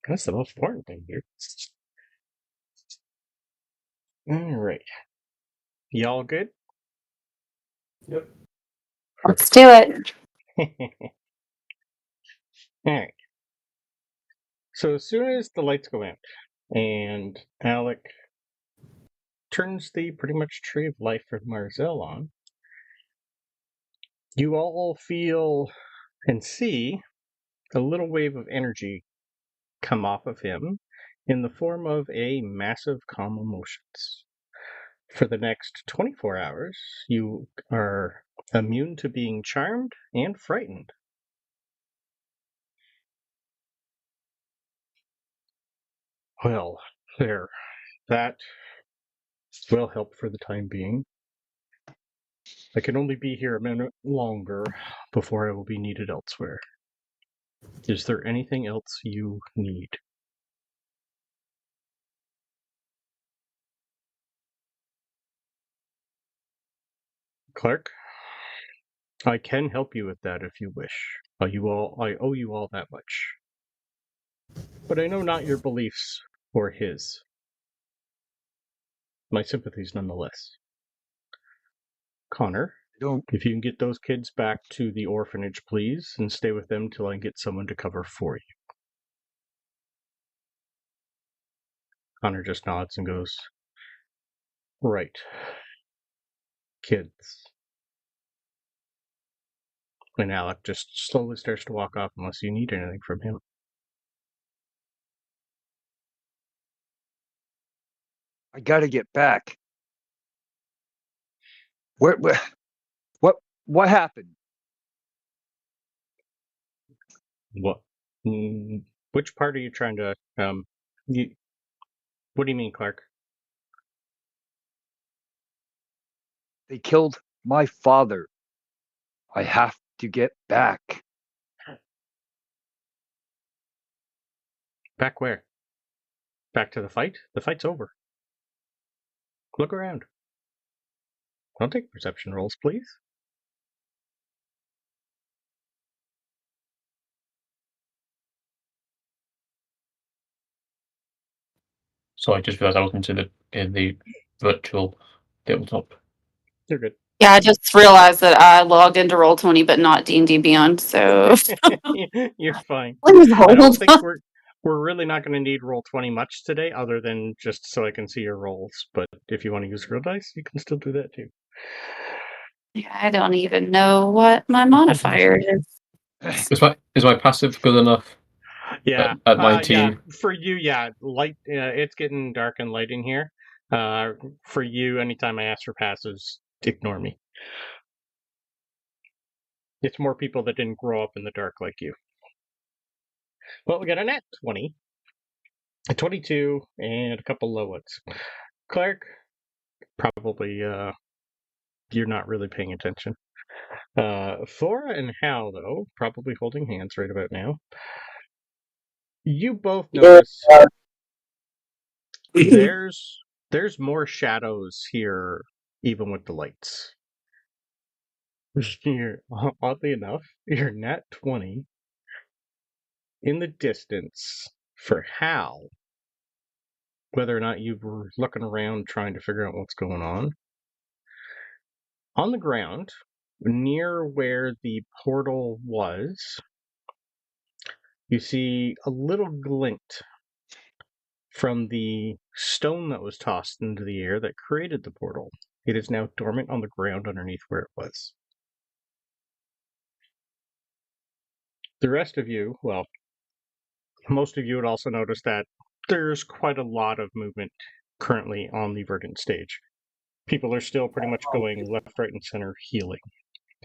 That's the most important thing here. Alright. Y'all good? Yep. Let's do it. Alright. So as soon as the lights go out and Alec turns the pretty much tree of life for Marzel on, you all feel and see a little wave of energy come off of him in the form of a massive calm emotions. For the next 24 hours, you are immune to being charmed and frightened. Well, there. That will help for the time being. I can only be here a minute longer before I will be needed elsewhere. Is there anything else you need? Clark? I can help you with that if you wish. I owe you all that much. But I know not your beliefs or his. My sympathies nonetheless. Connor, if you can get those kids back to the orphanage, please, and stay with them till I get someone to cover for you. Connor just nods and goes, right. Kids. And Alec just slowly starts to walk off unless you need anything from him. I gotta get back. What happened? What? Which part are you trying to, what do you mean, Clark? They killed my father. I have to get back. Back where? Back to the fight? The fight's over. Look around. Don't take perception rolls, please. So I just realised I wasn't in the virtual tabletop. You're good. Yeah, I just realized that I logged into Roll20, but not D&D Beyond, so... You're fine. Please I don't hold. think we're really not going to need Roll20 much today, other than just so I can see your rolls. But if you want to use real dice, you can still do that too. I don't even know what my modifier is. Is my passive good enough? Yeah, At 19. Yeah, for you, yeah, light. It's getting dark and light in here. For you, anytime I ask for passives, ignore me. It's more people that didn't grow up in the dark like you. Well, we got a nat 20, a 22, and a couple low ones. Cleric, probably you're not really paying attention. Thora and Hal, though, probably holding hands right about now. You both notice there's more shadows here, even with the lights. Oddly enough, you're nat 20 in the distance for Hal. Whether or not you were looking around trying to figure out what's going on. On the ground, near where the portal was, you see a little glint from the stone that was tossed into the air that created the portal. It is now dormant on the ground underneath where it was. The rest of you, well, most of you would also notice that there's quite a lot of movement currently on the verdant stage. People are still pretty much going left, right, and center healing.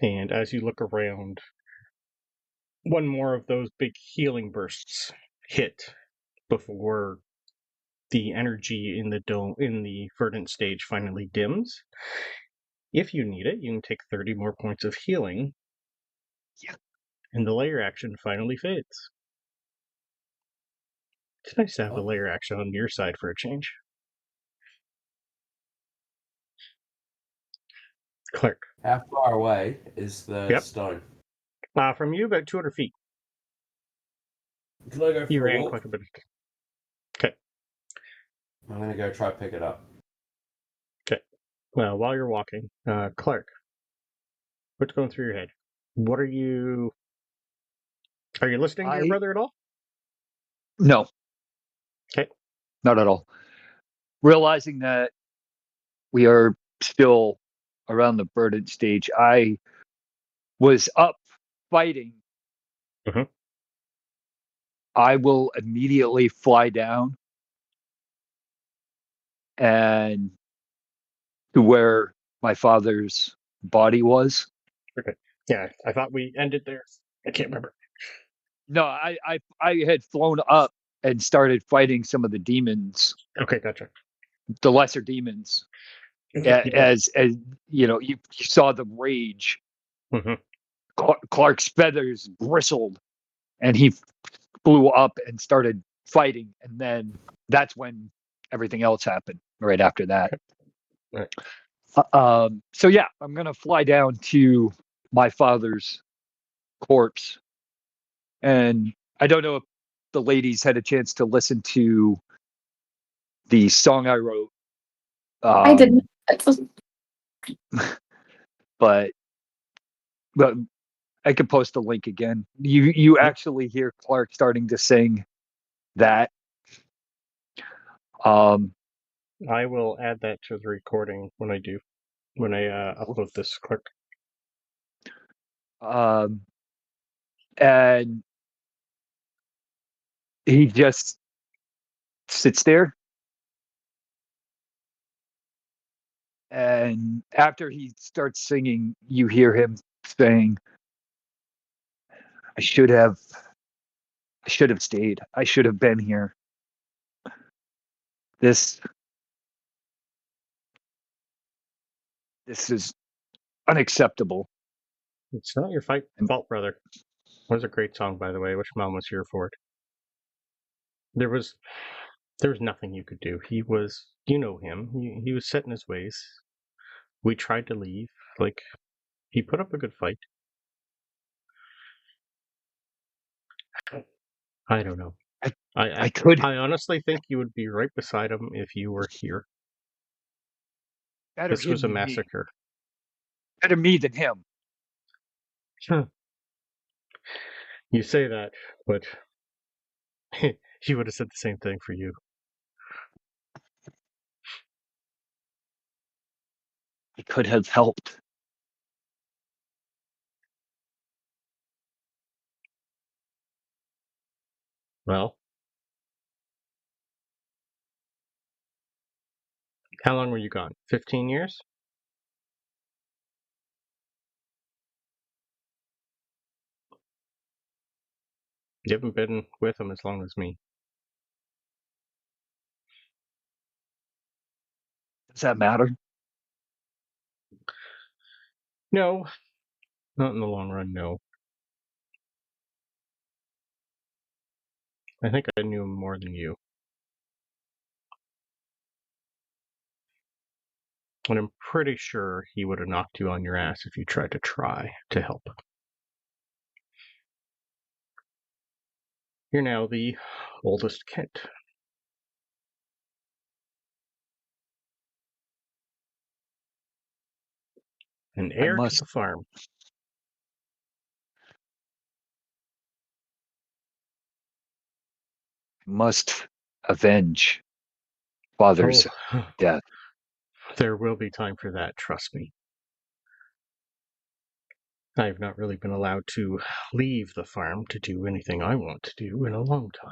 And as you look around, one more of those big healing bursts hit before the energy in the dome in the verdant stage finally dims. If you need it, you can take 30 more points of healing. Yeah. And the layer action finally fades. It's nice to have the layer action on your side for a change. Clerk. How far away is the stone? From you, about 200 feet. Can I go for You a ran walk? quite a bit of Okay. I'm gonna go try to pick it up. Well, while you're walking, Clark, what's going through your head? What are you listening to your brother at all? No, Okay. not at all. Realizing that we are still around the burden stage, I was up fighting. Mhm. I will immediately fly down and to where my father's body was. Yeah, I thought we ended there. I can't remember. No, I had flown up and started fighting some of the demons, Okay, gotcha. the lesser demons. Yeah. As you know, you saw the rage. Mhm. Clark's feathers bristled, and he flew up and started fighting. And then that's when everything else happened. Right after that. Right. So yeah, I'm gonna fly down to my father's corpse, and I don't know if the ladies had a chance to listen to the song I wrote. I didn't. But I could post a link again. You actually hear Clark starting to sing that. I will add that to the recording when I upload this, Clark. And he just sits there. And after he starts singing, you hear him saying, I should have stayed. I should have been here. This is unacceptable. It's not your fault, brother. It was a great song, by the way. Wish Mom was here for it. There was nothing you could do. He was, you know him. He was set in his ways. We tried to leave. Like, he put up a good fight. I don't know. I could. I honestly think you would be right beside him if you were here. Better This him was a than me. massacre. Better me than him. You say that, but he would have said the same thing for you. I could have helped. Well, how long were you gone? 15 years? You haven't been with him as long as me. Does that matter? No, not in the long run, no. I think I knew him more than you. And I'm pretty sure he would have knocked you on your ass if you tried to help. You're now the oldest Kent. And heir to the farm. Must avenge father's death. There will be time for that, trust me. I've not really been allowed to leave the farm to do anything I want to do in a long time.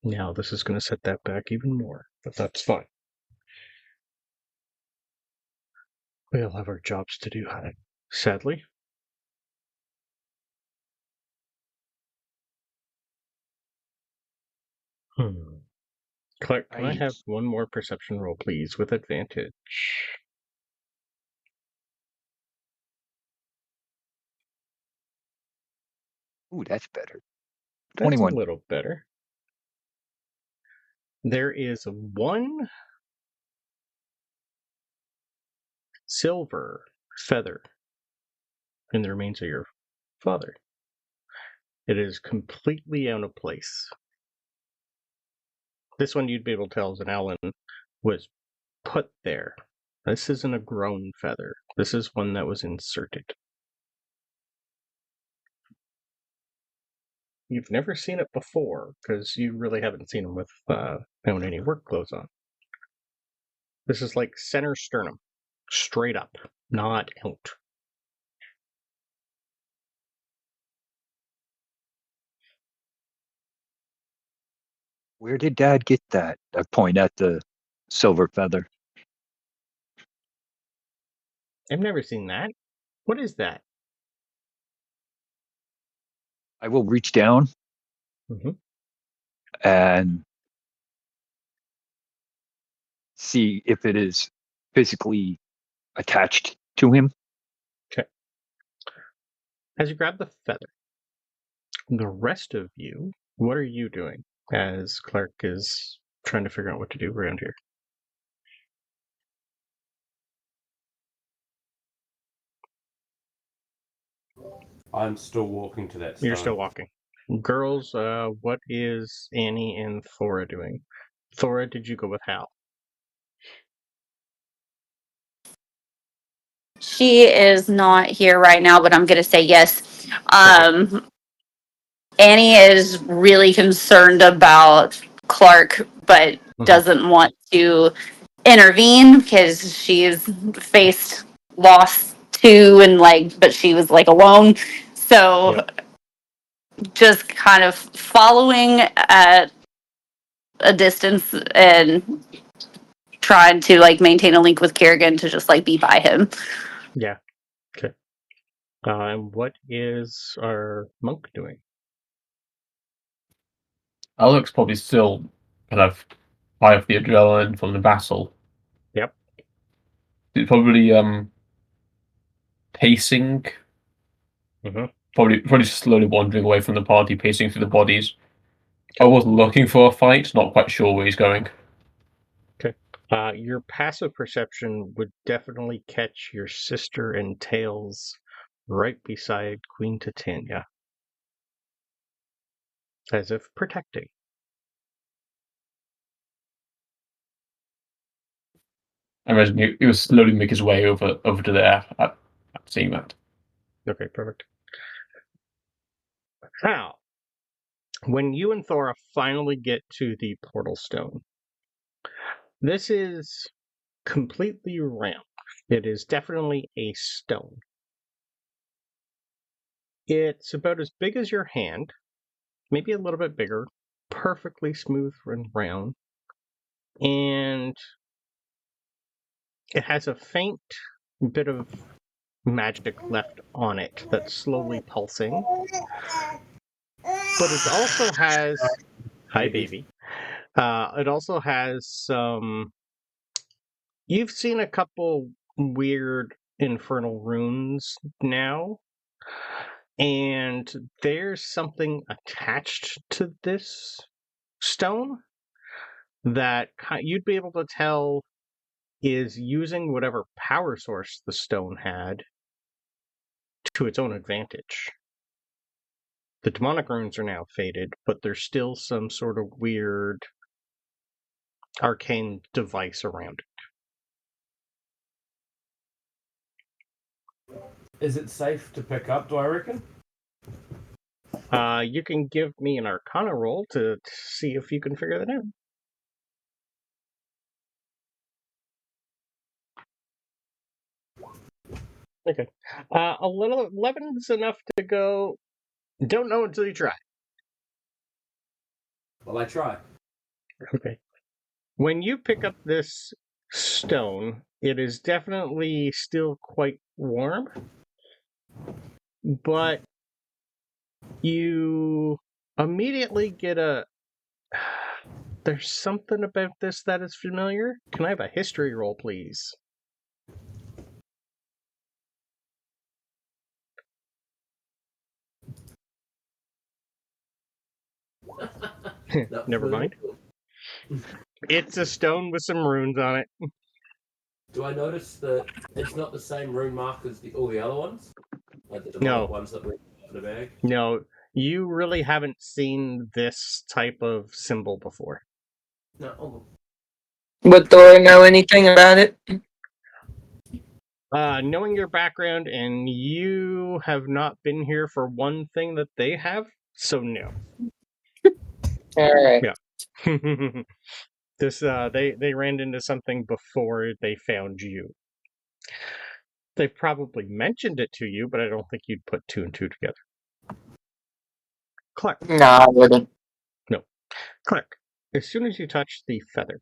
Now this is going to set that back even more, but that's fine. We all have our jobs to do, sadly. Clark, can I have one more perception roll, please, with advantage? Ooh, that's better. That's 21. a little better. There is one silver feather in the remains of your father. It is completely out of place. This one you'd be able to tell is an Owlin was put there. This isn't a grown feather. This is one that was inserted. You've never seen it before, because you really haven't seen them without any work clothes on. This is like center sternum. Straight up. Not out. Where did Dad get that? I point at the silver feather. I've never seen that. What is that? I will reach down and see if it is physically attached to him. Okay. As you grab the feather, the rest of you, what are you doing as Cleric is trying to figure out what to do around here? I'm still walking to that stone. You're still walking. Girls, what is Annie and Thora doing? Thora, did you go with Hal? She is not here right now, but I'm going to say yes. Annie is really concerned about Clark, but doesn't want to intervene because she's faced loss too, and but she was alone. So just kind of following at a distance and trying to maintain a link with Kerrigan to just be by him. Yeah. Okay. And what is our monk doing? Alec's probably still kind of high off the adrenaline from the battle. Yep. It's probably pacing. Probably slowly wandering away from the party, pacing through the bodies. I wasn't looking for a fight, not quite sure where he's going. Okay. Your passive perception would definitely catch your sister and Tails right beside Queen Titania. As if protecting. I imagine he was slowly make his way over to there at seeing that. Okay, perfect. Now, when you and Thora finally get to the portal stone, this is completely round. It is definitely a stone. It's about as big as your hand, maybe a little bit bigger, perfectly smooth and round, and it has a faint bit of magic left on it that's slowly pulsing. But it also has... Hi, baby. It also has some... You've seen a couple weird infernal runes now, and there's something attached to this stone that you'd be able to tell is using whatever power source the stone had to its own advantage. The demonic runes are now faded, but there's still some sort of weird arcane device around it. Is it safe to pick up, do I reckon? You can give me an Arcana roll to see if you can figure that out. Okay. 11 is enough to go. Don't know until you try. Well, I try. Okay. When you pick up this stone, it is definitely still quite warm, but you immediately get a... There's something about this that is familiar. Can I have a history roll, please? Never mind. It's a stone with some runes on it. Do I notice that it's not the same rune mark as all the other ones? Like the No. ones that were in the bag? No, You really haven't seen this type of symbol before. No. Would Thora know anything about it? Knowing your background, and you have not been here for one thing that they have, so no. Alright. Yeah. This they ran into something before they found you. They probably mentioned it to you, but I don't think you'd put two and two together. Clark. No, I wouldn't. Clark. As soon as you touch the feather,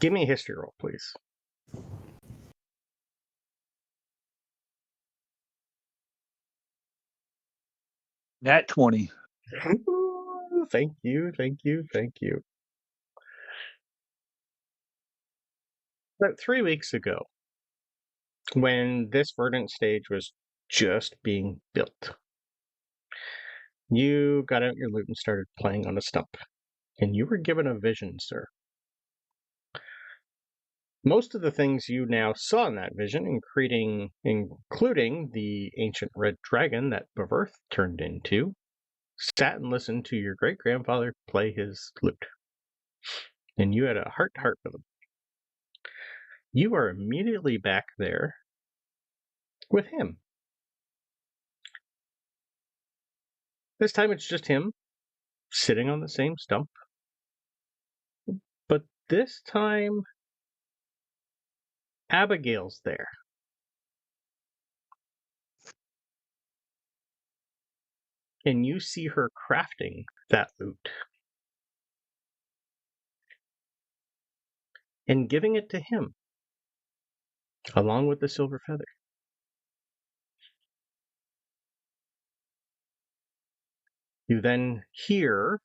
give me a history roll, please. Nat 20. Thank you, thank you, thank you. About 3 weeks ago, when this verdant stage was just being built, you got out your lute and started playing on a stump, and you were given a vision, sir. Most of the things you now saw in that vision, including the ancient red dragon that Baverth turned into, sat and listened to your great-grandfather play his lute. And you had a heart-to-heart with him. You are immediately back there with him. This time it's just him, sitting on the same stump. But this time, Abigail's there. And you see her crafting that lute. And giving it to him, along with the silver feather. You then hear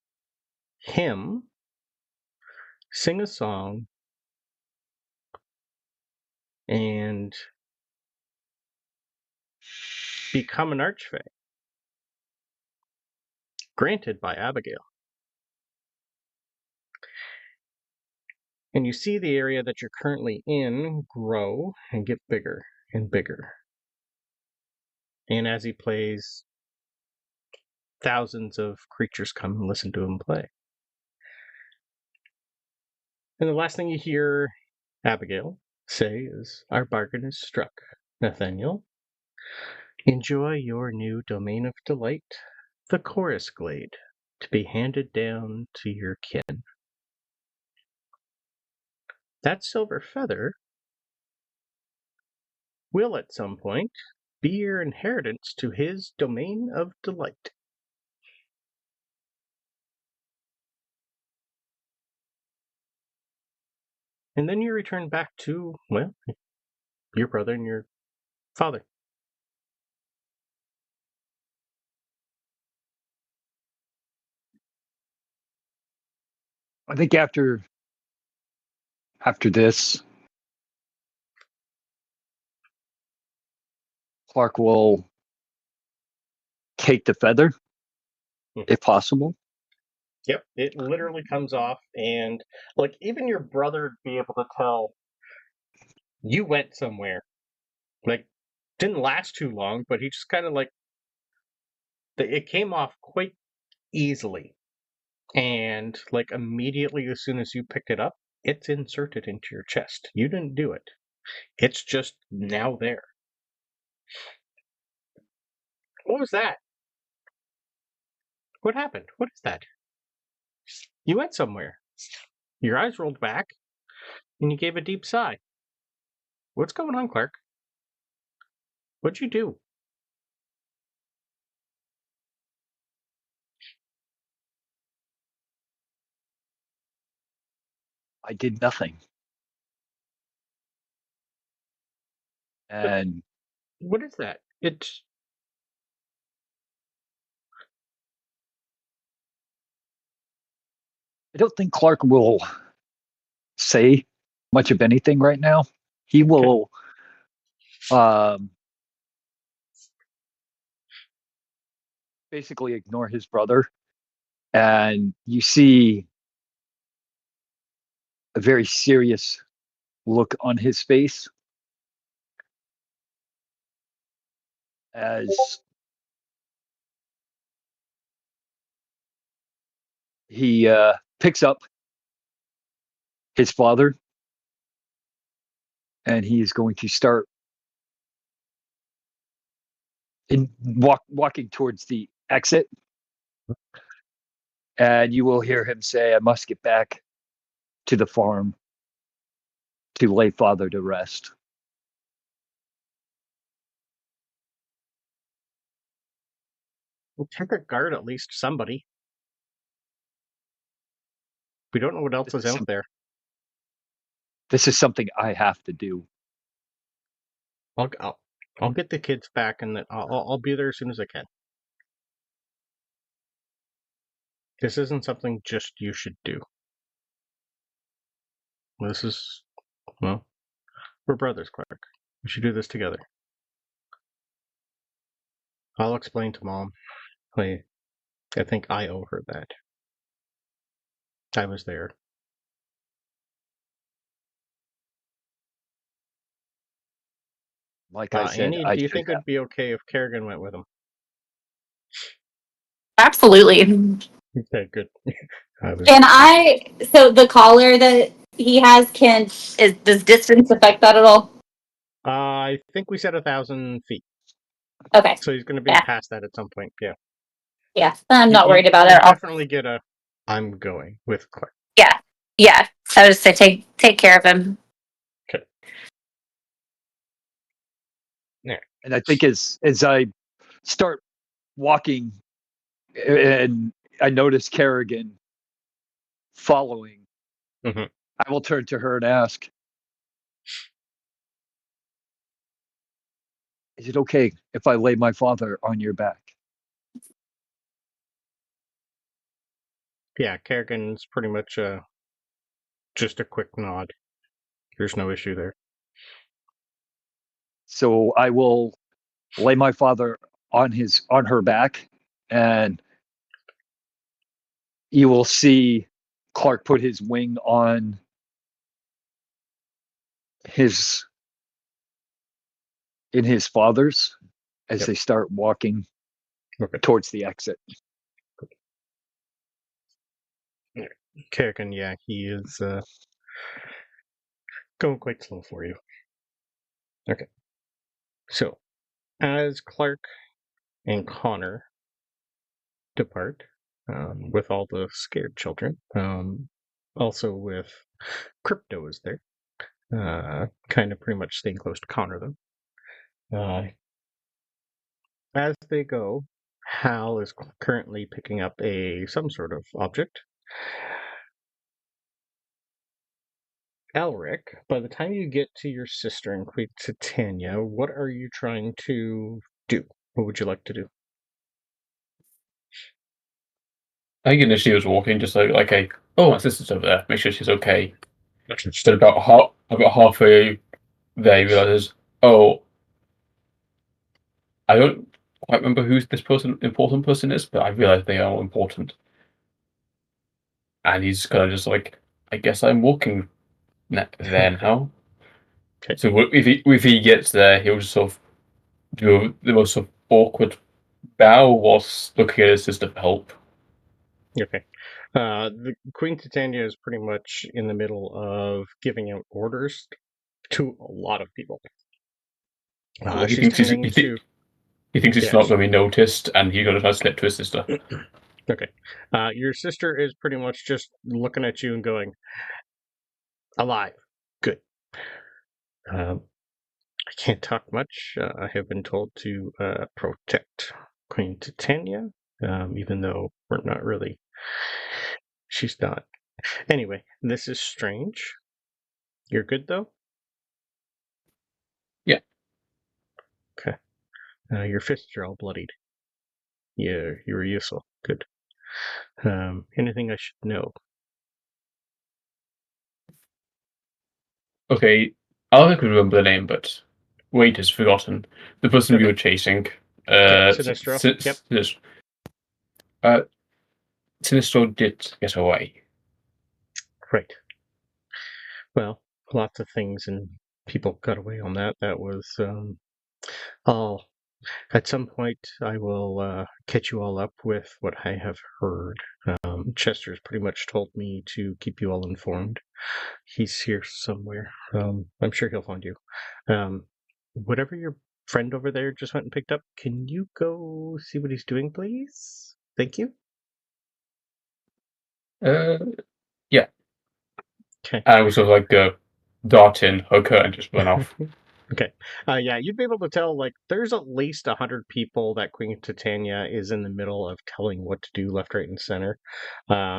him sing a song and become an Archfey, granted by Abigail. And you see the area that you're currently in grow and get bigger and bigger. And as he plays, thousands of creatures come and listen to him play. And the last thing you hear Abigail say is, "Our bargain is struck, Nathaniel. Enjoy your new domain of delight, the chorus glade, to be handed down to your kin. That silver feather will at some point be your inheritance to his domain of delight." And then you return back to, well, your brother and your father. I think after this, Clark will take the feather, if possible. Yep, it literally comes off, and like even your brother would be able to tell you went somewhere. Like, didn't last too long, but he just kind of like it came off quite easily, and like immediately as soon as you picked it up, it's inserted into your chest. You didn't do it. It's just now there. What was that? What happened? What is that? You went somewhere. Your eyes rolled back, and you gave a deep sigh. What's going on, Clark? What'd you do? I did nothing. And What is that? It's I don't think Clark will say much of anything right now. He will basically ignore his brother. And you see a very serious look on his face as he picks up his father, and he is going to start walking towards the exit. And you will hear him say, "I must get back to the farm to lay father to rest." We'll check a guard, at least somebody. We don't know what else is out there. This is something I have to do. I'll get the kids back, and then I'll be there as soon as I can. This isn't something just you should do. This is, well, we're brothers, Clark. We should do this together. I'll explain to Mom. I think I owe her that. I was there. Like I said, Annie, do you think it'd be okay if Kerrigan went with him? Absolutely. Okay, good. So the collar that he has does distance affect that at all? I think we said 1,000 feet. Okay. So he's going to be past that at some point. Yeah. Yeah, I'm not worried about it. Definitely get a. I'm going with Clark. Yeah. I would just say take care of him. Okay. Yeah. And I think as I start walking, and I notice Kerrigan following, Mm-hmm. I will turn to her and ask, "Is it okay if I lay my father on your back?" Yeah, Kerrigan's pretty much just a quick nod. There's no issue there. So I will lay my father on her back, and you will see Clark put his wing on his father's as they start walking towards the exit. Kerrigan, yeah, he is going quite slow for you. Okay. So, as Clark and Connor depart, with all the scared children, also with Crypto is there, kind of pretty much staying close to Connor, though. As they go, Hal is currently picking up some sort of object. Alric, by the time you get to your sister in Queen Titania, what are you trying to do? What would you like to do? I think initially I was walking just like my sister's over there, make sure she's okay. Then about halfway there, he realizes, oh, I don't quite remember who this important person is, but I realize they are important. And he's kind of just like, I guess I'm walking there now. Okay. So if he gets there, he'll just sort of do the most sort of awkward bow whilst looking at his sister for help. Okay. The Queen Titania is pretty much in the middle of giving out orders to a lot of people. He thinks he's not going to be noticed, and he's going to try to slip to his sister. Okay. Your sister is pretty much just looking at you and going, alive. Good. I can't talk much. I have been told to protect Queen Titania, even though we're not really. She's not. Anyway, this is strange. You're good, though? Yeah. Okay. Your fists are all bloodied. Yeah, you were useful. Good. Anything I should know? Okay, I could remember the name, but Wade has forgotten. The person we were chasing. Sinistro. Yep. Sinistro did get away. Right. Well, lots of things and people got away on that. That was all At some point, I will catch you all up with what I have heard. Chester's pretty much told me to keep you all informed. He's here somewhere. I'm sure he'll find you. Whatever your friend over there just went and picked up, can you go see what he's doing, please? Thank you. Yeah. Okay. I was sort of like dart in, okay, and just run off. Okay. Yeah, you'd be able to tell, like, there's at least 100 people that Queen Titania is in the middle of telling what to do left, right, and center.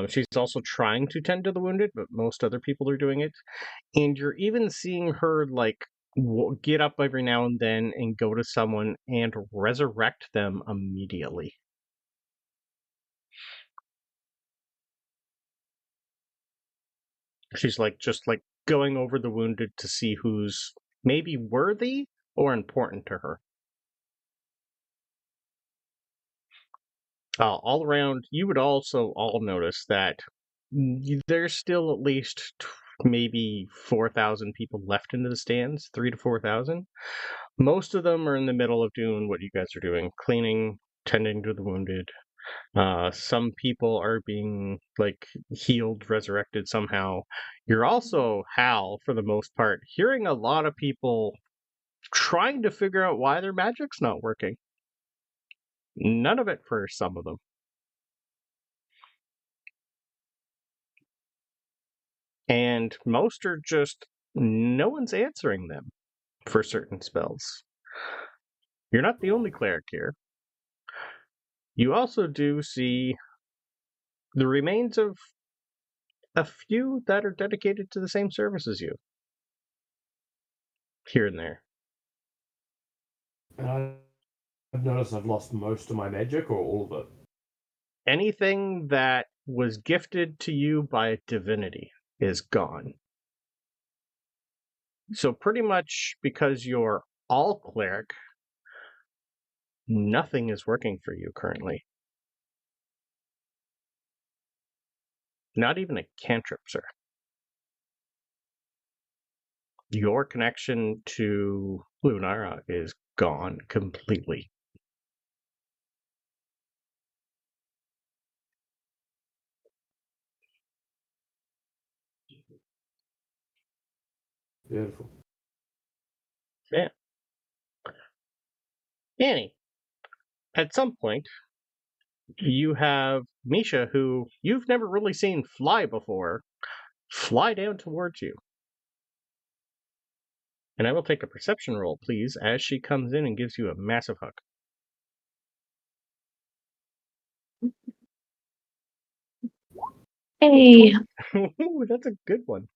She's also trying to tend to the wounded, but most other people are doing it. And you're even seeing her, like, get up every now and then and go to someone and resurrect them immediately. She's, like, just, like, going over the wounded to see who's maybe worthy or important to her. All around, you would also all notice that there's still at least maybe 4,000 people left into the stands, 3 to 4,000. Most of them are in the middle of doing what you guys are doing, cleaning, tending to the wounded. Some people are being, like, healed, resurrected somehow. You're also, Hal, for the most part, hearing a lot of people trying to figure out why their magic's not working. None of it for some of them. And most are just, no one's answering them for certain spells. You're not the only cleric here. You also do see the remains of a few that are dedicated to the same service as you, here and there. And I've noticed I've lost most of my magic, or all of it. Anything that was gifted to you by a divinity is gone. So pretty much because you're all cleric, nothing is working for you currently. Not even a cantrip, sir. Your connection to Lunara is gone completely. Beautiful. Yeah. Annie, at some point, you have Misha, who you've never really seen fly before, fly down towards you. And I will take a perception roll, please, as she comes in and gives you a massive hug. Hey. Ooh, that's a good one.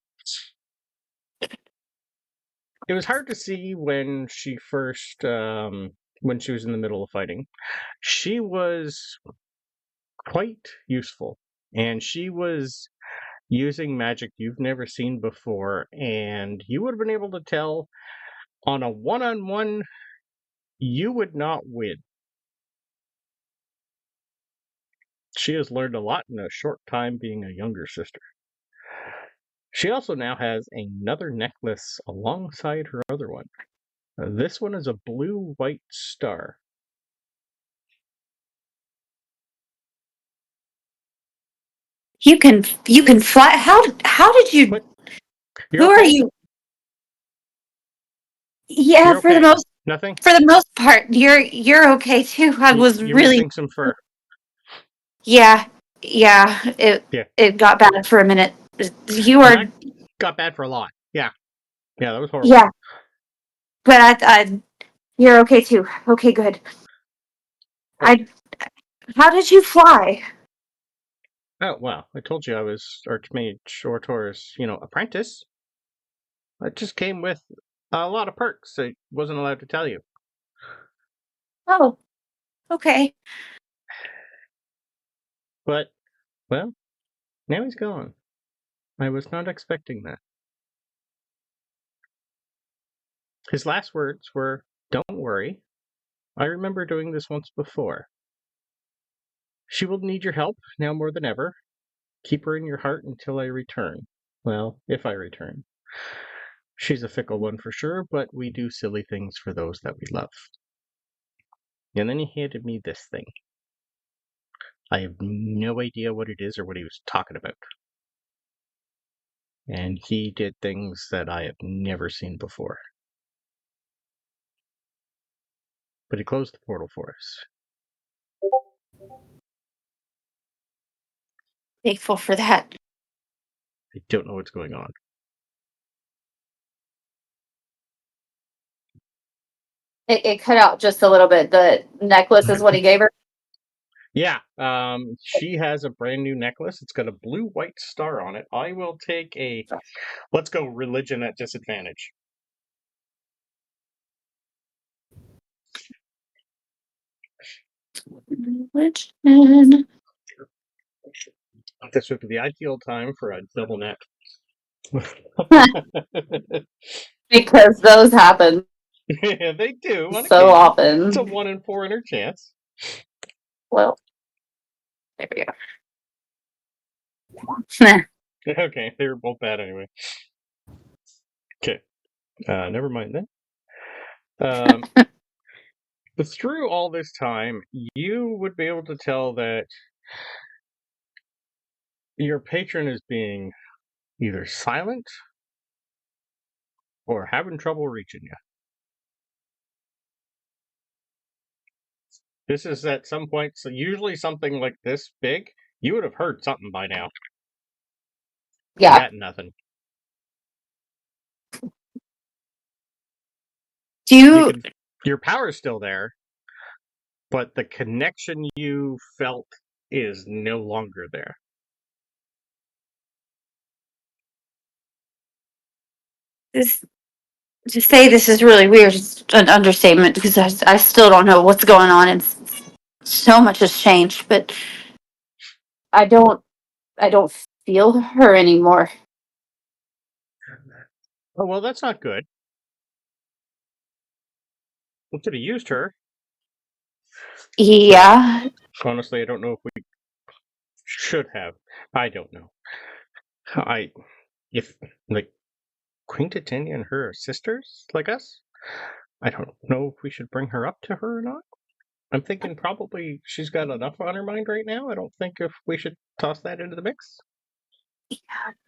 It was hard to see when she first, when she was in the middle of fighting. She was quite useful, and she was using magic you've never seen before, and you would have been able to tell on a one-on-one you would not win. She has learned a lot in a short time being a younger sister. She also now has another necklace alongside her other one. This one is a blue-white star. You can fly. How did you? What? Who You're are okay? you? Yeah, You're okay. Nothing? for the most part, you're okay too. I was You're really missing some fur. yeah. It Yeah. it got bad for a minute. You are That got bad for a lot. Yeah. Yeah, that was horrible. yeah, but I you're okay too. Okay, good. How did you fly? Oh, well, I told you I was Archmage Ortor's, apprentice. It just came with a lot of perks I wasn't allowed to tell you. Oh, okay. But, well, now he's gone. I was not expecting that. His last words were, "Don't worry. I remember doing this once before. She will need your help now more than ever. Keep her in your heart until I return. Well, if I return. She's a fickle one for sure, but we do silly things for those that we love." And then he handed me this thing. I have no idea what it is or what he was talking about. And he did things that I have never seen before. But he closed the portal for us. Thankful for that. I don't know what's going on. It cut out just a little bit. The necklace is what he gave her. Yeah, she has a brand new necklace. It's got a blue-white star on it. I will take a... Let's go religion at disadvantage. Religion. This would be the ideal time for a double net. Because those happen Yeah, they do. On so occasion. often. It's a 1 in 400 chance. Well, there we go. Okay, they were both bad anyway. Okay, never mind then. But through all this time, you would be able to tell that your patron is being either silent or having trouble reaching you. This is at some point, so usually something like this big, you would have heard something by now. Yeah. You got nothing. Your power's still there, but the connection you felt is no longer there. To say this is really weird is an understatement because I still don't know what's going on and so much has changed, but I don't feel her anymore. Oh, well, that's not good. We could have used her. Yeah. Honestly, I don't know if we should have. I don't know. If, like, Queen Titania and her are sisters, like us, I don't know if we should bring her up to her or not. I'm thinking probably she's got enough on her mind right now. I don't think if we should toss that into the mix.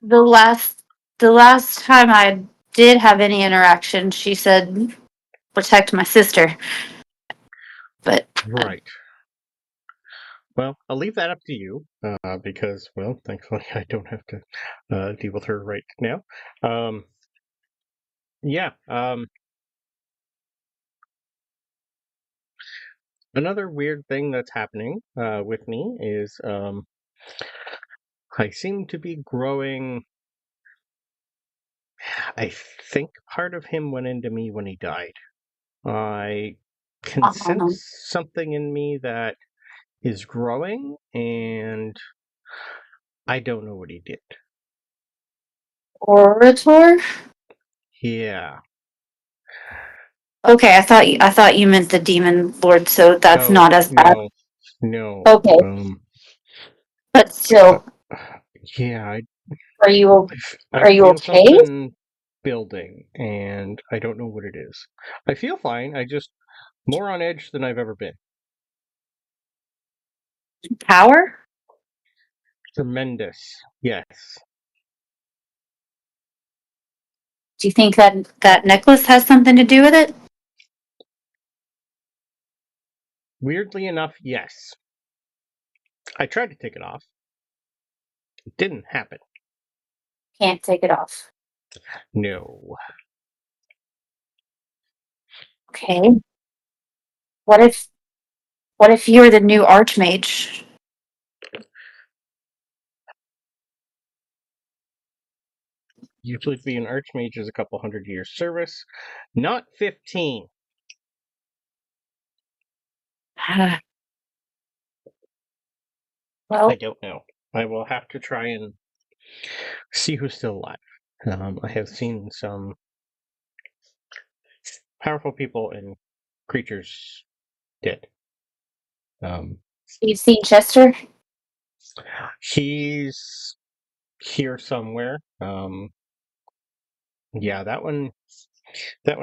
The last time I did have any interaction, she said protect my sister. But Right. Well, I'll leave that up to you, because, well, thankfully I don't have to deal with her right now. Yeah. Another weird thing that's happening with me is I seem to be growing. I think part of him went into me when he died. I can sense something in me that is growing, and I don't know what he did. Orator? Yeah. Okay, I thought you meant the demon lord, so that's not as bad. No. Okay. But still, yeah, are you feel okay? something building, and I don't know what it is. I feel fine. I just more on edge than I've ever been. Power? Tremendous. Yes. Do you think that necklace has something to do with it? Weirdly enough, yes. I tried to take it off. It didn't happen. Can't take it off. No. Okay. What if you're the new archmage? Usually to be an archmage is a couple 100 years service, not 15. Well, I don't know. I will have to try and see who's still alive. I have seen some powerful people and creatures dead. you've seen Chester? He's here somewhere. Yeah, that one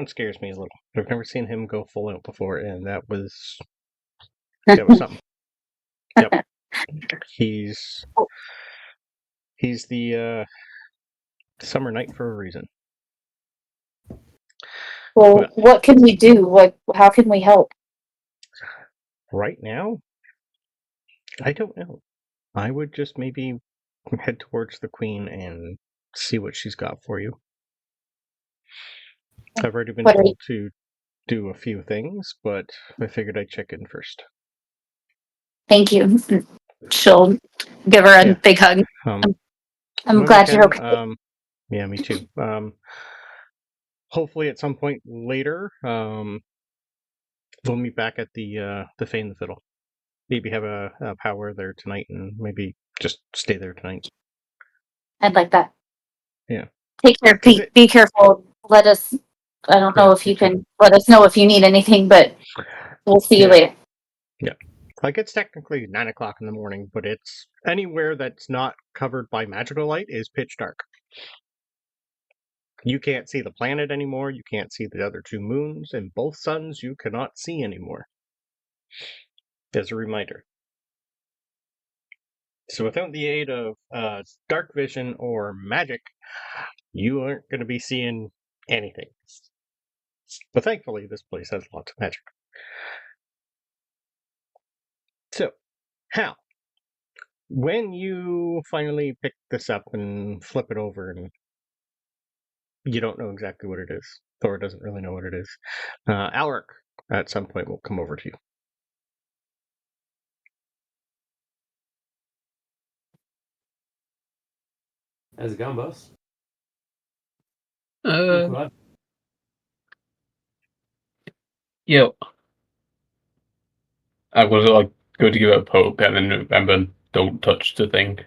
scares me a little. I've never seen him go full out before, and that was That was something. Yep. He's the summer night for a reason. Well, what can we do? How can we help? Right now, I don't know. I would just maybe head towards the Queen and see what she's got for you. I've already been told to do a few things, but I figured I'd check in first. Thank you. She'll give her a big hug. I'm glad you're okay. Yeah, me too. Hopefully at some point later, we'll meet back at the Fae and the Fiddle. Maybe have a power there tonight, and maybe just stay there tonight. I'd like that. Yeah. Take care. Be careful. Let us. I don't know if you can let us know if you need anything, but we'll see you later. Yeah. Like, it's technically 9 o'clock in the morning, but it's anywhere that's not covered by magical light is pitch dark. You can't see the planet anymore. You can't see the other two moons, and both suns you cannot see anymore. As a reminder. So without the aid of dark vision or magic, you aren't going to be seeing anything. But thankfully, this place has lots of magic. So, Hal, when you finally pick this up and flip it over, and you don't know exactly what it is, Thora doesn't really know what it is, Alric at some point will come over to you. How's it going, boss? Yeah. I was like going to give it a poke and then remember don't touch the thing.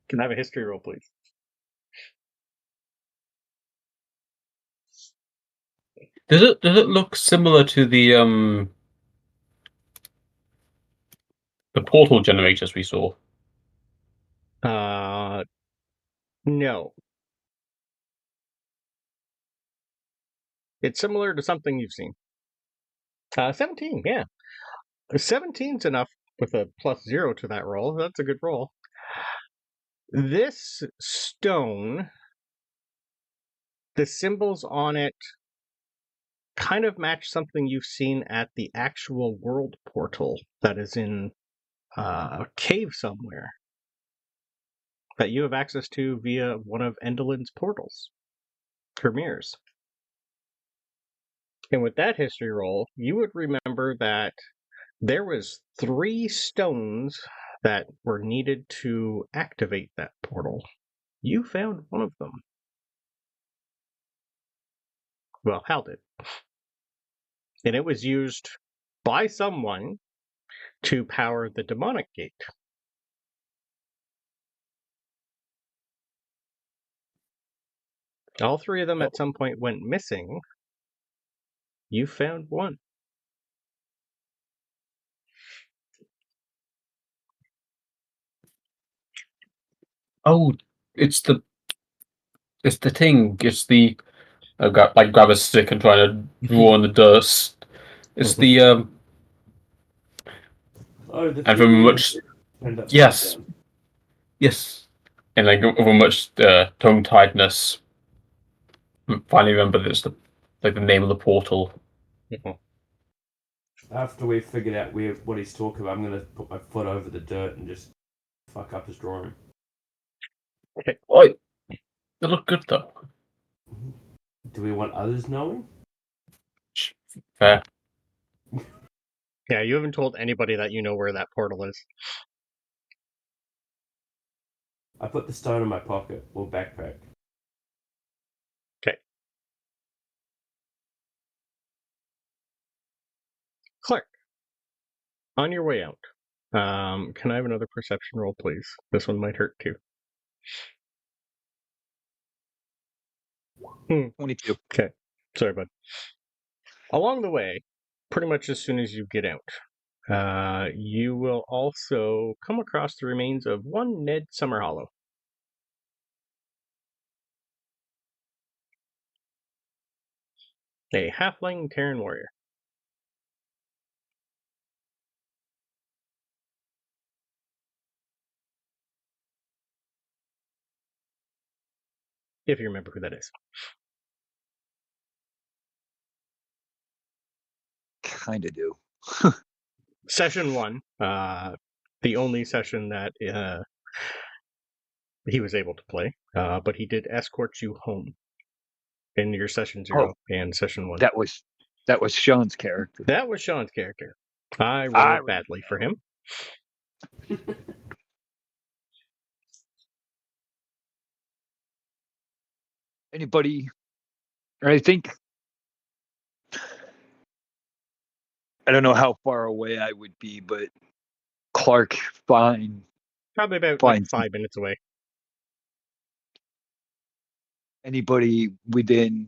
Can I have a history roll, please? Does it look similar to the portal generators we saw? No. It's similar to something you've seen. 17, yeah. 17's enough with a +0 to that roll. That's a good roll. This stone, the symbols on it kind of match something you've seen at the actual world portal that is in a cave somewhere that you have access to via one of Endelin's portals, her mirrors. And with that history roll, you would remember that there was 3 stones that were needed to activate that portal. You found one of them. Well, Hal did. And it was used by someone to power the demonic gate. All 3 of them at some point went missing. You found one. Oh, it's the thing. It's the grab a stick and try to draw on the dust. It's the Oh, the and from much yes, and like over much tongue tiedness. Finally remember that it's the name of the portal. After we've figured out what he's talking about, I'm going to put my foot over the dirt and just fuck up his drawing. Okay. Oi, they look good though. Do we want others knowing? Fair. Yeah, you haven't told anybody that you know where that portal is. I put the stone in my pocket or backpack. Okay. Clark, on your way out, can I have another perception roll, please? This one might hurt too. 22. Okay. Sorry, bud. Along the way, pretty much as soon as you get out, you will also come across the remains of one Ned Summerhollow. A halfling Terran warrior. if you remember who that is. Kind of do. Session 1, the only session that he was able to play, but he did escort you home in your session 0 and session 1. That was Sean's character. That was Sean's character. I I rolled badly for him. Anybody? I think I don't know how far away I would be, but Clark, fine. Probably about Fine. like 5 minutes away. Anybody within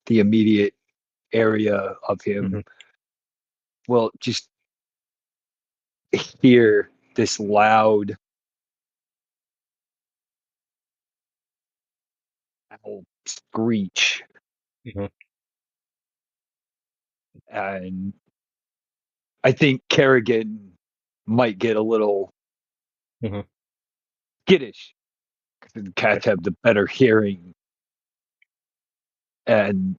the immediate area of him will just hear this loud owl screech. Mhm. And I think Kerrigan might get a little Mhm. skittish because the cats have the better hearing. And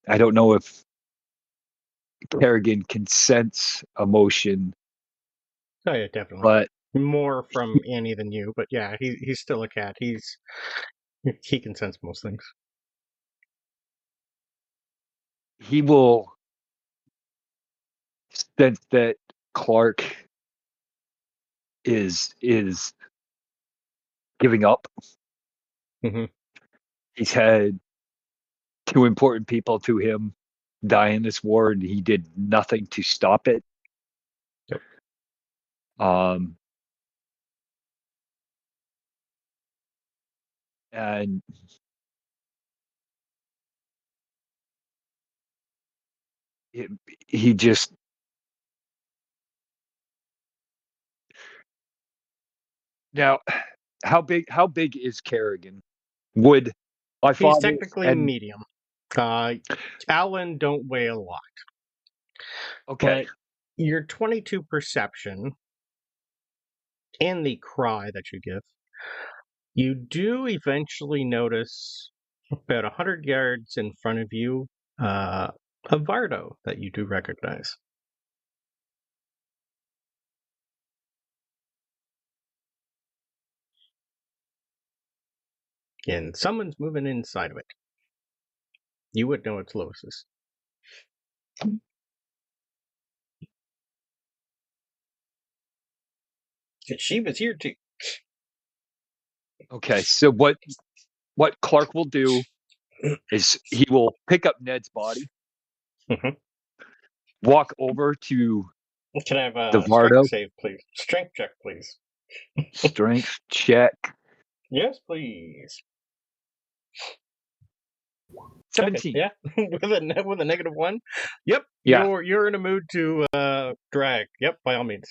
I don't know if Kerrigan can sense emotion, Oh yeah, definitely. but More from Annie than you, but yeah, he's still a cat. He can sense most things. he will sense that Clark is giving up. Mhm. He's had 2 important people to him die in this war, and he did nothing to stop it. Yep. And he just now how big is Kerrigan? Would my He's father technically and medium. Owlin don't weigh a lot. okay, But your 22 perception and the cry that you give, you do eventually notice about 100 yards in front of you a Vardo that you do recognize. And someone's moving inside of it. You would know it's Lewis's. She was here too. okay. So what Clark will do is he will pick up Ned's body, Mhm. walk over to Can I have the a Vardo, strength save, please? Strength check, please. strength check, Yes, please. 17. Okay, yeah, with a -1. Yep. Yeah. You're in a mood to drag. Yep, by all means.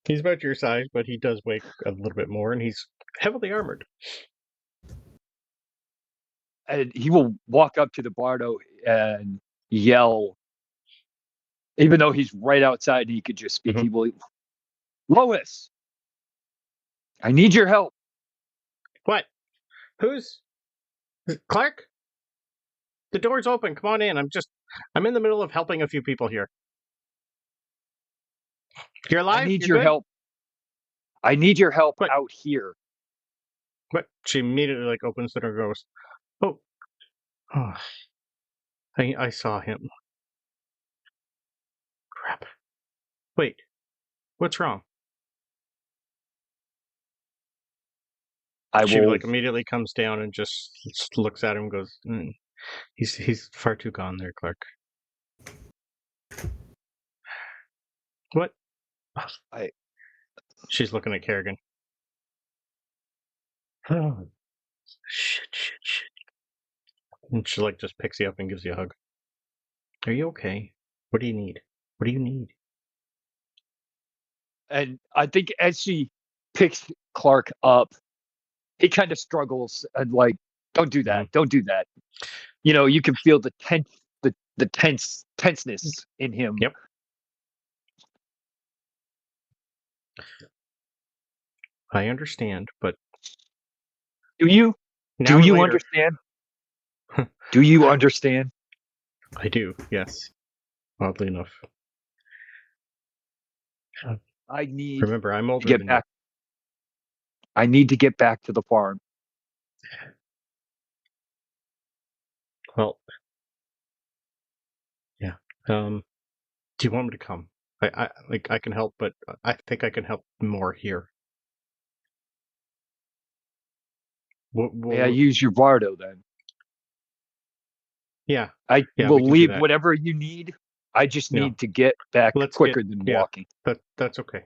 He's about your size, but he does weigh a little bit more, and he's heavily armored. And he will walk up to the Bardo and yell, even though he's right outside and he could just speak. Mhm. He will, Lois, I need your help. What? Who's Clark? The door's open. Come on in. I'm in the middle of helping a few people here. You're alive? I need You're your good? help. I need your help What? out here. What? She immediately opens the door and goes, Oh. I saw him. Crap. Wait. What's wrong? She immediately comes down and just looks at him and goes, He's far too gone there, Clark. What? She's looking at Kerrigan. Oh, shit. And she just picks you up and gives you a hug. Are you okay? What do you need? What do you need? And I think as she picks Clark up, he kind of struggles and Don't do that. Don't do that. You can feel the tenseness in him. Yep. I understand, but Do you? now Do or you later, understand? Do you understand? I do. Yes. Oddly enough. I need Remember, I'm to older get than back. I need to get back to the farm. you. Well, yeah. Do you want me to come? I can help, but I think I can help more here. May I use your Vardo then? Yeah. I Yeah, will we can do leave that. whatever you need. I just Yeah. need to get back Let's quicker than yeah. walking. That's okay.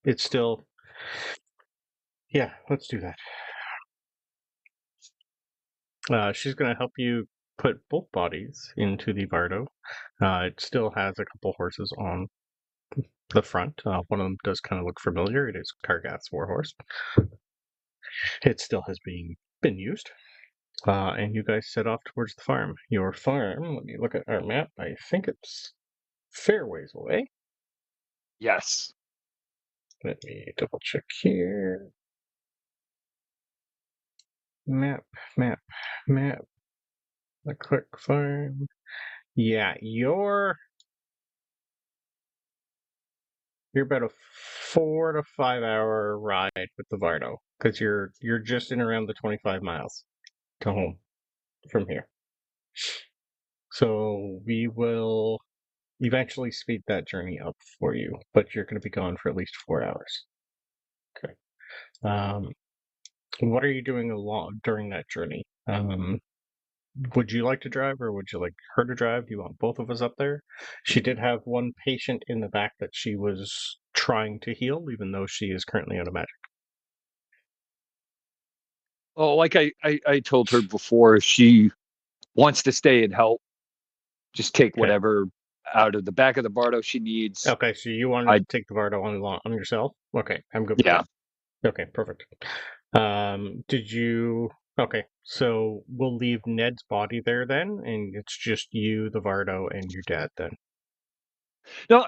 It's still. Yeah, let's do that. She's going to help you put both bodies into the Vardo. It still has a couple horses on the front. One of them does kind of look familiar. It is Kargath's warhorse. It still has been used. And you guys set off towards the farm. Your farm, let me look at our map. I think it's fair ways away. Yes. Let me double check here. Map. A quick farm. Yeah, you're about a 4 to 5 hour ride with the Vardo because you're just in around the 25 miles to home from here. So we will eventually speed that journey up for you, but you're going to be gone for at least 4 hours. Okay. What are you doing during that journey? Would you like to drive or would you like her to drive? Do you want both of us up there? She did have one patient in the back that she was trying to heal, even though she is currently out of magic. Oh, like I told her before, if she wants to stay and help, just take whatever out of the back of the Bardo she needs. Okay, so you wanted to take the Vardo on yourself? Okay, I'm good with that. Okay, perfect. Did you... Okay, so we'll leave Ned's body there then, and it's just you, the Vardo, and your dad then. No,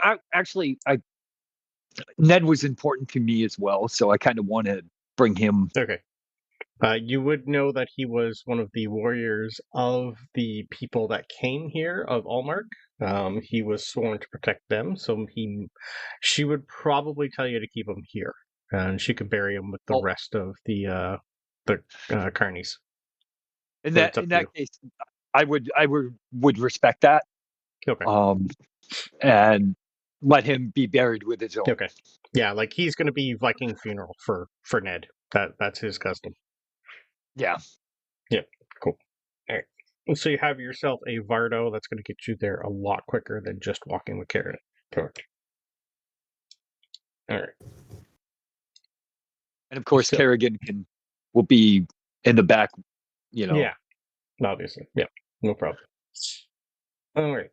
Ned was important to me as well, so I kind of want to bring him. Okay. You would know that he was one of the warriors of the people that came here of Almark. He was sworn to protect them, so she would probably tell you to keep him here, and she could bury him with the rest of the carnies. In that case, I would respect that. Okay. And let him be buried with his own. Okay. Yeah, like he's going to be Viking funeral for Ned. That's his custom. Yeah. Yeah. Cool. All right. So you have yourself a Vardo that's going to get you there a lot quicker than just walking with Kerrigan. Correct. All right. And of course, Kerrigan will be in the back. Yeah. Obviously. Yeah. No problem. All right.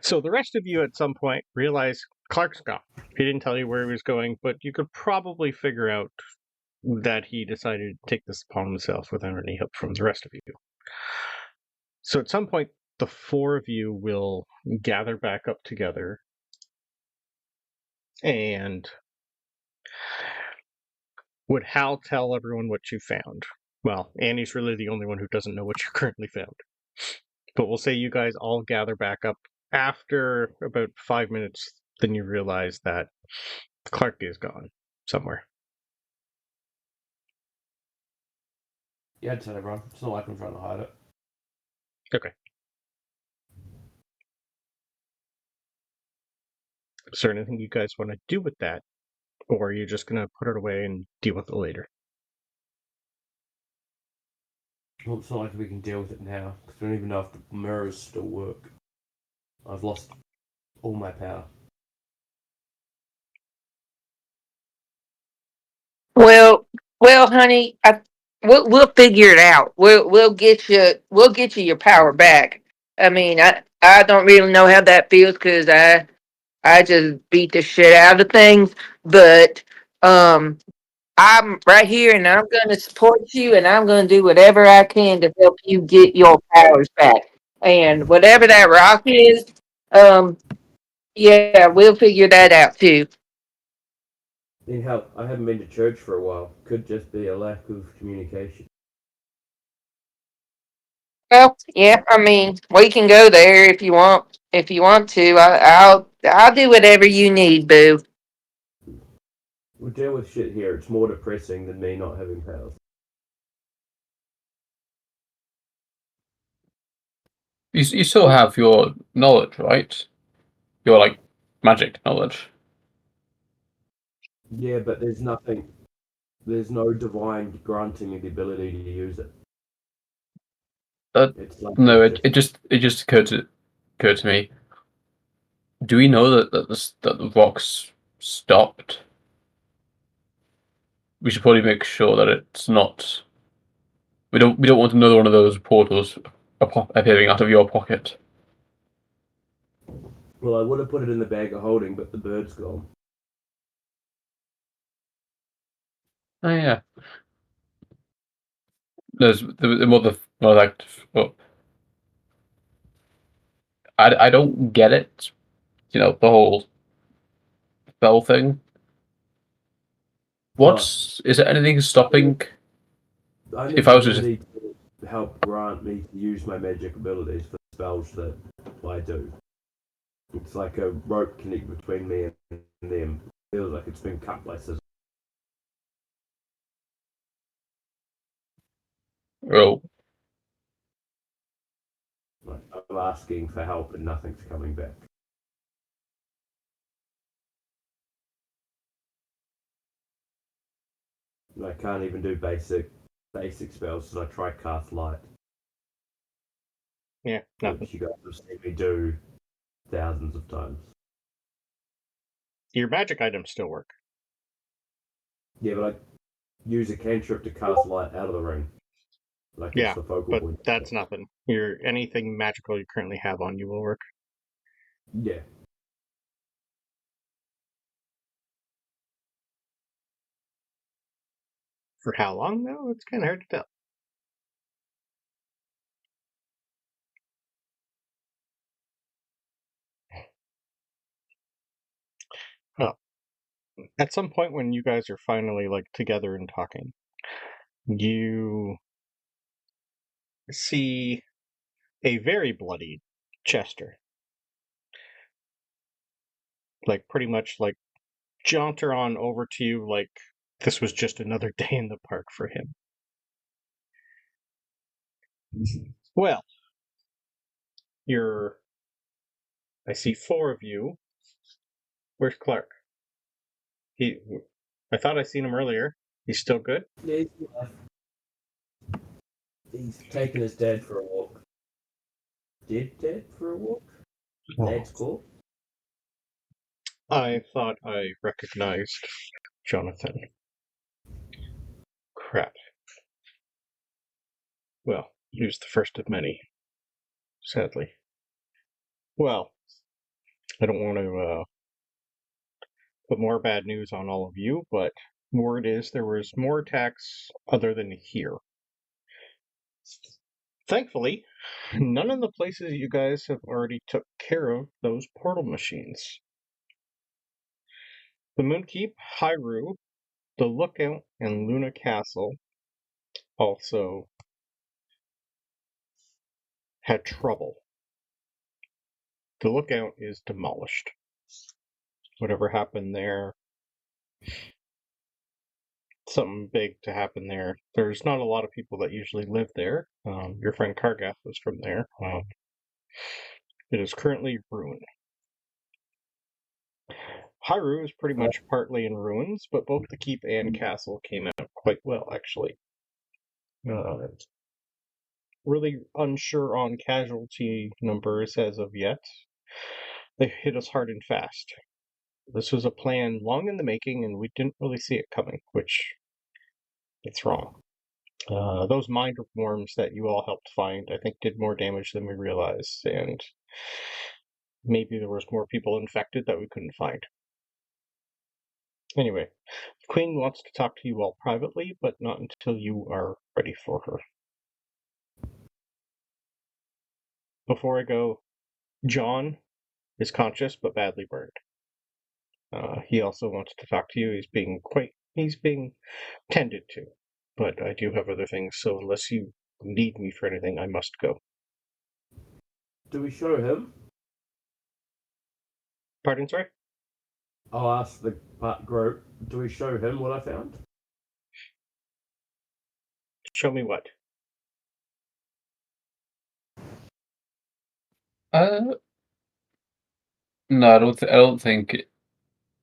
So the rest of you at some point realize Clark's gone. He didn't tell you where he was going, but you could probably figure out that he decided to take this upon himself without any help from the rest of you. So at some point, the four of you will gather back up together and would Hal tell everyone what you found? Well, Annie's really the only one who doesn't know what you currently found. But we'll say you guys all gather back up after about 5 minutes, then you realize that Clark is gone somewhere. Yeah, I'd tell everyone. It's not like I'm trying to hide it. Okay. Is there anything you guys want to do with that? Or are you just going to put it away and deal with it later? Well, it's not like we can deal with it now, because we don't even know if the mirrors still work. I've lost all my power. Well, honey, we'll figure it out. We'll get you your power back. I mean, I don't really know how that feels because I just beat the shit out of things, but I'm right here, and I'm going to support you, and I'm going to do whatever I can to help you get your powers back. And whatever that rock is, yeah, we'll figure that out too. Need help. I haven't been to church for a while. Could just be a lack of communication. Well, yeah, I mean, we can go there if you want. If you want to, I'll do whatever you need, Boo. We'll deal with shit here. It's more depressing than me not having powers. You still have your knowledge, right? Your like magic knowledge. Yeah, but there's nothing. There's no divine granting me the ability to use it. It's like No, it just occurred to me. Do we know that the rocks stopped? We should probably make sure that it's not. We don't want another one of those portals appearing out of your pocket. Well, I would have put it in the bag of holding, but the bird's gone. Oh yeah. There's the more like. Well, I don't get it. You know, the whole spell thing. Is there anything stopping? I need If I was to divinity to help grant me to use my magic abilities for spells that I do. It's like a rope connected between me and them. It feels like it's been cut by scissors. Oh, Like, I'm asking for help and nothing's coming back. And I can't even do basic spells, so I try cast light. Yeah, nothing. Which you guys have seen me do thousands of times. Your magic items still work. Yeah, but I use a cantrip to cast light out of the ring. Like Yeah, it's the focal but point. that's nothing. Anything magical you currently have on you will work. Yeah. For how long, though? It's kind of hard to tell. Well, at some point when you guys are finally like together and talking, you see a very bloodied Chester. Like pretty much like jaunter on over to you like this was just another day in the park for him. Well, I see 4 of you. Where's Clark? I thought I seen him earlier. He's still good? Yeah, he's taken his dad for a walk. Did dad for a walk? Dad's cool. I thought I recognized Jonathan. Crap. Well, he was the first of many, sadly. Well, I don't want to put more bad news on all of you, but word is there was more attacks other than here. Thankfully, none of the places you guys have already took care of those portal machines. The Moonkeep, Hyrule, the Lookout, and Luna Castle also had trouble. The Lookout is demolished. Whatever happened there, something big to happen there. There's not a lot of people that usually live there. Your friend Kargath was from there. It is currently ruined. Hyrule is pretty much partly in ruins, but both the keep and castle came out quite well, actually. Really unsure on casualty numbers as of yet. They hit us hard and fast. This was a plan long in the making, and we didn't really see it coming, which it's wrong. Those mind worms that you all helped find, I think, did more damage than we realized, and maybe there was more people infected that we couldn't find. Anyway, the Queen wants to talk to you all privately, but not until you are ready for her. Before I go, John is conscious but badly burned. He also wants to talk to you. He's being tended to, but I do have other things, so unless you need me for anything, I must go. Do we show him? Pardon, sorry? I'll ask the group. Do we show him what I found? Show me what? No, I don't think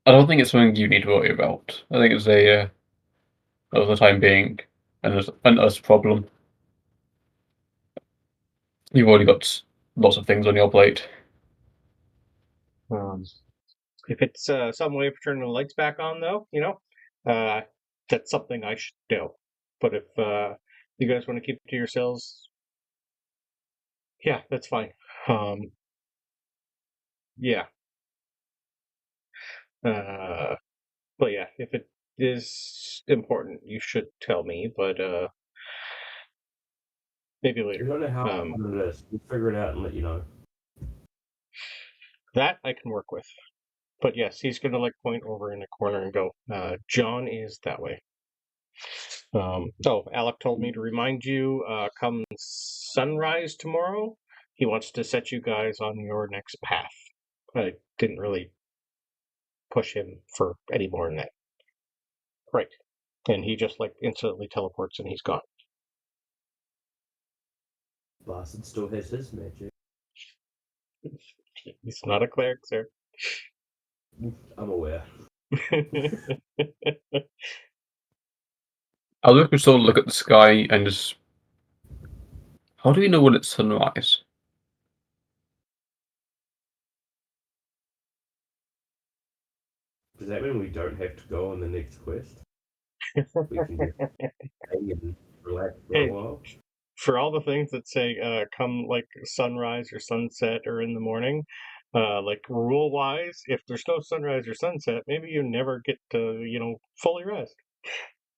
it's something you need to worry about. I think it's a for the time being, an us problem. You've already got lots of things on your plate. If it's some way of turning the lights back on, though, that's something I should know. But if you guys want to keep it to yourselves, yeah, that's fine. Yeah. But yeah, if it is important, you should tell me, but maybe We later. don't know how important it is. We'll figure it out and let you know. That I can work with. But yes, he's going to point over in a corner and go, John is that way. Alec told me to remind you, come sunrise tomorrow, he wants to set you guys on your next path. I didn't really push him for any more than that. Right. And he just instantly teleports and he's gone. Bastard still has his magic. He's not a cleric, sir. I'm aware. I'll look at the sky and just. How do you know when it's sunrise? Does that mean we don't have to go on the next quest? We can just hang and relax for a while. For all the things that say come sunrise or sunset or in the morning, rule wise, if there's no sunrise or sunset, maybe you never get to fully rest.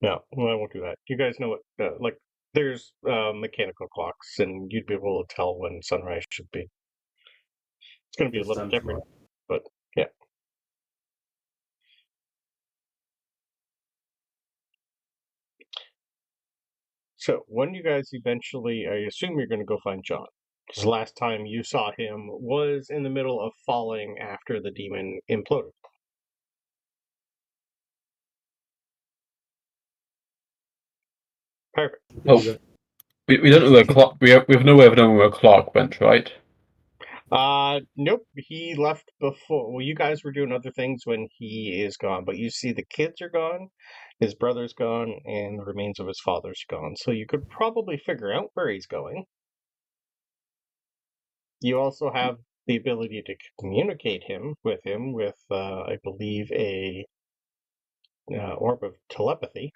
No, well, I won't do that. You guys know what there's mechanical clocks, and you'd be able to tell when sunrise should be. It's going to be a little different, but yeah. So when you guys eventually, I assume you're going to go find John. Because last time you saw him was in the middle of falling after the demon imploded. Perfect. Oh, we don't know where Clark. We have no way of knowing where Clark went, right? Nope. He left before. Well, you guys were doing other things when he is gone, but you see the kids are gone, his brother's gone, and the remains of his father's gone. So you could probably figure out where he's going. You also have the ability to communicate with him with, I believe, a orb of telepathy.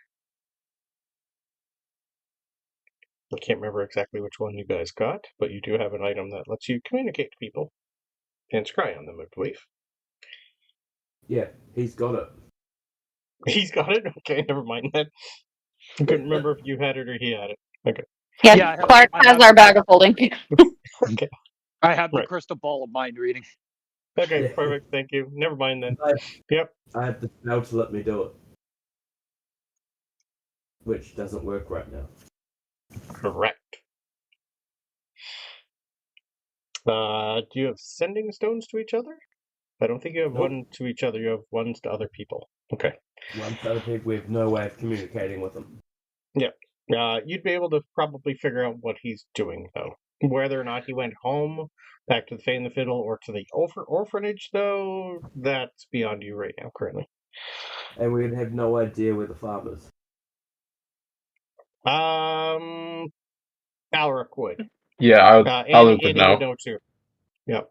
I can't remember exactly which one you guys got, but you do have an item that lets you communicate to people and scry on them, I believe. Yeah, he's got it. He's got it? Okay, never mind that. I couldn't remember if you had it or he had it. Okay. Yeah, Clark has our bag of holding. Okay. I have the crystal ball of mind reading. Okay, Yeah. perfect. Thank you. Never mind then. Yep. I have the spell to let me do it. Which doesn't work right now. Correct. Do you have sending stones to each other? I don't think you have one to each other. You have ones to other people. Okay. One to other people, we have no way of communicating with them. Yeah. You'd be able to probably figure out what he's doing, though. Whether or not he went home, back to the Fae and the Fiddle, or to the orphanage, though, that's beyond you right now, currently. And we'd have no idea where the farm is. Alric would. Yeah, Annie would know. would know too. Yep.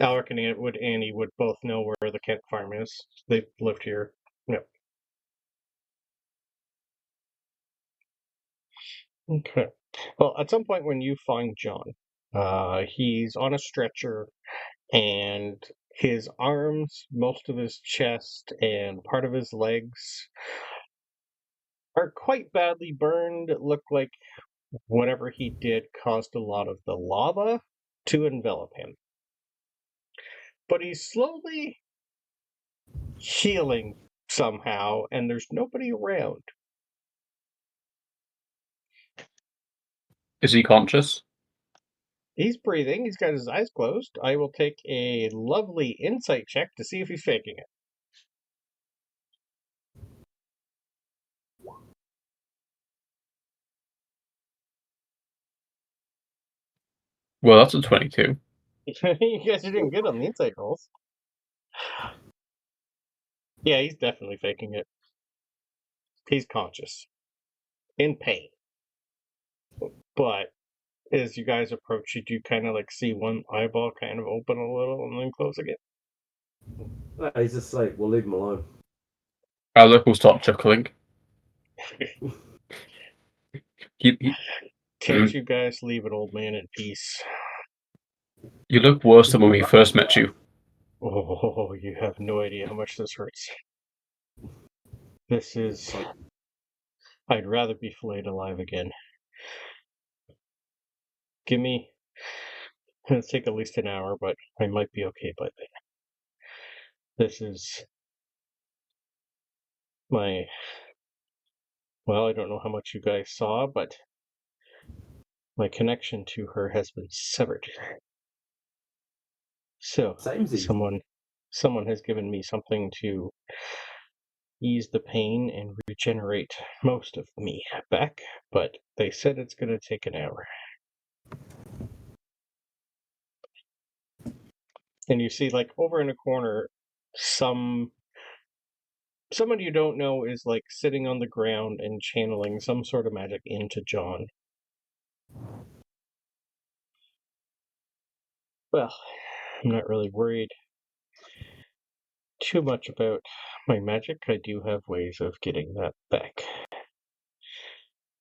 Alric and Annie would both know where the Kent farm is. They've lived here. Yep. Okay. Well, at some point when you find John, he's on a stretcher and His arms, most of his chest, and part of his legs are quite badly burned. It looked like whatever he did caused a lot of the lava to envelop him. But he's slowly healing somehow, and there's nobody around. Is he conscious? He's breathing, he's got his eyes closed. I will take a lovely insight check to see if he's faking it. Well, that's a 22. You guys are doing good on the insight rolls. Yeah, he's definitely faking it. He's conscious. In pain. But as you guys approach, you do kind of like see one eyeball kind of open a little and then close again. No, he's asleep. We'll leave him alone. Alric will start chuckling. Can't you guys leave an old man in peace? You look worse than when we first met you. Oh, you have no idea how much this hurts. This is... I'd rather be flayed alive again. Give me... It'll take at least an hour, but I might be okay by then. This is... my... Well, I don't know how much you guys saw, but my connection to her has been severed. So, someone has given me something to ease the pain and regenerate most of me back, but they said it's going to take an hour. And you see, like, over in a corner, someone you don't know is, like, sitting on the ground and channeling some sort of magic into John. Well, I'm not really worried too much about my magic. I do have ways of getting that back.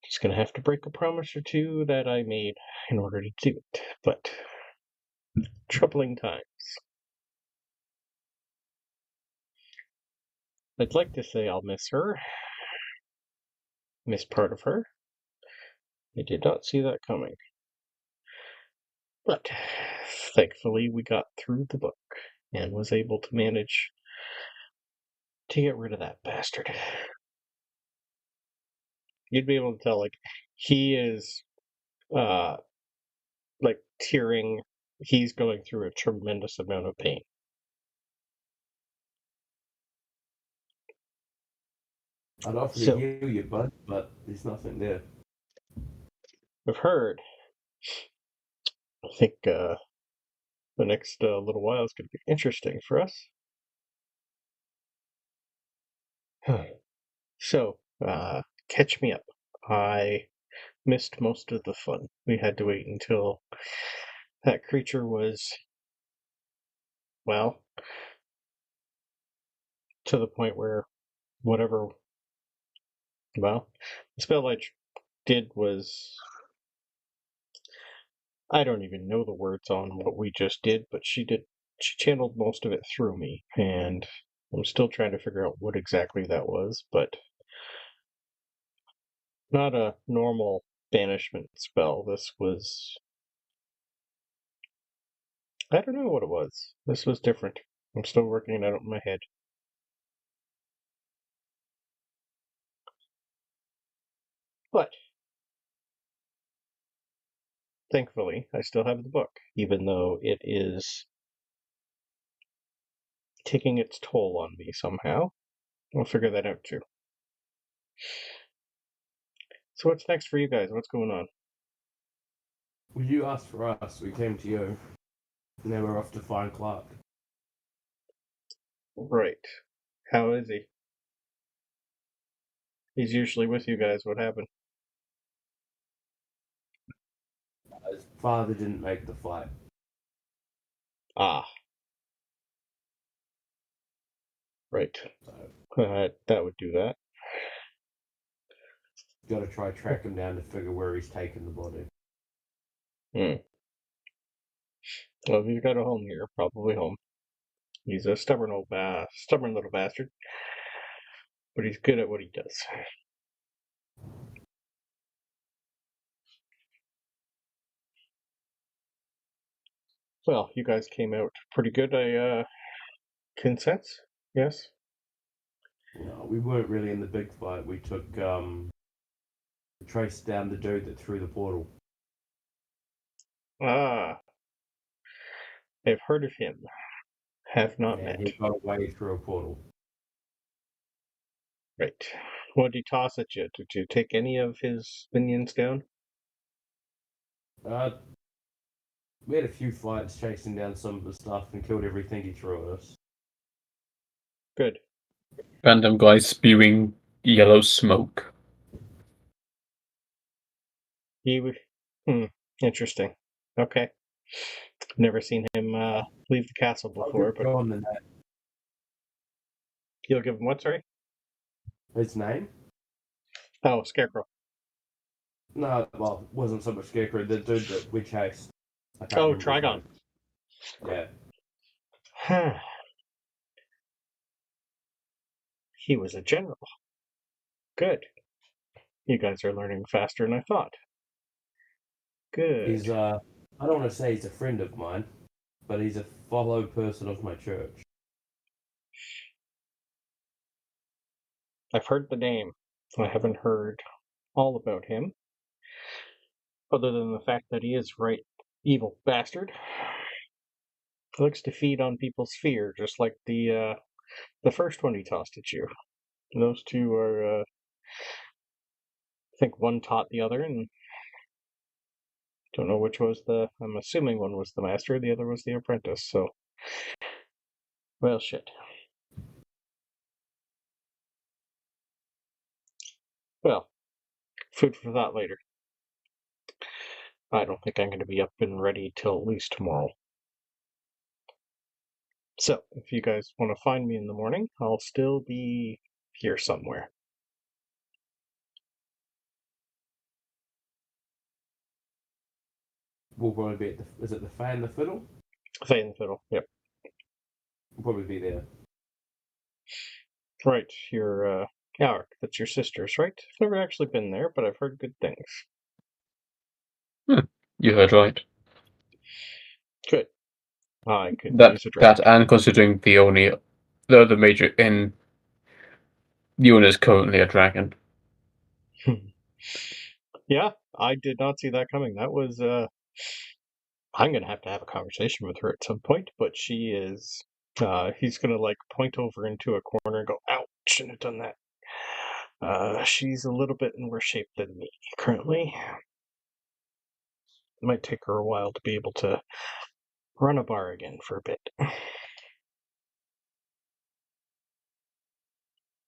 Just gonna have to break a promise or two that I made in order to do it, but troubling times. I'd like to say I'll miss her, miss part of her. I did not see that coming. But thankfully we got through the book and was able to manage to get rid of that bastard. You'd be able to tell, like, he is like tearing. He's going through a tremendous amount of pain. I'd offer to heal you, bud, but there's nothing there. I've heard. I think the next little while is going to be interesting for us. So, catch me up. I missed most of the fun. We had to wait until that creature was, well, to the point where whatever, well, the spell I did was, I don't even know the words on what we just did, but she channeled most of it through me, and I'm still trying to figure out what exactly that was, but not a normal banishment spell. This was, I don't know what it was. This was different. I'm still working it out in my head. But thankfully, I still have the book, even though it is taking its toll on me somehow. I'll figure that out too. So what's next for you guys? What's going on? Well, you asked for us, we came to you. Now we're off to find Clark. Right. How is he? He's usually with you guys. What happened? His father didn't make the flight. Ah. Right. That would do that. Got to try track him down to figure where he's taken the body. Well, if he's got a home here, probably home. He's a stubborn little bastard, but he's good at what he does. Well, you guys came out pretty good. I can sense. Yes. No, we weren't really in the big fight. We took traced down the dude that threw the portal. Ah, I've heard of him. Have not And met. he got away through a portal. Right. What did he toss at you? Did you take any of his minions down? We had a few fights chasing down some of the stuff and killed everything he threw at us. Good. Random guy spewing yellow smoke. Interesting. Okay. Never seen him leave the castle before, but Go on the name. you'll give him what, sorry? His name? Oh, Scarecrow. No, well, it wasn't so much Scarecrow. The dude that we chased. I can't Oh, remember his Trigon. name. Yeah. He was a general. Good. You guys are learning faster than I thought. Good. He's I don't want to say he's a friend of mine, but he's a fellow person of my church. I've heard the name. I haven't heard all about him, other than the fact that he is right evil bastard. He likes to feed on people's fear, just like the first one he tossed at you. Those two are, I think one taught the other, and don't know which was I'm assuming one was the master, the other was the apprentice, so. Well, shit. Well, food for thought later. I don't think I'm going to be up and ready till at least tomorrow. So, if you guys want to find me in the morning, I'll still be here somewhere. We'll probably be at is it the Fae and the Fiddle? Fae and the Fiddle, yep. We'll probably be there. Right, your Alric, that's your sister's, right? I've never actually been there, but I've heard good things. You heard right. Good. I could That use a drink. and considering the other major in the owner is currently a dragon. Yeah, I did not see that coming. That was I'm gonna have to have a conversation with her at some point, but she is he's gonna like point over into a corner and go, "Ouch, shouldn't have done that." She's a little bit in worse shape than me currently. It might take her a while to be able to run a bar again for a bit.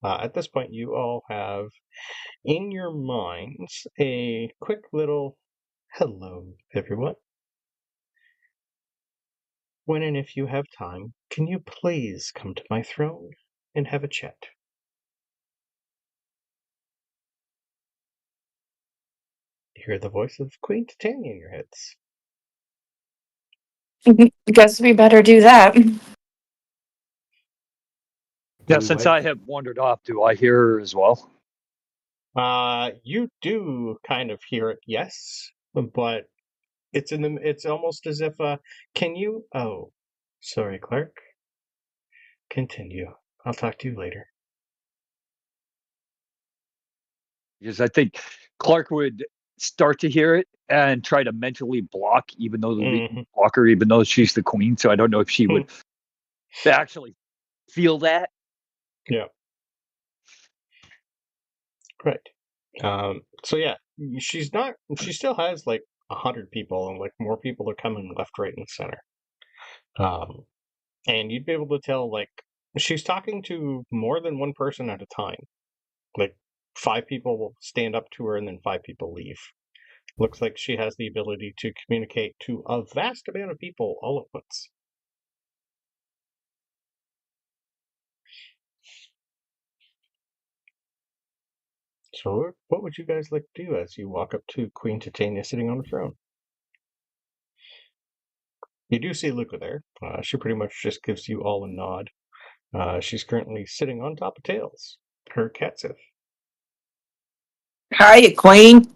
At this point, you all have in your minds a quick little hello, everyone. When and if you have time, can you please come to my throne and have a chat? You hear the voice of Queen Titania in your heads. Guess we better do that. Yeah, we since wait? I have wandered off, do I hear her as well? You do kind of hear it, yes, but it's almost as if can you sorry, Cleric. Continue. I'll talk to you later. Because I think Clark would start to hear it and try to mentally block, block her, even though she's the queen. So I don't know if she would actually feel that. Yeah. Right. So yeah, she still has like 100 people, and like more people are coming left, right, and center. And you'd be able to tell like she's talking to more than one person at a time. Like 5 people will stand up to her and then 5 people leave. Looks like she has the ability to communicate to a vast amount of people all at once. So, what would you guys like to do as you walk up to Queen Titania sitting on the throne? You do see Luca there. She pretty much just gives you all a nod. She's currently sitting on top of Tails, her cat Sith. Hiya, Queen.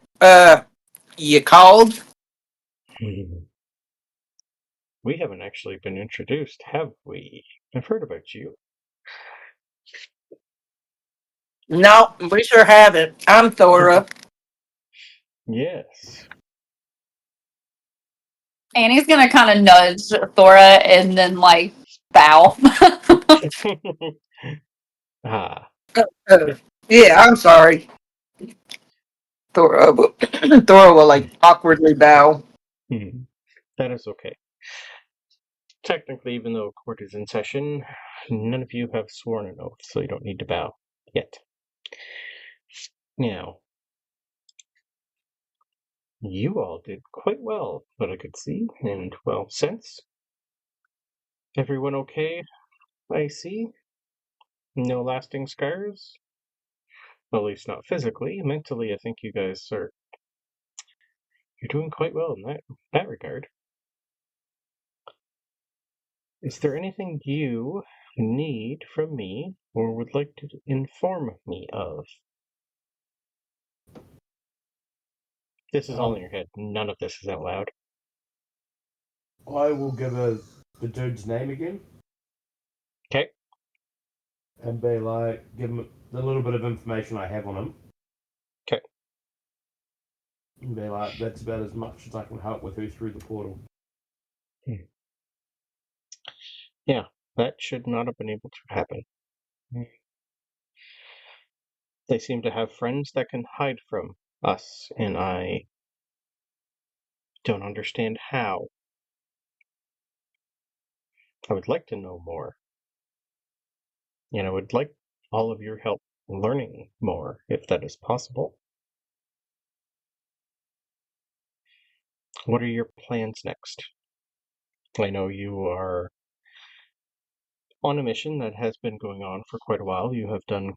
You called? We haven't actually been introduced, have we? I've heard about you. No, we sure haven't. I'm Thora. Yes. Annie's gonna kind of nudge Thora and then like bow. Ah. Yeah, I'm sorry. Thora, Thora will like awkwardly bow. That is okay. Technically, even though court is in session, none of you have sworn an oath, so you don't need to bow yet. Now, you all did quite well, what I could see, in 12 cents. Everyone okay, I see? No lasting scars? Well, at least not physically. Mentally, I think you guys are... You're doing quite well in that regard. Is there anything you need from me or would like to inform me of? This is all in your head. None of this is out loud. I will give her the dude's name again. Okay. And be like, give him the little bit of information I have on him. Okay. And be like, that's about as much as I can help with who's through the portal. Yeah, that should not have been able to happen. They seem to have friends that can hide from us, and I don't understand how. I would like to know more. And I would like all of your help learning more, if that is possible. What are your plans next? I know you are on a mission that has been going on for quite a while. You have done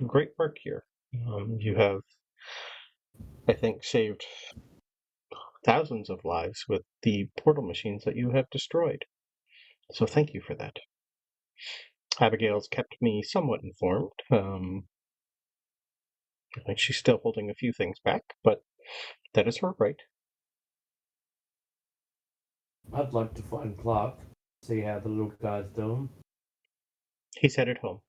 great work here. You have, I think, saved thousands of lives with the portal machines that you have destroyed. So thank you for that. Abigail's kept me somewhat informed. I think she's still holding a few things back, but that is her right. I'd like to find Clark, see how the little guy's doing. He's headed home.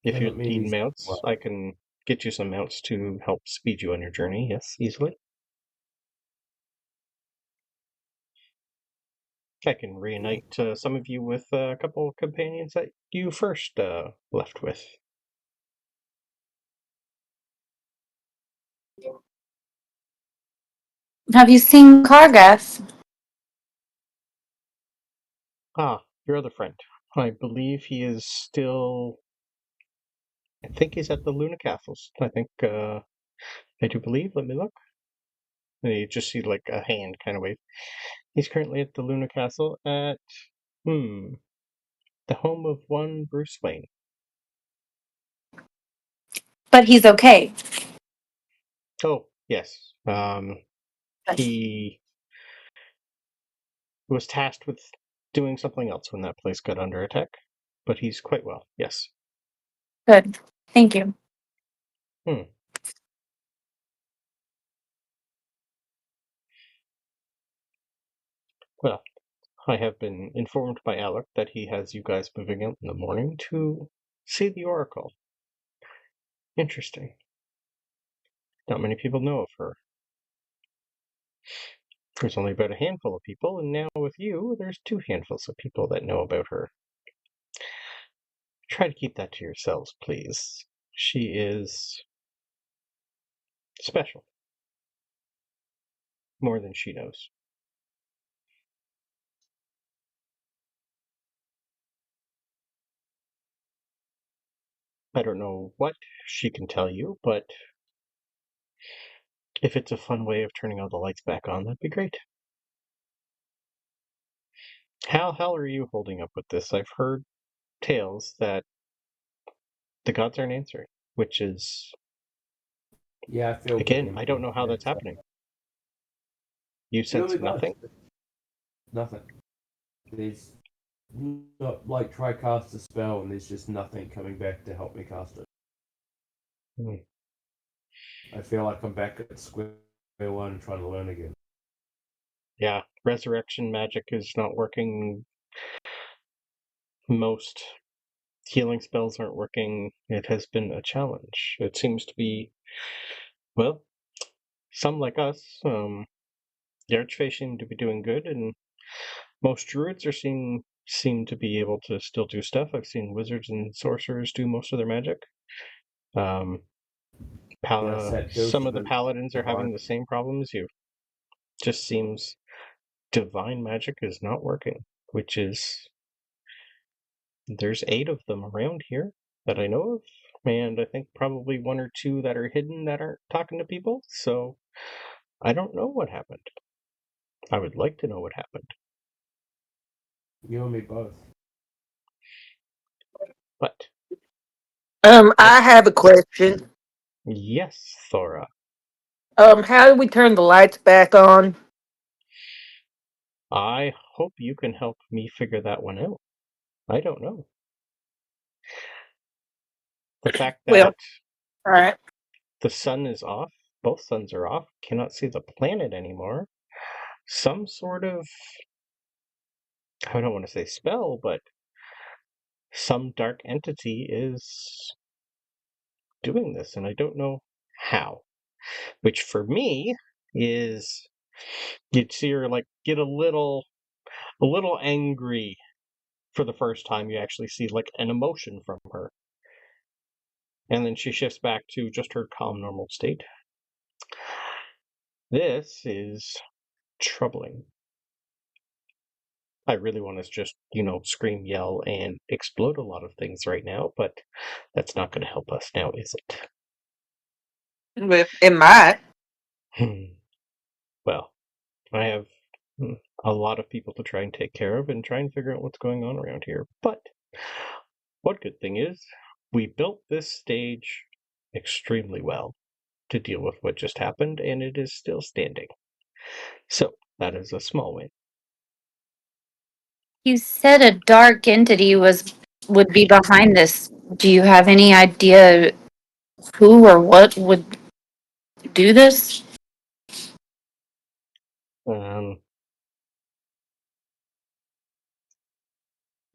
If you Doesn't mean need he's mounts, well. I can get you some mounts to help speed you on your journey. Yes, easily. I can reunite some of you with a couple of companions that you first left with. Have you seen Kargas? Ah, your other friend. I believe he is still... I think he's at the Luna Castles. I do believe. Let me look. And you just see like a hand kind of wave. He's currently at the Luna Castle at, the home of one Bruce Wayne. But he's okay. Oh, yes. He was tasked with doing something else when that place got under attack. But he's quite well, yes. Good. Thank you. Well, I have been informed by Alric that he has you guys moving out in the morning to see the Oracle. Interesting. Not many people know of her. There's only about a handful of people, and now with you, there's 2 handfuls of people that know about her. Try to keep that to yourselves, please. She is special. More than she knows. I don't know what she can tell you, but if it's a fun way of turning all the lights back on, that'd be great. How are you holding up with this? I've heard tales that the gods aren't answering, which is... Yeah, I feel Again, I don't know how that's happening. You sense Purely nothing? both. Nothing. There's not like try cast a spell and there's just nothing coming back to help me cast it. Hmm. I feel like I'm back at square one trying to learn again. Yeah, resurrection magic is not working. Most healing spells aren't working. It has been a challenge. It seems to be, well, some like us, the Archfey seem to be doing good, and most druids seem to be able to still do stuff. I've seen wizards and sorcerers do most of their magic. Yeah, there was Some of the the paladins are having divine. the same problem as you. Just seems divine magic is not working, which is there's 8 of them around here that I know of, and I think probably 1 or 2 that are hidden that aren't talking to people. So I don't know what happened. I would like to know what happened. You and me both. But I have a question. yes, Thora. How do we turn the lights back on? I hope you can help me figure that one out. I don't know. The fact Well, that all right. the sun is off, both suns are off, cannot see the planet anymore. Some sort of, I don't want to say spell, but some dark entity is doing this, and I don't know how. Which for me is you'd see her like get a little angry for the first time. You actually see like an emotion from her. And then she shifts back to just her calm, normal state. This is troubling. I really want to just, scream, yell, and explode a lot of things right now, but that's not going to help us now, is it? Well, it might. Well, I have a lot of people to try and take care of and try and figure out what's going on around here. But one good thing is we built this stage extremely well to deal with what just happened, and it is still standing. So that is a small win. You said a dark entity would be behind this. Do you have any idea who or what would do this?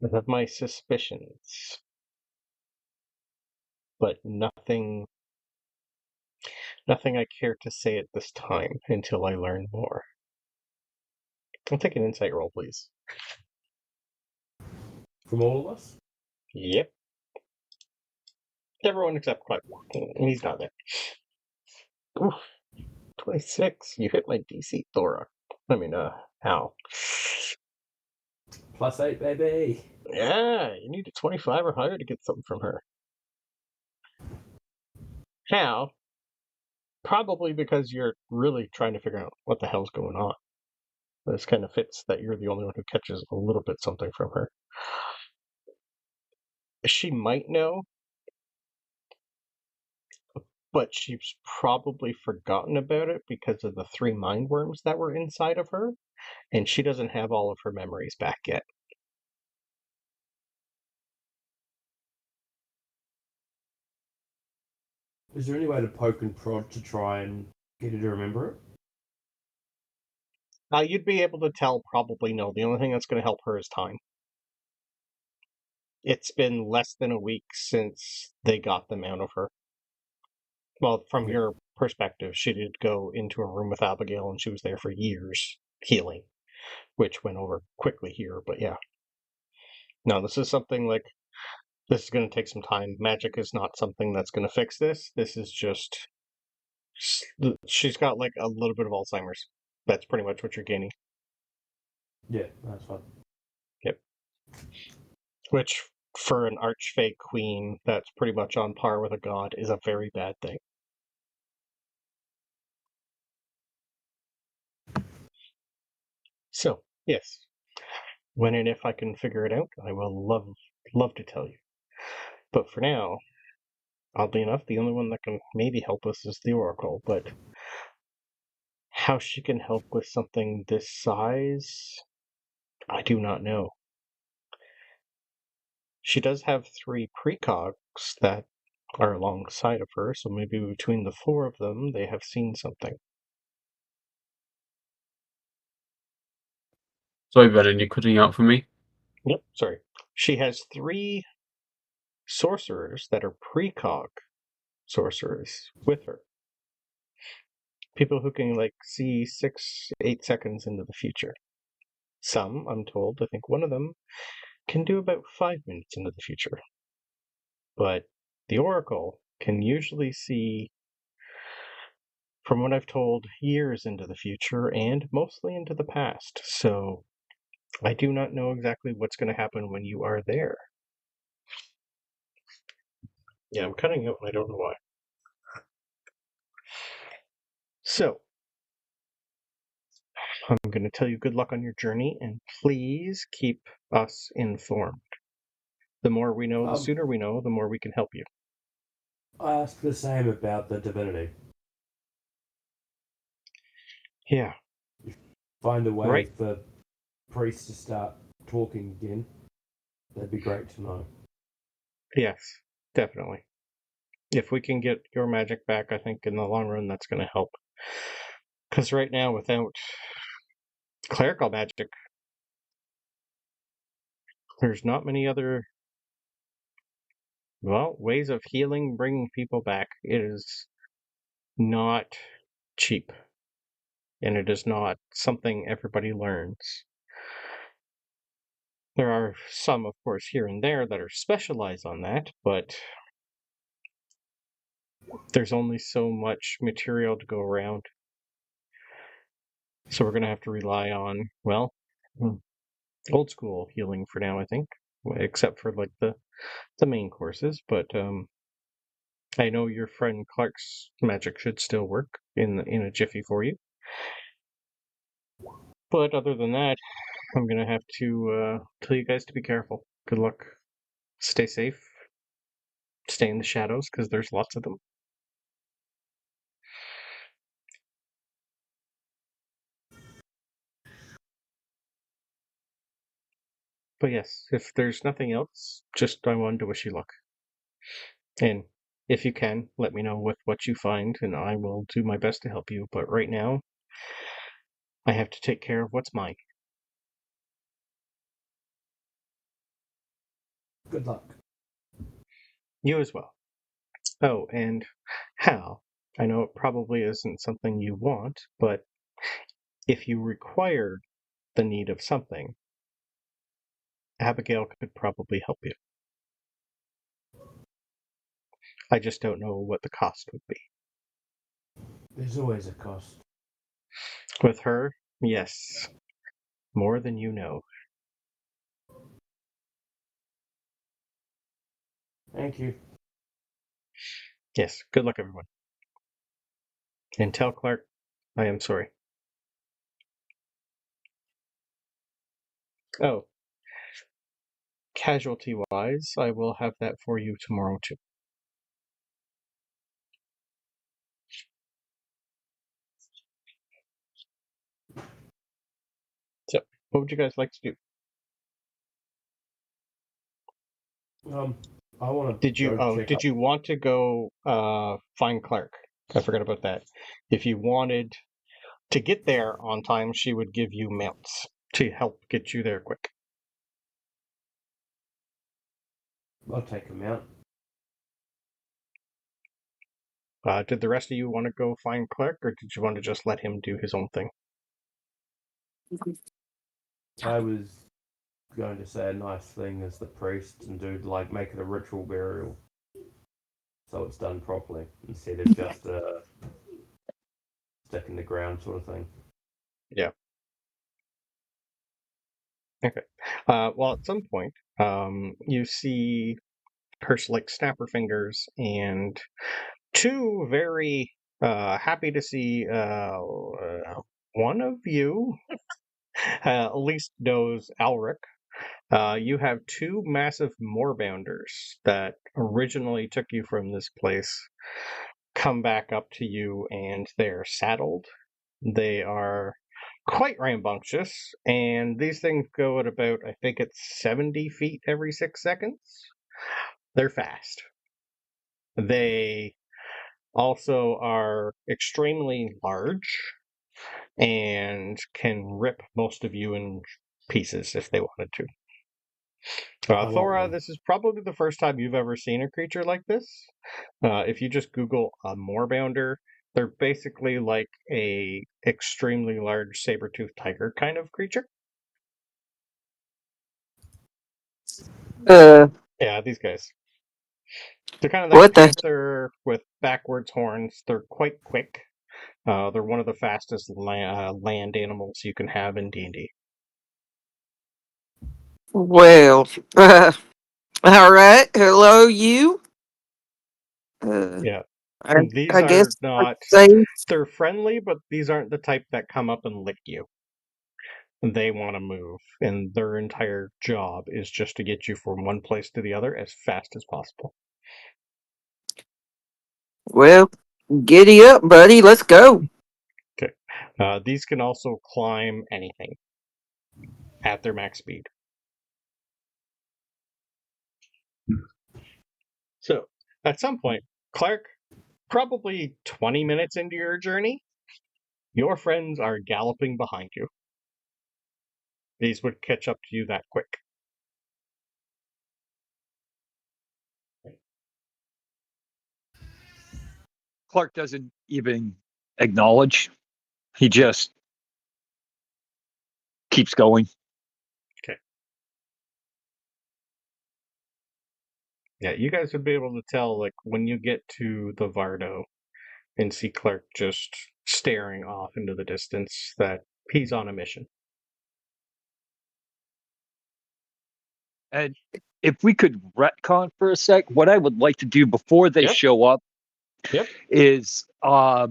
I have my suspicions, but nothing I care to say at this time until I learn more. I'll take an insight roll, please. From all of us? Yep. Everyone except Clive. He's not there. Oof. 26. You hit my DC, Thora. Hal. +8, baby. Yeah, you need a 25 or higher to get something from her. How? Probably because you're really trying to figure out what the hell's going on. This kind of fits that you're the only one who catches a little bit something from her. She might know, but she's probably forgotten about it because of the 3 mind worms that were inside of her, and she doesn't have all of her memories back yet. Is there any way to poke and prod to try and get her to remember it? You'd be able to tell probably no. The only thing that's going to help her is time. It's been less than a week since they got them out of her. Well, from your perspective, she did go into a room with Abigail and she was there for years healing, which went over quickly here, but yeah. No, this is something like, this is going to take some time. Magic is not something that's going to fix this. This is just, she's got like a little bit of Alzheimer's. That's pretty much what you're gaining. Yeah, that's fine. Yep. Which, for an Archfey queen that's pretty much on par with a god, is a very bad thing. So, yes, when and if I can figure it out, I will love to tell you. But for now, oddly enough, the only one that can maybe help us is the Oracle, but How she can help with something this size, I do not know. She does have 3 precogs that are alongside of her, so maybe between the 4 of them, they have seen something. Sorry, Brennan, you're cutting out for me. Yep, sorry. She has 3 sorcerers that are precog sorcerers with her. People who can, like, see 6, 8 seconds into the future. Some, I'm told, I think one of them can do about 5 minutes into the future. But the Oracle can usually see, from what I've told, years into the future and mostly into the past. So I do not know exactly what's going to happen when you are there. Yeah, I'm cutting out and I don't know why. So, I'm going to tell you good luck on your journey, and please keep us informed. The more we know, the sooner we know, the more we can help you. I asked the same about the divinity. Yeah. Find a way Right. for priests to start talking again. That'd be great to know. Yes, definitely. If we can get your magic back, I think in the long run that's going to help. Because right now, without clerical magic, there's not many other, ways of healing, bringing people back. It is not cheap. And it is not something everybody learns. There are some, of course, here and there that are specialized on that, but there's only so much material to go around. So we're going to have to rely on, old school healing for now, I think, except for like the main courses. But I know your friend Clark's magic should still work in a jiffy for you. But other than that, I'm going to have to tell you guys to be careful. Good luck. Stay safe. Stay in the shadows, because there's lots of them. But yes, if there's nothing else, just I wanted to wish you luck. And if you can, let me know with what you find, and I will do my best to help you. But right now, I have to take care of what's mine. Good luck. You as well. Oh, and Hal, I know it probably isn't something you want, but if you require the need of something, Abigail could probably help you. I just don't know what the cost would be. There's always a cost. With her, yes. More than you know. Thank you. Yes, good luck, everyone. And tell Clark I am sorry. Oh, casualty-wise, I will have that for you tomorrow, too. So, what would you guys like to do? I want to Did you want to go find Clark? I forgot about that. If you wanted to get there on time, she would give you mounts to help get you there quick. I'll take him out. Did the rest of you want to go find Clark, or did you want to just let him do his own thing? I was going to say a nice thing as the priest and do make it a ritual burial, so it's done properly instead of just a stick in the ground sort of thing. Yeah. Okay. Well, at some point, you see her snap her fingers, and two very happy to see one of you at least knows Alric. You have 2 massive moorbounders that originally took you from this place come back up to you, and they're saddled They are quite rambunctious, and these things go at about, I think it's 70 feet every 6 seconds. They're fast. They also are extremely large and can rip most of you in pieces if they wanted to. I want Thora, one. this is probably the first time you've ever seen a creature like this. If you just Google a moorbounder, they're basically like a extremely large saber-toothed tiger kind of creature. Yeah, these guys. They're kind of like What the? panther with backwards horns. They're quite quick. They're one of the fastest land animals you can have in D&D. Well, all right. Hello, you. Yeah, I, these I guess are I'd not. say, They're friendly, but these aren't the type that come up and lick you. They want to move, and their entire job is just to get you from one place to the other as fast as possible. well, giddy up, buddy. Let's go. Okay. These can also climb anything at their max speed. So, at some point, Clark, probably 20 minutes into your journey, your friends are galloping behind you. These would catch up to you that quick. Clark doesn't even acknowledge. He just keeps going. Okay. Yeah, you guys would be able to tell, like, when you get to the Vardo and see Clark just staring off into the distance, that he's on a mission. And if we could retcon for a sec, what I would like to do before they Yep. show up Yep. is I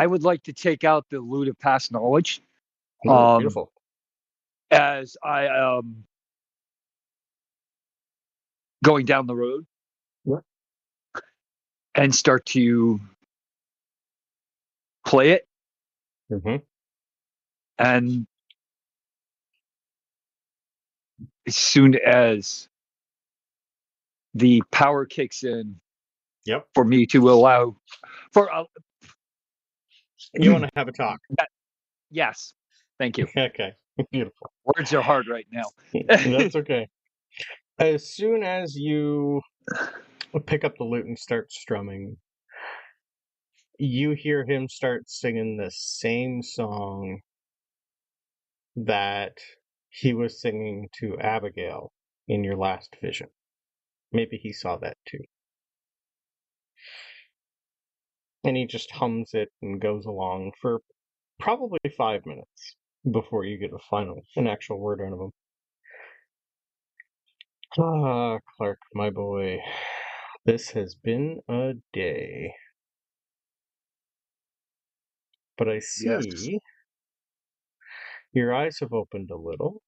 would like to take out the loot of past knowledge. Ooh, beautiful. As I going down the road. Yeah. And start to play it. Mm-hmm. And as soon as the power kicks in, Yep. for me to allow for You want to have a talk. yes, thank you. Okay, beautiful. Words are hard right now. That's okay. As soon as you pick up the lute and start strumming, you hear him start singing the same song that he was singing to Abigail in your last vision. Maybe he saw that too. And he just hums it and goes along for probably 5 minutes before you get an actual word out of him. Ah, Clark, my boy. This has been a day. But I see your eyes have opened a little.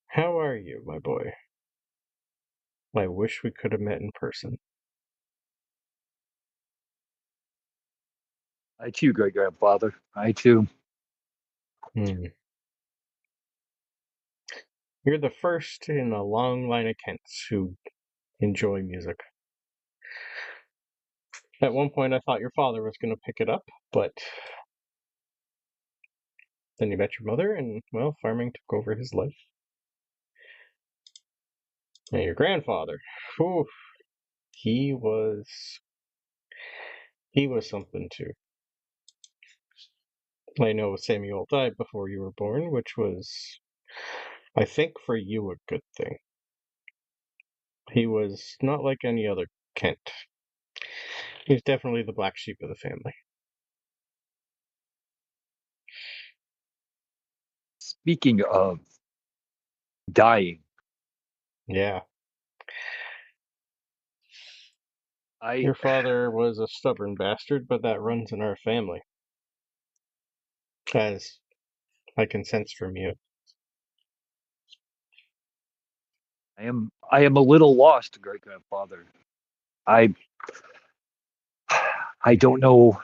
How are you, my boy? I wish we could have met in person. I too, great grandfather. I too. You're the first in a long line of Kents who enjoy music. At one point, I thought your father was going to pick it up, but then you met your mother, and, well, farming took over his life. And your grandfather, whew, he was something too. I know Samuel died before you were born, which was, I think, for you a good thing. He was not like any other Kent. He's definitely the black sheep of the family. Speaking of dying, Yeah. I Your father was a stubborn bastard, but that runs in our family. As I can sense from you. am a little lost, great grandfather. I I don't know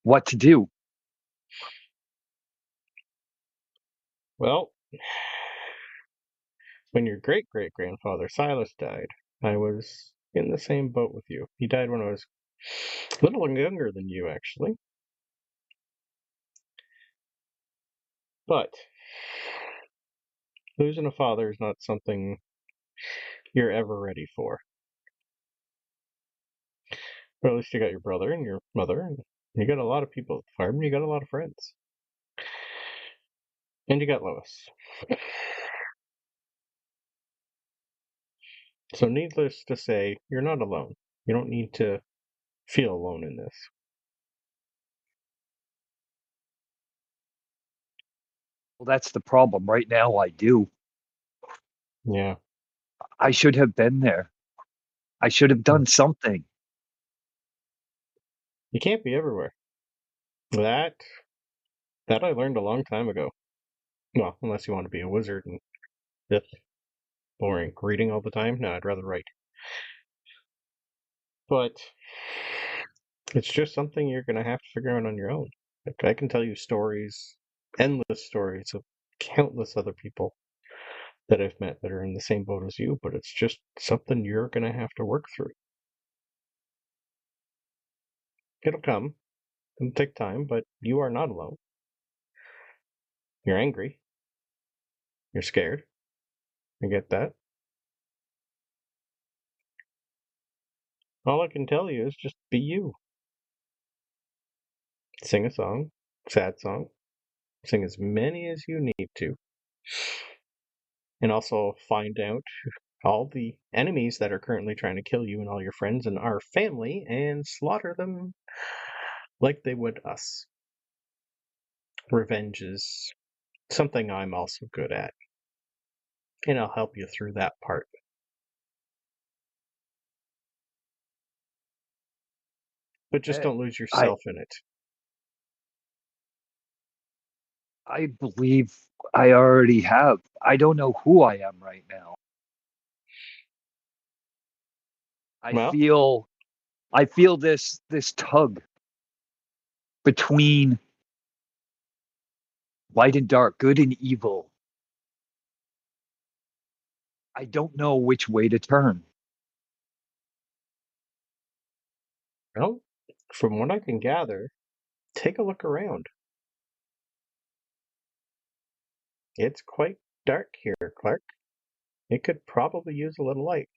what to do. Well, when your great-great-grandfather Silas died, I was in the same boat with you. He died when I was a little younger than you, actually. But losing a father is not something you're ever ready for. But at least you got your brother and your mother, and you got a lot of people at the farm, and you got a lot of friends. And you got Lois. So needless to say, you're not alone. You don't need to feel alone in this. Well, that's the problem. Right now, I do. Yeah. I should have been there. I should have done something. You can't be everywhere. That I learned a long time ago. Well, unless you want to be a wizard and Sith. Boring. Reading all the time? No, I'd rather write. But it's just something you're going to have to figure out on your own. Like, I can tell you stories, endless stories of countless other people that I've met that are in the same boat as you, but it's just something you're going to have to work through. It'll come. It'll take time, but you are not alone. You're angry. You're scared. I get that. All I can tell you is just be you. Sing a song, sad song. Sing as many as you need to. And also find out all the enemies that are currently trying to kill you and all your friends and our family and slaughter them like they would us. Revenge is something I'm also good at. And I'll help you through that part. But just don't lose yourself in it. I believe I already have. I don't know who I am right now. I feel this tug between light and dark, good and evil. I don't know which way to turn. Well, from what I can gather, take a look around. It's quite dark here, Clark. It could probably use a little light.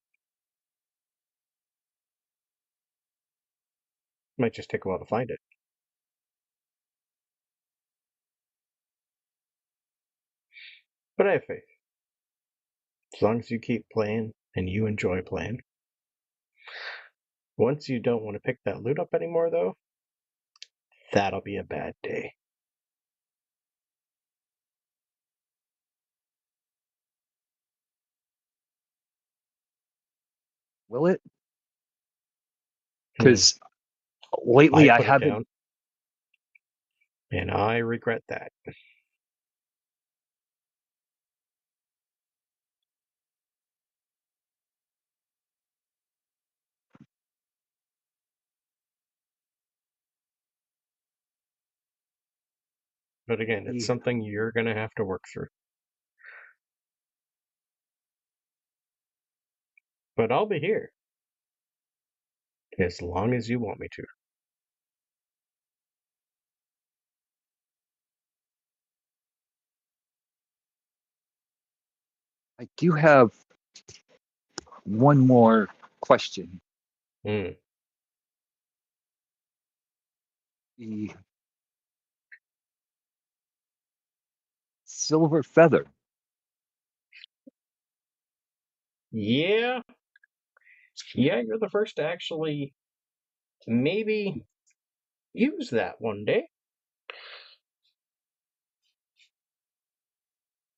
Might just take a while to find it. But I have faith. As long as you keep playing and you enjoy playing. Once you don't want to pick that loot up anymore, though, that'll be a bad day. Will it? Because lately I put it haven't. down, and I regret that. But again, it's something you're going to have to work through. But I'll be here. As long as you want me to. I do have one more question. Mm. The silver feather. Yeah. Yeah, you're the first to actually maybe use that one day.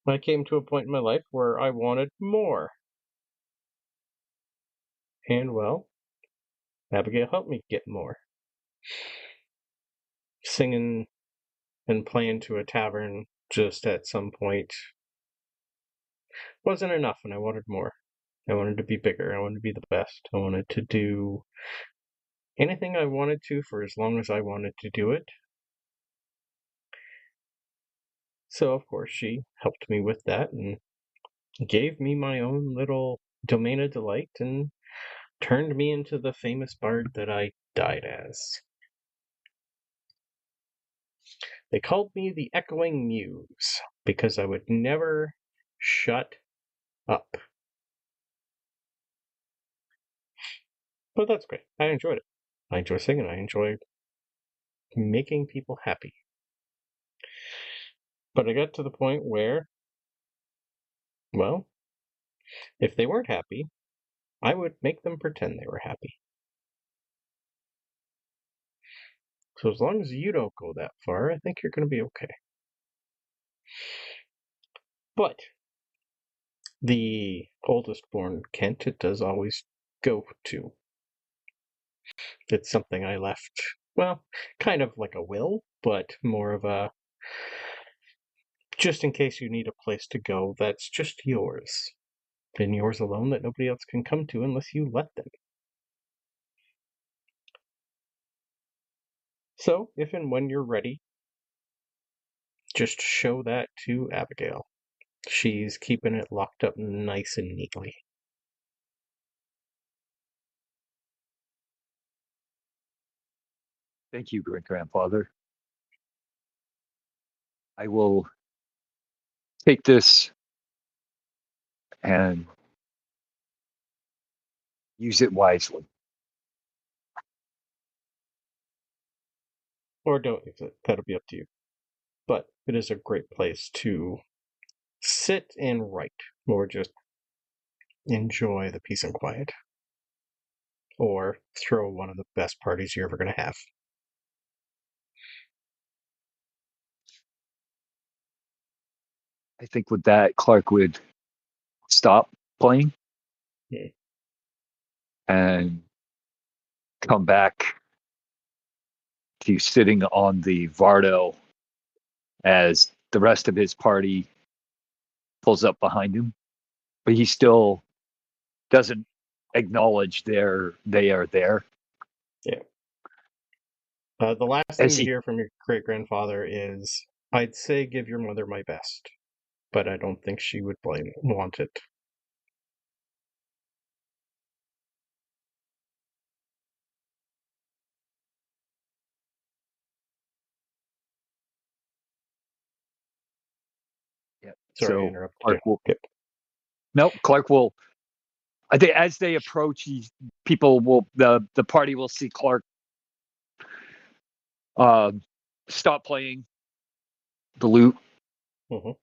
I came to a point in my life where I wanted more. And, well, Abigail helped me get more. Singing and playing to a tavern just at some point wasn't enough, and I wanted more. I wanted to be bigger. I wanted to be the best. I wanted to do anything I wanted to for as long as I wanted to do it. So, of course, she helped me with that and gave me my own little domain of delight and turned me into the famous bard that I died as. They called me the Echoing Muse because I would never shut up. But that's great. I enjoyed it. I enjoy singing. I enjoy making people happy. But I got to the point where, well, if they weren't happy, I would make them pretend they were happy. So as long as you don't go that far, I think you're going to be okay. But the oldest born Kent, it does always go to. It's something I left, well, kind of like a will, but more of a just in case you need a place to go that's just yours. And yours alone that nobody else can come to unless you let them. So, if and when you're ready, just show that to Abigail. She's keeping it locked up nice and neatly. Thank you, great grandfather. I will take this and use it wisely. Or don't use it. That'll be up to you. But it is a great place to sit and write, or just enjoy the peace and quiet. Or throw one of the best parties you're ever going to have. I think with that, Clark would stop playing and come back to sitting on the Vardo as the rest of his party pulls up behind him. But he still doesn't acknowledge they are there. Yeah. The last thing As to he hear from your great-grandfather is, I'd say give your mother my best, but I don't think she would want it. Sorry, I so interrupted you. Clark will Yep. no, Clark will. I think as they approach, people will the party will see Clark stop playing the lute Mhm.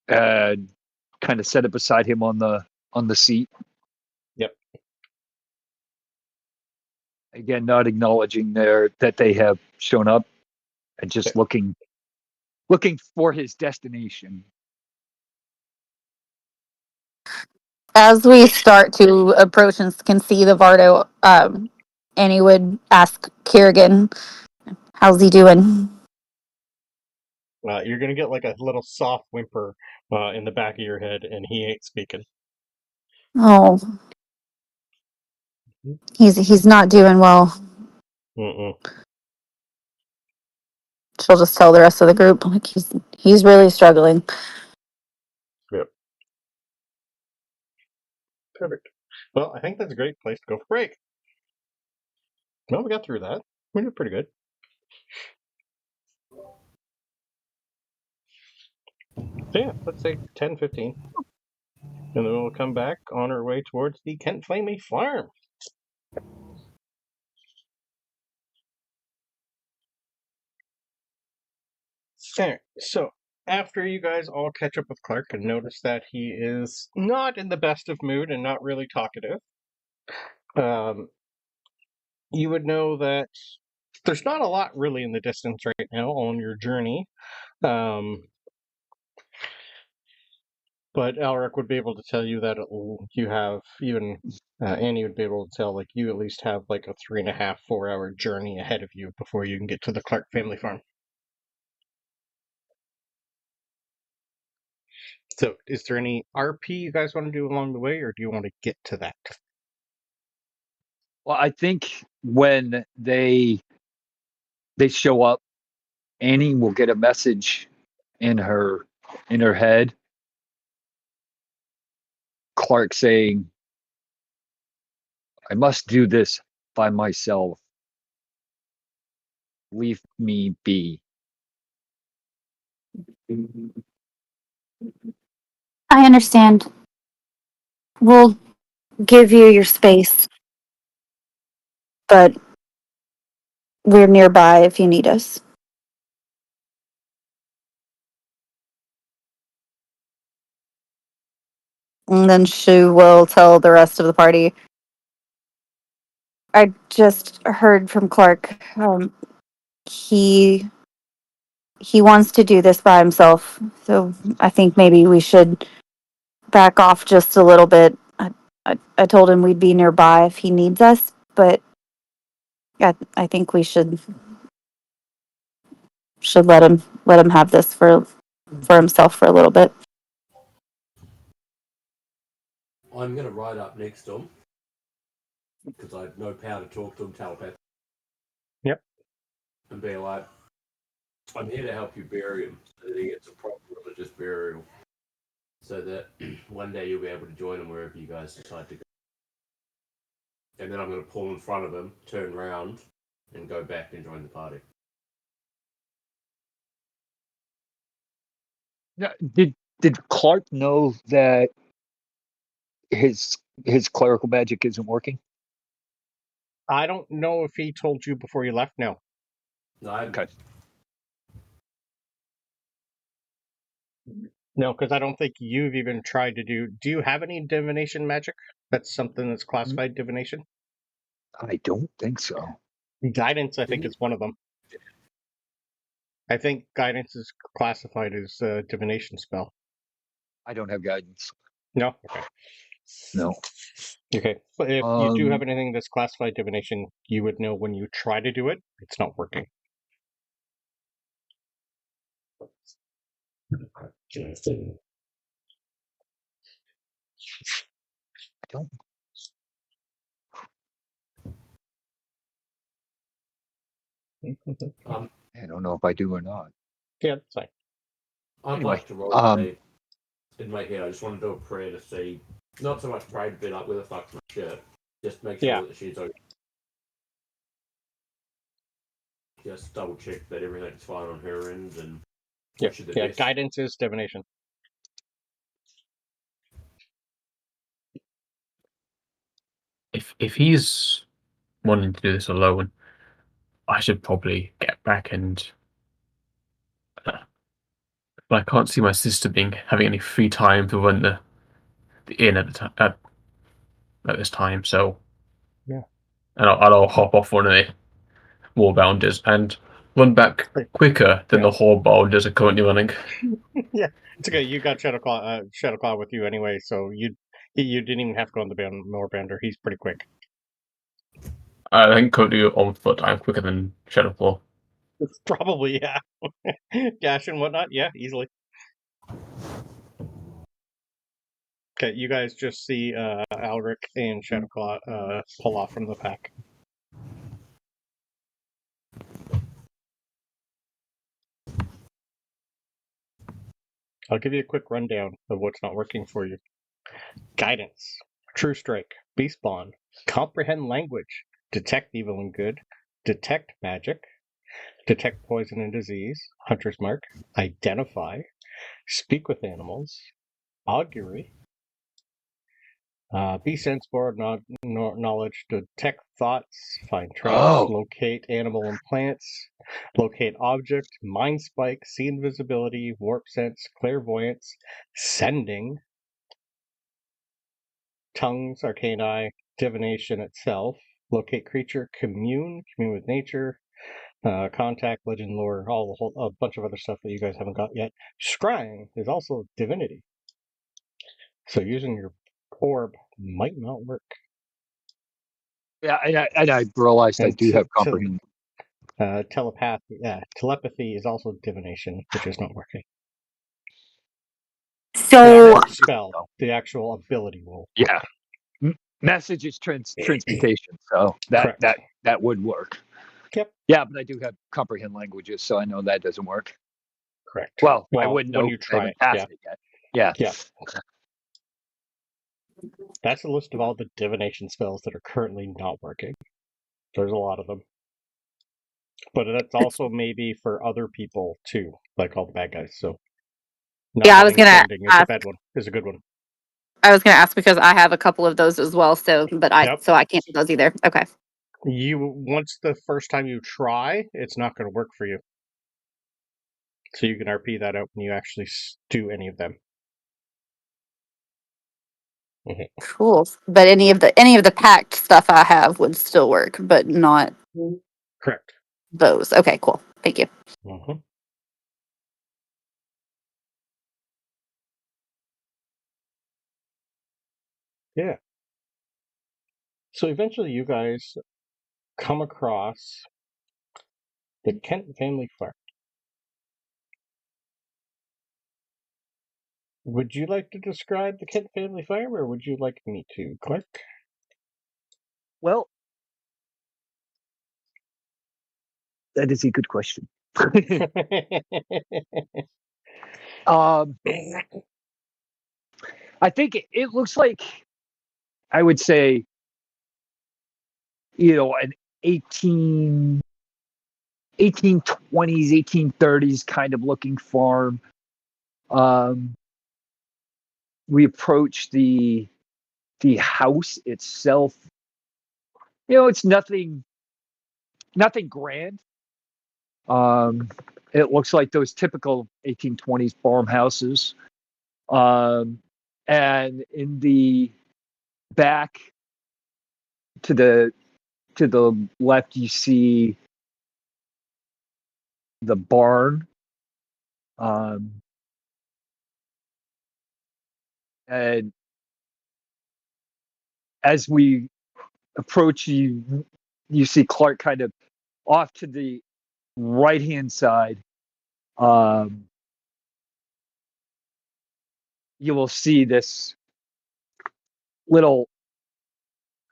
and kind of set it beside him on the seat. Yep. Again, not acknowledging that they have shown up and just Okay. looking for his destination. As we start to approach and can see the Vardo, Annie would ask Kerrigan, "How's he doing?" You're going to get like a little soft whimper in the back of your head, and he ain't speaking. Oh, he's not doing well. Mm-mm. She'll just tell the rest of the group, like, he's really struggling. Yep. Perfect. Well, I think that's a great place to go for break. Well, we got through that. We did pretty good. So yeah, let's say 10:15. And then we'll come back on our way towards the Kent Flamey farm. Alright, so after you guys all catch up with Clark and notice that he is not in the best of mood and not really talkative, you would know that there's not a lot really in the distance right now on your journey. But Alric would be able to tell you that you have, even Annie would be able to tell, like, you at least have like a 3.5, 4 hour journey ahead of you before you can get to the Clark family farm. So, is there any RP you guys want to do along the way, or do you want to get to that? Well, I think when they show up, Annie will get a message in her head. Clark saying, "I must do this by myself. Leave me be." I understand. We'll give you your space, but we're nearby if you need us. And then she will tell the rest of the party. I just heard from Clark. He wants to do this by himself, so I think maybe we should back off just a little bit. I told him we'd be nearby if he needs us, but I think we should let him have this for himself for a little bit. I'm going to ride up next to him because I know how to talk to him telepathically. Yep. And be like, I'm here to help you bury him so that he gets a proper religious burial. So that one day you'll be able to join him wherever you guys decide to go. And then I'm going to pull in front of him, turn around, and go back and join the party. Now, did Clark know that his clerical magic isn't working? I don't know if he told you before you left. No. No, I Okay. No, because I don't think you've even tried to do. Do you have any divination magic? That's something that's classified divination. I don't think so. Guidance, I think, is one of them. I think guidance is classified as a divination spell. I don't have guidance. No. Okay. No. Okay. But if you do have anything that's classified divination, you would know when you try to do it, it's not working. I don't. I don't know if I do or not. Yeah, that's fine. I'd Anyway, like to roll in my head. I just want to do a prayer to see, not so much pray to be like, where the fuck's my shit? Just make sure that she's okay. Just double check that everything's fine on her end and yeah. Guidance is divination. If he's wanting to do this alone, I should probably get back and. But I can't see my sister having any free time to run the inn at this time. So yeah, and I'll hop off one of the warbounders and run back quicker than the warbounders are currently running. Yeah, it's okay. You got Shadowclaw with you anyway, so you didn't even have to go on the Moorbounder. He's pretty quick. I think currently on foot I'm quicker than Shadowclaw. Probably, yeah. Dash and whatnot, yeah, easily. Okay, you guys just see Alric and Shadowclaw pull off from the pack. I'll give you a quick rundown of what's not working for you. Guidance, True Strike, Beast Bond, Comprehend Language, Detect Evil and Good, Detect Magic, Detect Poison and Disease, Hunter's Mark, Identify, Speak with Animals, Augury, Be Sense Board, Knowledge, Detect Thoughts, Find Traps, Locate Animal and Plants, Locate Object, Mind Spike, See Invisibility, Warp Sense, Clairvoyance, Sending, Tongues, Arcana, Divination itself, Locate Creature, Commune with Nature, Contact, Legend, Lore, a bunch of other stuff that you guys haven't got yet. Scrying is also Divinity. So using your orb might not work. Yeah, and I realized I do have comprehend. Telepathy is also divination, which is not working. So spell, the actual ability will. Yeah. message is transmutation, so Correct. that would work. Yep. Yeah, but I do have comprehend languages, so I know that doesn't work. Correct. Well, I wouldn't when know you 'cause I try haven't it. passed it yet. Yeah. Yeah. That's a list of all the divination spells that are currently not working. There's a lot of them. But that's also maybe for other people too, like all the bad guys. So not Yeah, I was having gonna sending is a ask. bad one. Is a good one. I was gonna ask because I have a couple of those as well. So, Yep. so I can't do those either. Okay. Once the first time you try, it's not going to work for you. So you can RP that out when you actually do any of them. Cool. But any of the packed stuff I have would still work, but not Correct. those. Okay, cool. Thank you. Mhm. Yeah. So eventually you guys come across the Kent family farm. Would you like to describe the Kent family farm, or would you like me to, Clark? Well, that is a good question. um, I think it looks like, I would say, an 1820s, 1830s kind of looking farm. We approach the house itself. It's nothing grand. It looks like those typical 1820s farmhouses. And in the back to the left, you see the barn. And as we approach, you see Clark kind of off to the right hand side. You will see this little,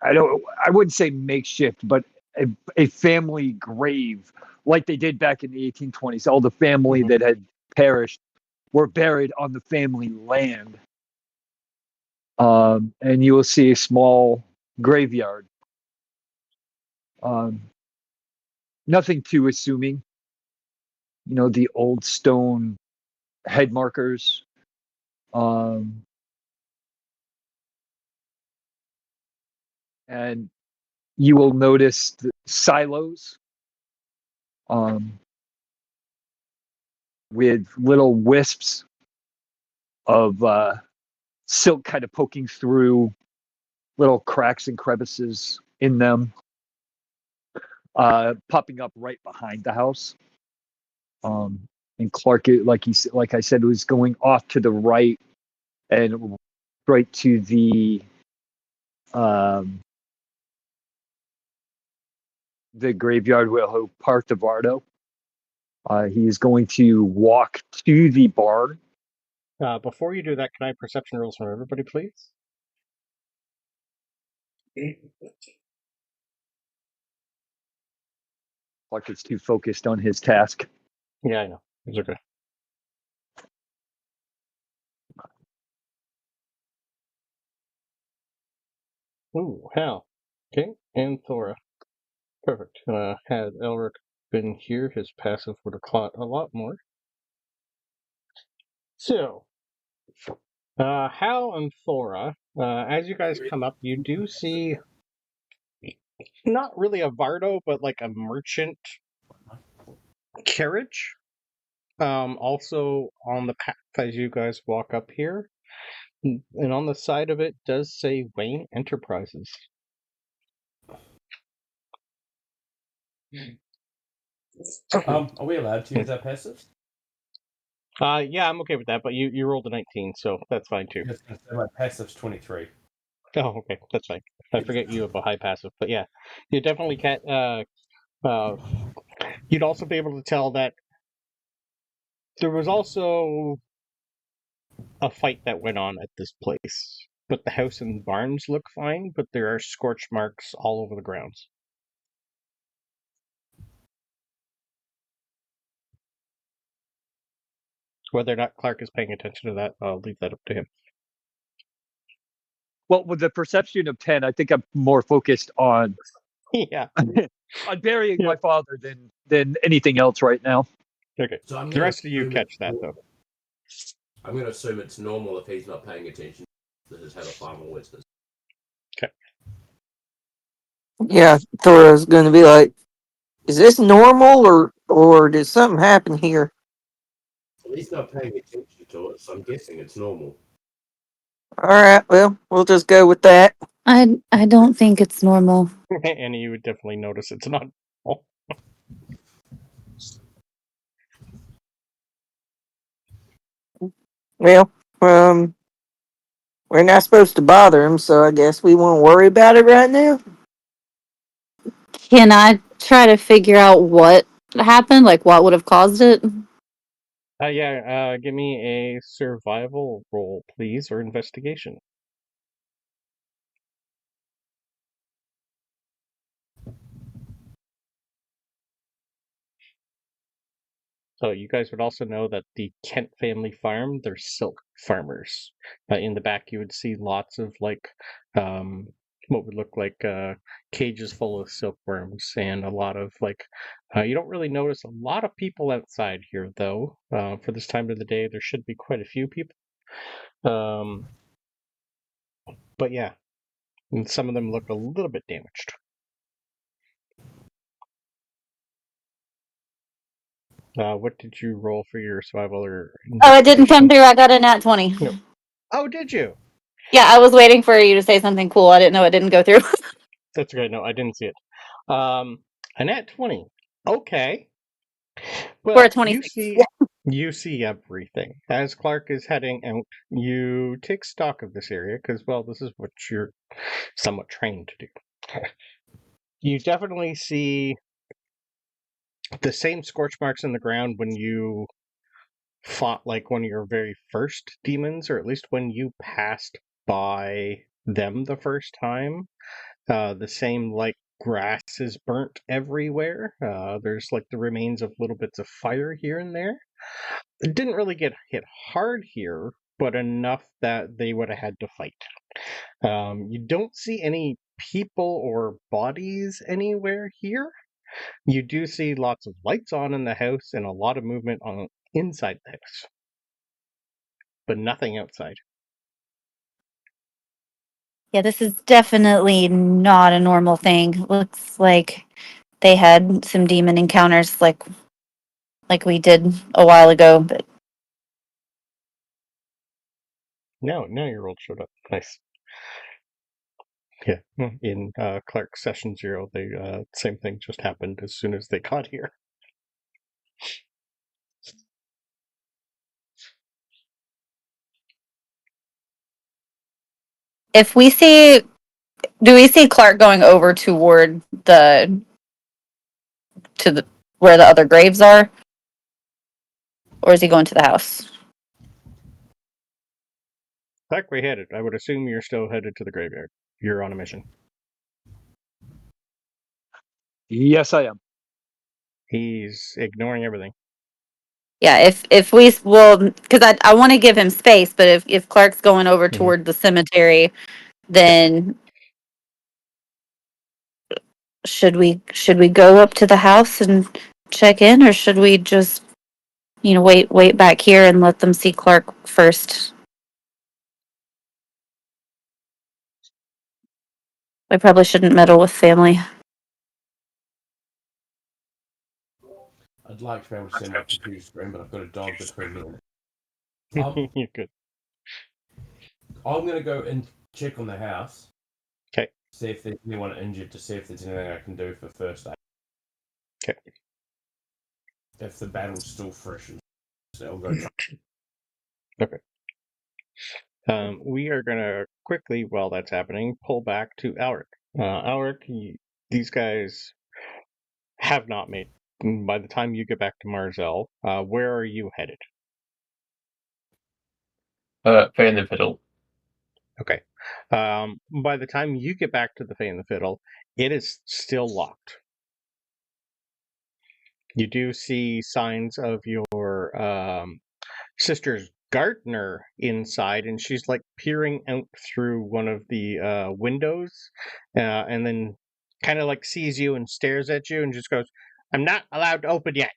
I wouldn't say makeshift, but a family grave like they did back in the 1820s. All the family that had perished were buried on the family land. And you will see a small graveyard. Nothing too assuming. The old stone head markers. And you will notice the silos with little wisps of silk kind of poking through little cracks and crevices in them, popping up right behind the house. And Clark, like I said, was going off to the right and right to the graveyard where he'll park the Vardo. He is going to walk to the barn. Before you do that, can I have perception rolls from everybody, please? Clark is too focused on his task. Yeah, I know. It's okay. Ooh, hell. Okay, and Thora. Perfect. Had Elric been here, his passive would have caught a lot more. So, Hal and Thora, as you guys come up, you do see not really a Vardo, but like a merchant carriage. Also on the path as you guys walk up here. And on the side of it does say Wayne Enterprises. Are we allowed to use our passives? Yeah, I'm okay with that, but you rolled a 19, so that's fine too. Yes, my passive's 23. Oh, okay, that's fine. I forget you have a high passive, but yeah, you definitely can't. You'd also be able to tell that there was also a fight that went on at this place but the house and barns look fine, but there are scorch marks all over the grounds. Whether or not Clark is paying attention to that, I'll leave that up to him. Well, with the perception of 10, I think I'm more focused on Yeah. on burying my father than anything else right now. Okay. So I'm The gonna rest of you assume catch it's that, normal. though. I'm going to assume it's normal if he's not paying attention. This is how the farmer whispers. Yeah, Thora's gonna be like, is this normal or did something happen here? Well, he's not paying attention to it, so I'm guessing it's normal. Alright, well, we'll just go with that. I don't think it's normal. And you would definitely notice it's not. Oh, Well, we're not supposed to bother him, so I guess we won't worry about it right now. Can I try to figure out what happened? Like what would have caused it? give me a survival roll, please, or investigation. So you guys would also know that the Kent family farm, they're silk farmers. In the back, you would see lots of what would look like cages full of silkworms, and a lot of you don't really notice a lot of people outside here, though. For this time of the day, there should be quite a few people. But yeah, and some of them look a little bit damaged. What did you roll for your survival or? Oh, it didn't come through. I got a nat 20. No. Oh, did you? Yeah, I was waiting for you to say something cool. I didn't know it didn't go through. That's great. No, I didn't see it. A nat 20. Okay. For a Well, 26. you see everything. As Clark is heading out, you take stock of this area because, well, this is what you're somewhat trained to do. You definitely see the same scorch marks in the ground when you fought like one of your very first demons, or at least when you passed by them the first time. The same grass is burnt everywhere. There's the remains of little bits of fire here and there. It didn't really get hit hard here, but enough that they would have had to fight. You don't see any people or bodies anywhere here. You do see lots of lights on in the house and a lot of movement on inside the house, but nothing outside. Yeah, this is definitely not a normal thing. Looks like they had some demon encounters like we did a while ago, but Now your old showed up. Nice. Yeah, in Clark Session 0, the same thing just happened as soon as they got here. if we see do we see Clark going over toward the where the other graves are? Or is he going to the house? Back way headed. I would assume you're still headed to the graveyard. You're on a mission. Yes, I am. He's ignoring everything. Yeah, if we well, because I want to give him space, but if Clark's going over Mhm. toward the cemetery, then should we go up to the house and check in, or should we just wait back here and let them see Clark first? I probably shouldn't meddle with family. I'd like to be able to see my computer screen, but I've got a dog between me and it. You're good. I'm going to go and check on the house. Okay. See if there's anyone injured, to see if there's anything I can do for first aid. Okay. If the battle's still fresh, I'll go try. Okay. We are going to quickly, while that's happening, pull back to Alric. Alric, these guys have not made. By the time you get back to Marzel, where are you headed? Play in the fiddle. Okay. By the time you get back to the Fae and the Fiddle, it is still locked. You do see signs of your sister's gardener inside, and she's like peering out through one of the windows, and then kind of like sees you and stares at you and just goes, "I'm not allowed to open yet.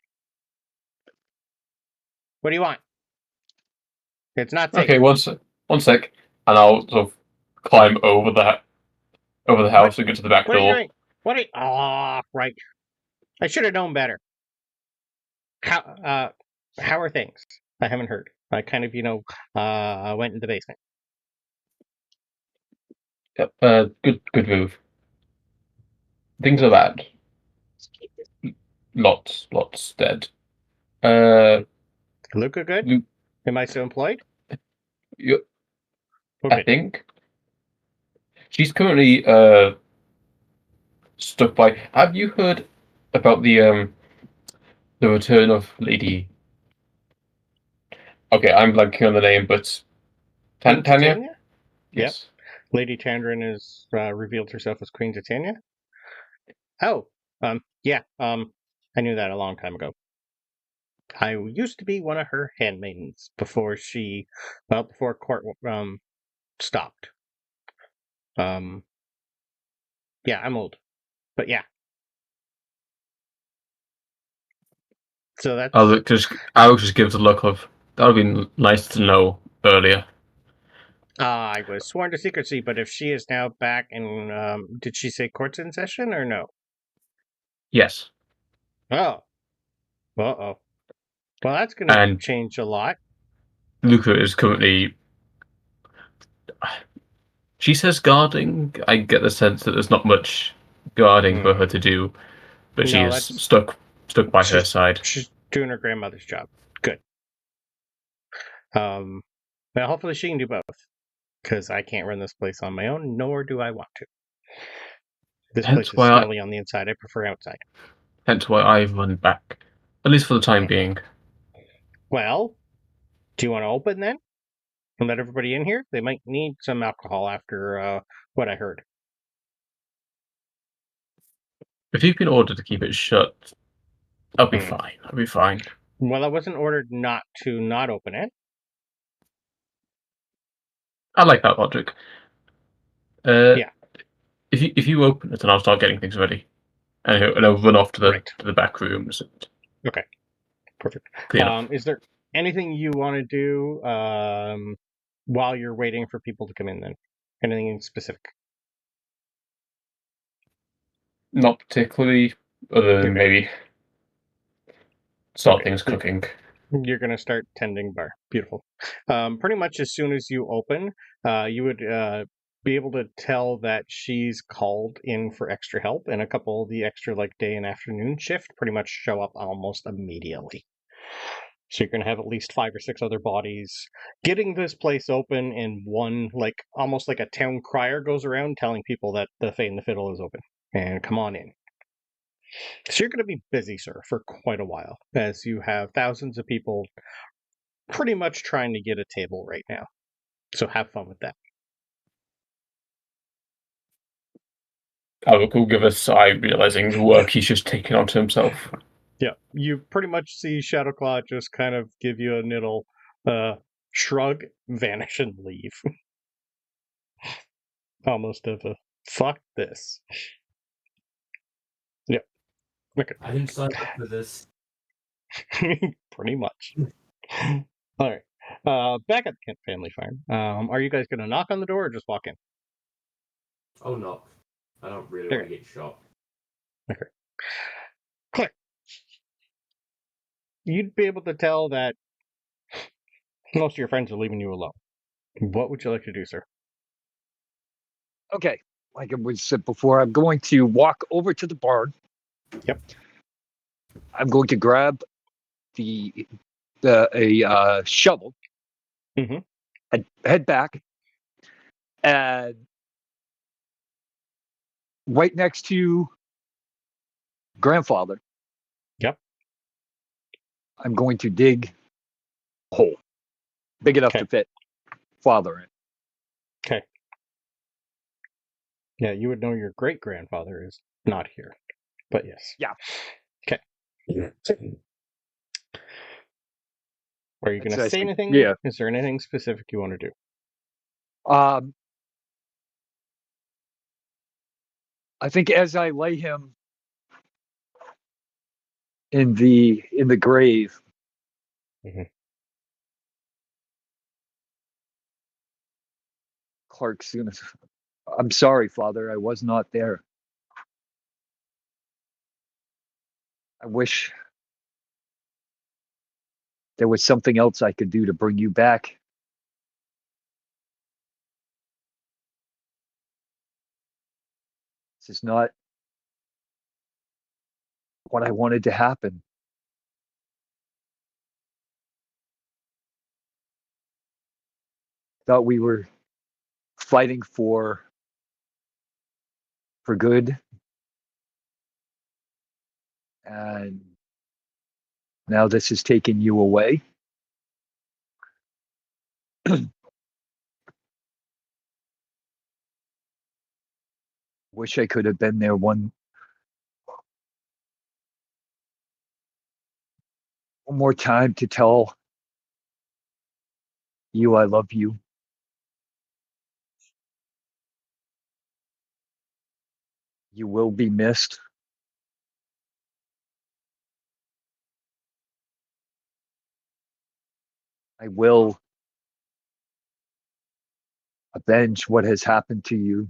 What do you want? It's not safe." Okay, one sec, and I'll sort of climb over the house and get to the back What are you door. doing? What are you... Oh, right. I should have known better. How are things? I haven't heard. I kind of, went in the basement. Yep, good move. Things are bad. Lots dead. Luca good? Lu- Am I still employed? you, Okay. I think she's currently stuck by. Have you heard about the return of Lady? Okay, I'm blanking on the name, but Queen Tanya. Titania? Yes. Lady Chandran has revealed herself as Queen Titania? Oh, yeah, I knew that a long time ago. I used to be one of her handmaidens before court stopped. Yeah, I'm old, but yeah. So that's... Alex just gives a look of that would be nice to know earlier. I was sworn to secrecy, but if she is now back in, did she say court's in session or no? Yes. Oh. Uh-oh. Well, that's going to And change a lot. Luca is currently. She says guarding. I get the sense that there's not much guarding for her to do, but she No, is stuck by her side. She's doing her grandmother's job. Good. Well, hopefully she can do both, because I can't run this place on my own, nor do I want to. This place is smelly on the inside. I prefer outside. Hence why I run back, at least for the time being. Well, do you want to open then? And let everybody in here? They might need some alcohol after what I heard. If you've been ordered to keep it shut, I'll be fine. I'll be fine. Well, I wasn't ordered not open it. I like that logic. Yeah. If you open it, then I'll start getting things ready, and I'll run off to the back rooms. Okay. Perfect. Clean up. Is there anything you want to do while you're waiting for people to come in then? Anything in specific? Not particularly, other than maybe start things cooking. You're going to start tending bar. Beautiful. Pretty much as soon as you open, you would be able to tell that she's called in for extra help, and a couple of the extra day and afternoon shift pretty much show up almost immediately. So you're going to have at least 5 or 6 other bodies getting this place open, and one, almost like a town crier goes around telling people that the Fae and the Fiddle is open, and come on in. So you're going to be busy, sir, for quite a while, as you have thousands of people pretty much trying to get a table right now. So have fun with that. Alric will give a sigh, realizing the work he's just taken onto himself. Yeah, you pretty much see Shadowclaw just kind of give you a little shrug, vanish, and leave. Almost of a fuck this. Yeah. Okay. I didn't sign up for this. Pretty much. All right. Back at the Kent family farm. Are you guys going to knock on the door or just walk in? Oh, knock. I don't really want to get shot. Okay. Click. You'd be able to tell that most of your friends are leaving you alone. What would you like to do, sir? Okay, like I was said before, I'm going to walk over to the barn. Yep. I'm going to grab a shovel and head back, and right next to grandfather. Yep. I'm going to dig a hole big enough to fit father in. Okay. Yeah, you would know your great-grandfather is not here. But yes. Yeah. Okay. Are you going to That's say actually- anything? yeah. Is there anything specific you want to do? I think as I lay him in the grave, Mhm. Clark soon. I'm sorry, Father. I was not there. I wish there was something else I could do to bring you back. This is not what I wanted to happen. Thought we were fighting for good, and now this has taken you away. Wish I could have been there one more time to tell you I love you. You will be missed. I will avenge what has happened to you.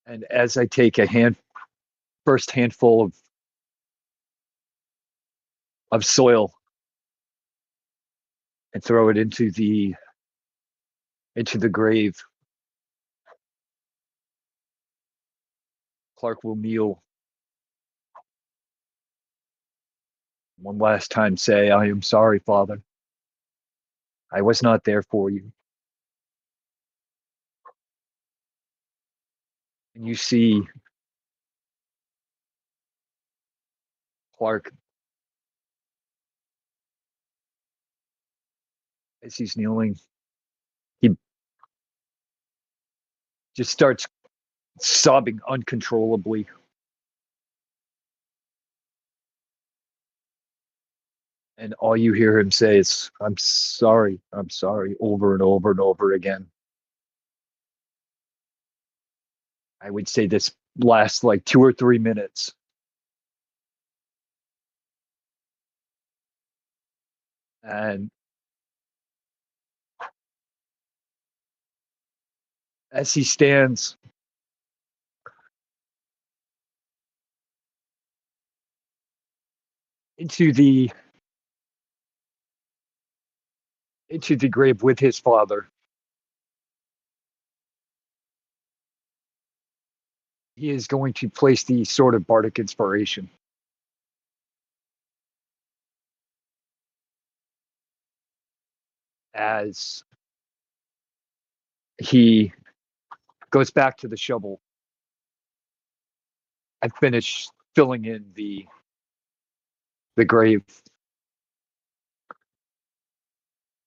And as I take a first handful of soil and throw it into the grave, Clark will kneel one last time, say, I am sorry, Father. I was not there for you. And you see Clark, as he's kneeling, he just starts sobbing uncontrollably. And all you hear him say is, I'm sorry, over and over and over again. I would say this lasts like 2 or 3 minutes. And as he stands into the grave with his father, he is going to place the Sword of Bardic Inspiration. As he goes back to the shovel, I finish filling in the grave.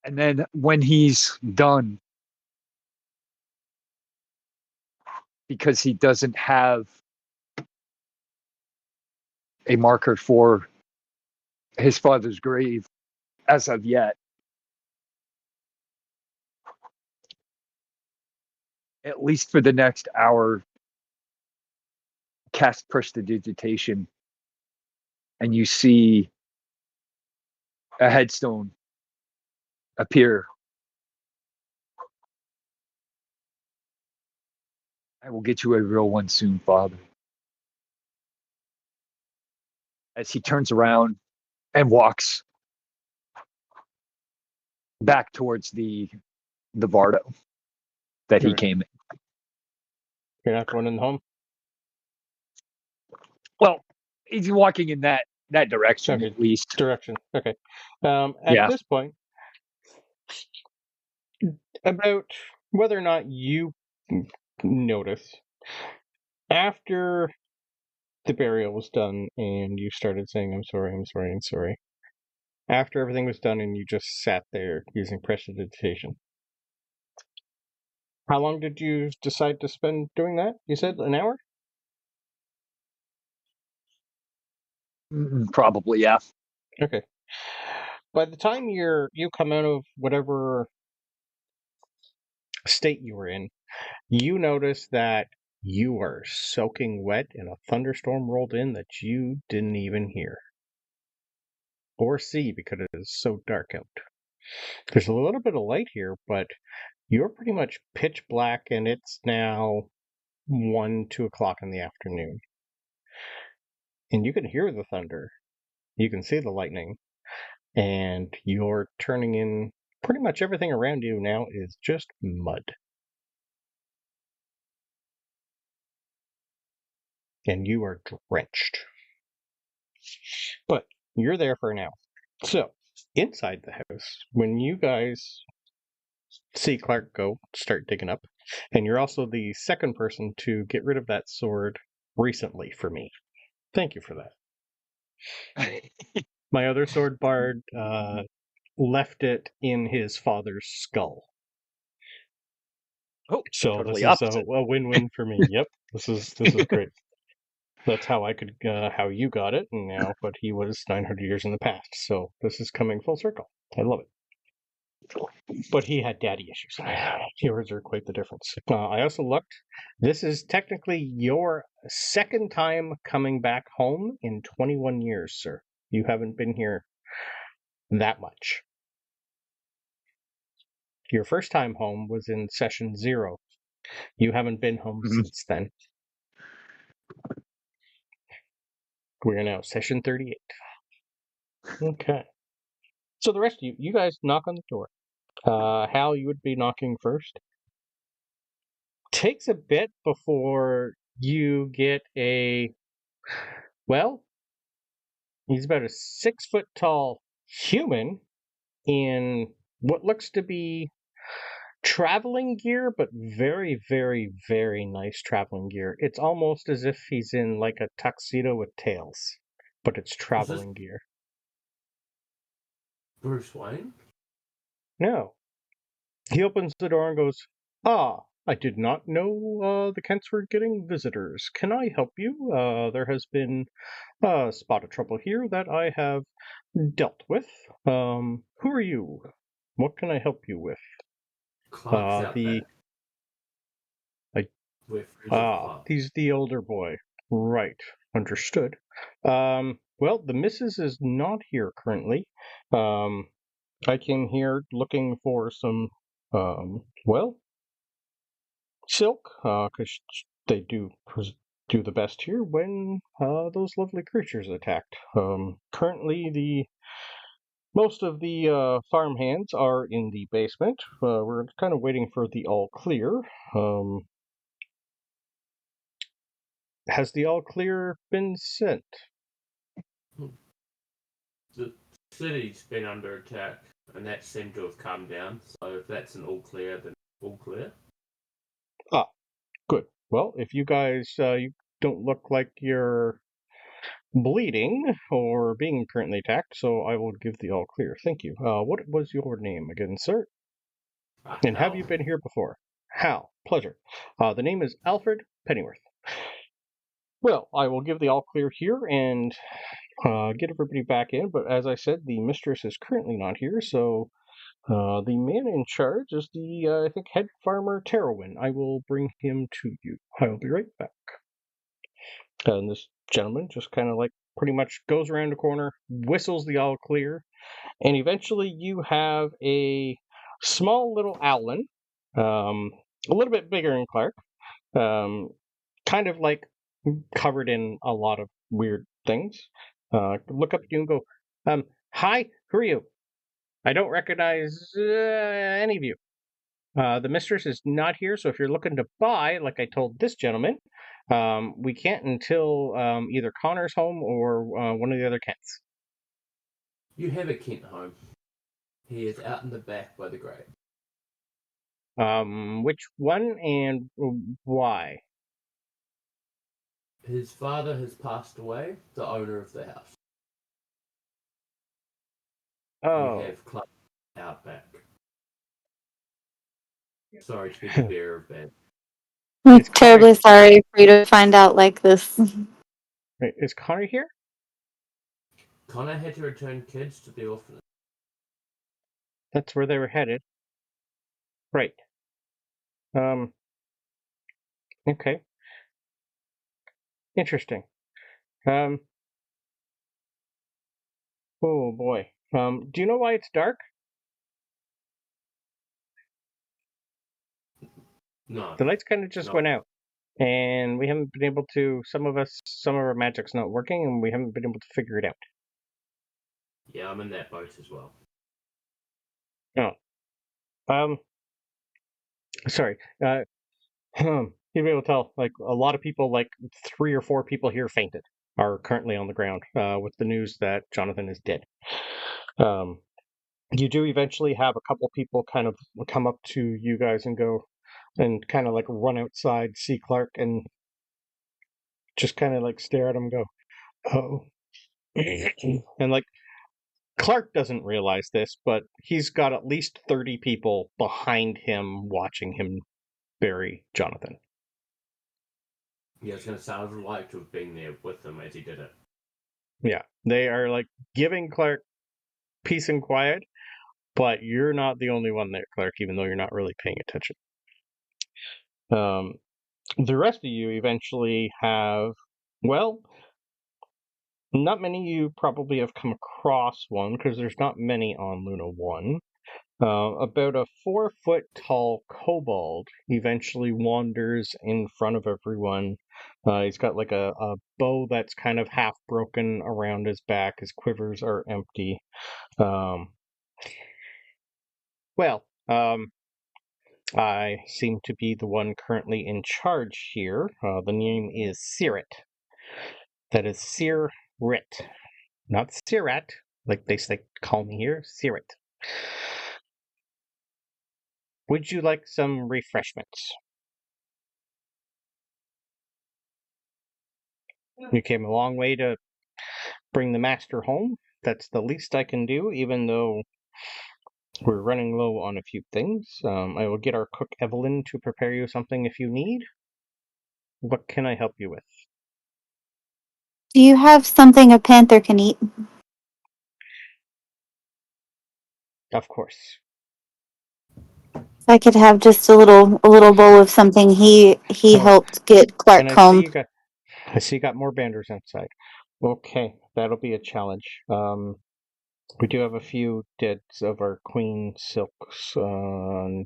And then when he's done, because he doesn't have a marker for his father's grave as of yet, at least for the next hour, cast prestidigitation, and you see a headstone appear. I will get you a real one soon, Father. As he turns around and walks back towards the Bardo that he Okay. came in. You're not going in the home? Well, he's walking in that direction, Okay. at least. Direction. Okay. At Yeah. this point, about whether or not you notice, after the burial was done and you started saying, I'm sorry, after everything was done and you just sat there using prestidigitation. How long did you decide to spend doing that? You said an hour? Probably, yeah. Okay. By the time you come out of whatever state you were in, you notice that you are soaking wet and a thunderstorm rolled in that you didn't even hear or see because it is so dark out. There's a little bit of light here, but you're pretty much pitch black and it's now 2 o'clock in the afternoon. And you can hear the thunder. You can see the lightning. And you're turning in pretty much everything around you now is just mud. And you are drenched. But you're there for an hour. So, inside the house, when you guys see Clark go start digging up, and you're also the second person to get rid of that sword recently for me. Thank you for that. My other sword bard left it in his father's skull. Oh, So totally this is opposite. a win-win for me. Yep, this is great. That's how I could how you got it, and now, but he was 900 years in the past. So this is coming full circle. I love it. But he had daddy issues. Yours are quite the difference. I also looked. This is technically your second time coming back home in 21 years, sir. You haven't been here that much. Your first time home was in session 0. You haven't been home since then. We are now session 38. Okay. So the rest of you guys knock on the door. Hal, you would be knocking first. Takes a bit before you get well, he's about a 6 foot tall human in what looks to be traveling gear, but very, very, very nice traveling gear. It's almost as if he's in like a tuxedo with tails, but it's traveling gear. Bruce Wayne? No. He opens the door and goes, I did not know the Kents were getting visitors. Can I help you? There has been a spot of trouble here that I have dealt with. Who are you? What can I help you with? Clark's out the back. We're friends with Clark. He's the older boy. Right. Understood. Well, the missus is not here currently. I came here looking for some, silk, because they do the best here when those lovely creatures attacked. Currently, most of the farm hands are in the basement. We're kind of waiting for the all clear. Has the all clear been sent? The city's been under attack, and that seemed to have calmed down. So if that's an all clear, then all clear. Good. Well, if you guys you don't look like you're bleeding or being currently attacked, so I will give the all clear. Thank you. What was your name again, sir? And have you been here before? Hal. Pleasure. The name is Alfred Pennyworth. Well, I will give the all clear here and get everybody back in, but as I said, the mistress is currently not here, so the man in charge is the, I think, head farmer Terwin. I will bring him to you. I will be right back. And this gentleman just kind of like pretty much goes around the corner, whistles the all clear, and eventually you have a small little Owlin, a little bit bigger than Clark, kind of like covered in a lot of weird things. Look up at you and go, hi, who are you? I don't recognize any of you. The mistress is not here, so if you're looking to buy, like I told this gentleman, we can't until either Connor's home or one of the other Kents. You have a Kent home. He is out in the back by the grave. Which one and why? His father has passed away, the owner of the house. Oh, have Clark Outback. Sorry to be the bearer of bad. I'm Is Connor- terribly sorry for you to find out like this. wait, is Connor here? Connor had to return kids to the orphanage. That's where they were headed. Right. Okay. Interesting. Oh boy. Do you know why it's dark? No. The lights kind of just No. went out. And we haven't been able to, some of our magic's not working, and we haven't been able to figure it out. Yeah, I'm in that boat as well. Oh. Sorry. You'll be able to tell, like, a lot of people, like 3 or 4 people here fainted, are currently on the ground, with the news that Jonathan is dead. You do eventually have a couple people kind of come up to you guys and go, and kind of like run outside, see Clark, and just kind of like stare at him and go, oh. And like, Clark doesn't realize this, but he's got at least 30 people behind him watching him bury Jonathan. Yeah, it's going to sound like to have been there with him as he did it. Yeah, they are like giving Clark peace and quiet, but you're not the only one there, Clark, even though you're not really paying attention. The rest of you eventually have, well, not many of you probably have come across one, because there's not many on Luna 1. About a 4-foot tall kobold eventually wanders in front of everyone. He's got like a bow that's kind of half broken around his back. His quivers are empty. I seem to be the one currently in charge here. The name is Sirit. That is Sirit. Not Sirat, like they call me here. Sirit. Would you like some refreshments? You came a long way to bring the master home. That's the least I can do, even though we're running low on a few things. I will get our cook Evelyn to prepare you something if you need. What can I help you with? Do you have something a panther can eat? Of course. I could have just a little bowl of something. He Oh, helped get Clark and home. I see you got more banders outside. Okay, that'll be a challenge. We do have a few deads of our queen silks. I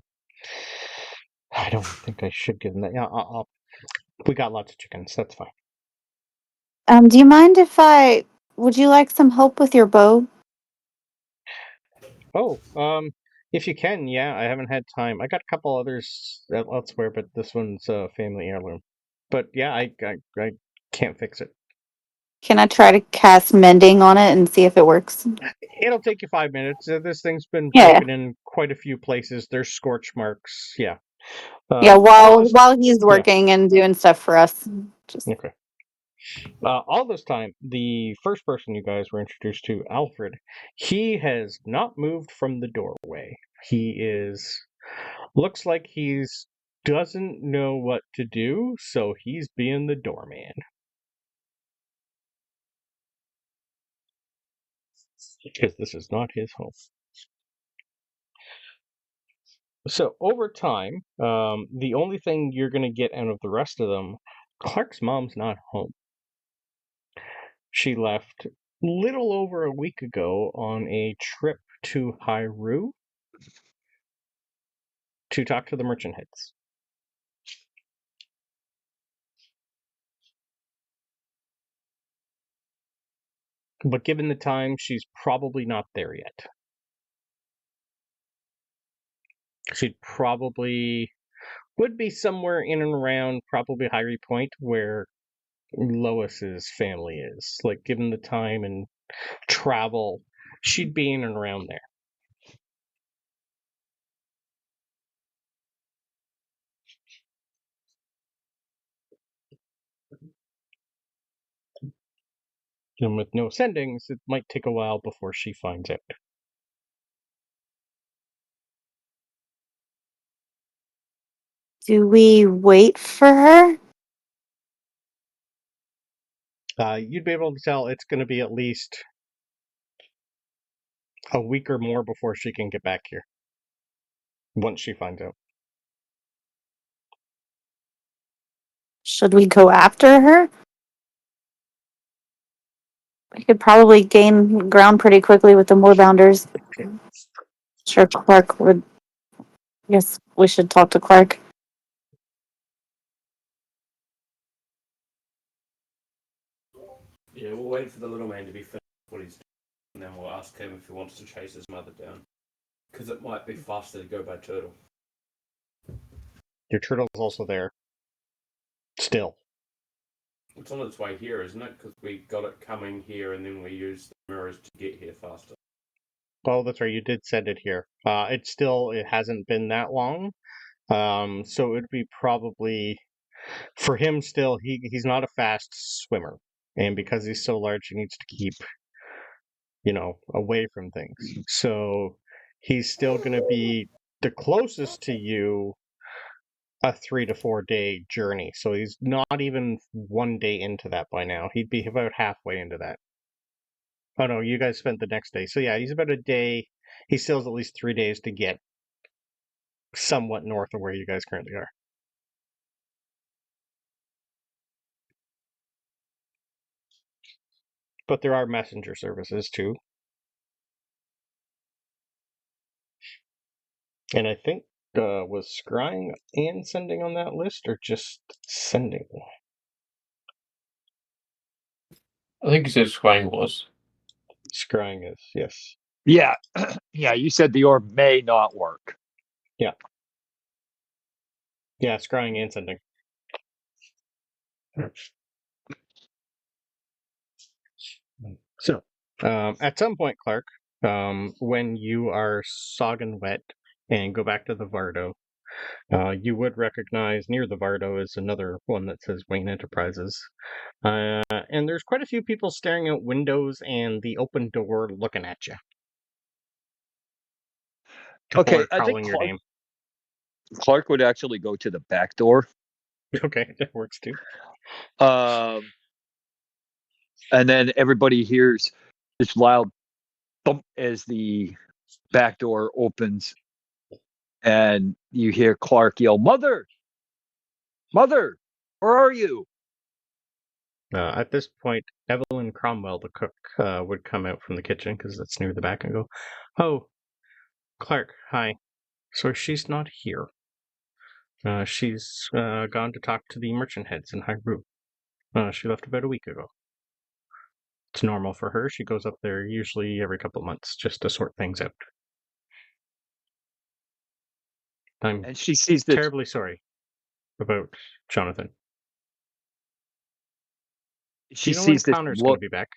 don't think I should give them that. Yeah, we got lots of chickens. That's fine. Do you mind if would you like some help with your bow? Oh, if you can, yeah. I haven't had time. I got a couple others elsewhere, but this one's a family heirloom. But yeah, I can't fix it. Can I try to cast mending on it and see if it works? It'll take you 5 minutes. This thing's been Yeah. broken in quite a few places. There's scorch marks. Yeah. Yeah, all this, while he's working and doing stuff for us. Just okay. All this time, the first person you guys were introduced to, Alfred, he has not moved from the doorway. Looks like he's doesn't know what to do, so he's being the doorman. Because this is not his home. So over time, the only thing you're going to get out of the rest of them, Clark's mom's not home. She left little over a week ago on a trip to Hyrule to talk to the merchant heads. But given the time, she's probably not there yet. She'd probably would be somewhere in and around probably Hyrie Point where Lois's family is. Like, given the time and travel, she'd be in and around there. And with no sendings, it might take a while before she finds out. Do we wait for her? You'd be able to tell it's going to be at least a week or more before she can get back here. Once she finds out. Should we go after her? We could probably gain ground pretty quickly with the moorbounders. Sure, Clark would. Yes, we should talk to Clark. Yeah, we'll wait for the little man to be finished what he's doing, and then we'll ask him if he wants to chase his mother down. Because it might be faster to go by turtle. Your turtle's also there. Still. It's on its way here, isn't it? Because we got it coming here, and then we used the mirrors to get here faster. Oh, that's right. You did send it here. It hasn't been that long. So it would be probably, for him still, he's not a fast swimmer. And because he's so large, he needs to keep, away from things. So he's still going to be the closest to you a 3 to 4 day journey. So he's not even 1 day into that by now. He'd be about halfway into that. Oh no, you guys spent the next day. So yeah, he's about a day. He still has at least 3 days to get somewhat north of where you guys currently are. But there are messenger services too. And I think was scrying and sending on that list, or just sending? I think he said Scrying was. Scrying is, yes. Yeah, yeah. You said the orb may not work. Yeah, scrying and sending. So, at some point, Clark, when you are sogging wet and go back to the Vardo, you would recognize near the Vardo is another one that says Wayne Enterprises. And there's quite a few people staring out windows and the open door looking at you. Okay, Or I think calling your name. Clark would actually go to the back door. Okay, that works too. And then everybody hears this loud thump as the back door opens, and you hear Clark yell, "Mother! Mother! Where are you?" At this point, Evelyn Cromwell, the cook, would come out from the kitchen because that's near the back and go, "Oh, Clark, hi. So she's not here. She's gone to talk to the merchant heads in Hyrule. She left about a week ago. It's normal for her. She goes up there usually every couple of months just to sort things out. I'm And she sees this. terribly sorry about Jonathan. She Do you know when sees this Connor's going to look. be back?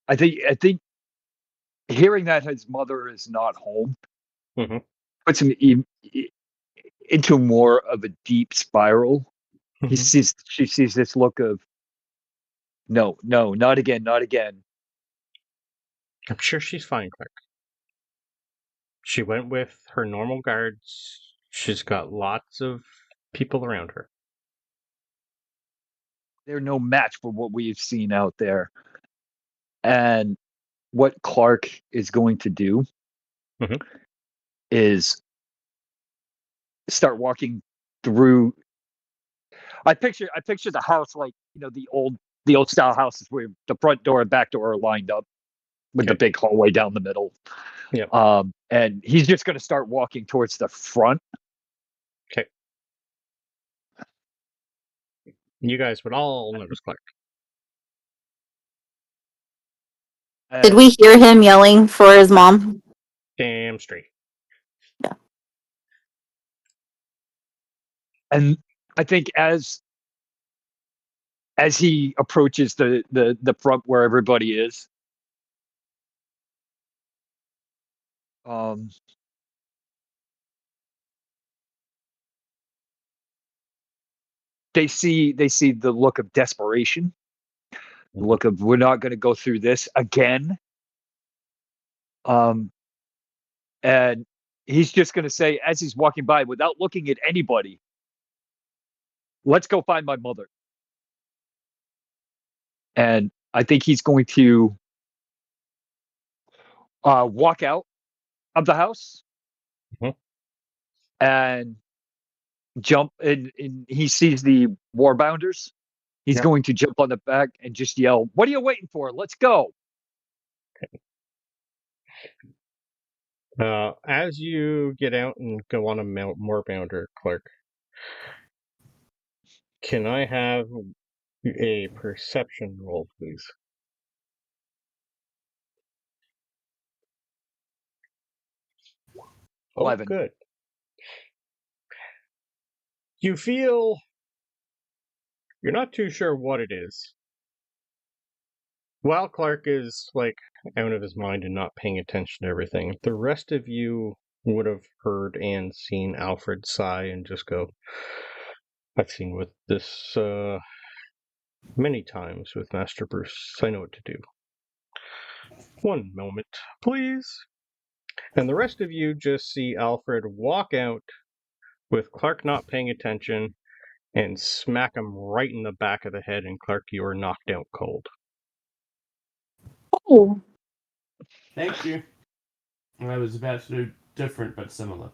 I think hearing that his mother is not home Mhm. puts him into more of a deep spiral. She sees this look of no, not again, not again. I'm sure she's fine, Clark. She went with her normal guards. She's got lots of people around her. They're no match for what we've seen out there. And what Clark is going to do is start walking through. I picture the house like the old style houses where the front door and back door are lined up with the big hallway down the middle. Yep. And he's just going to start walking towards the front. Okay. You guys would all notice Clark. Did we hear him yelling for his mom? Damn straight. Yeah. And I think as he approaches the front where everybody is, they see the look of desperation, the look of we're not going to go through this again. And he's just going to say, as he's walking by, without looking at anybody, let's go find my mother. And I think he's going to walk out of the house and jump. And he sees the warbounders. He's going to jump on the back and just yell, "What are you waiting for? Let's go." As you get out and go on a moorbounder, Clark, can I have a perception roll, please? 11. Good. You feel you're not too sure what it is. While Clark is out of his mind and not paying attention to everything, the rest of you would have heard and seen Alfred sigh and just go, "I've seen with this many times with Master Bruce. I know what to do. One moment, please." And the rest of you just see Alfred walk out with Clark not paying attention and smack him right in the back of the head, and Clark, you are knocked out cold. Oh, Thank you. I was about to do different but similar.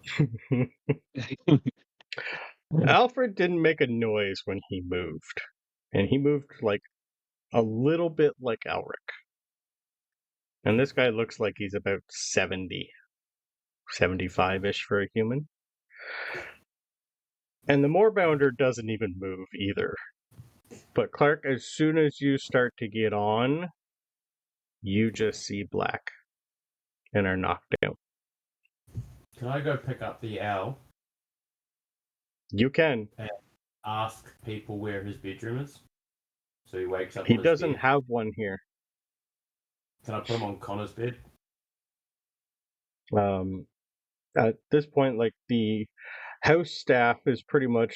Alfred didn't make a noise when he moved, and he moved a little bit like Alric. And this guy looks like he's about 70, 75-ish for a human. And the moorbounder doesn't even move either. But Clark, as soon as you start to get on, you just see black and are knocked out. Can I go pick up the owl You can. and ask people where his bedroom is? So he wakes up. He on his doesn't bed. have one here. Can I put him on Connor's bed? At this point, the house staff is pretty much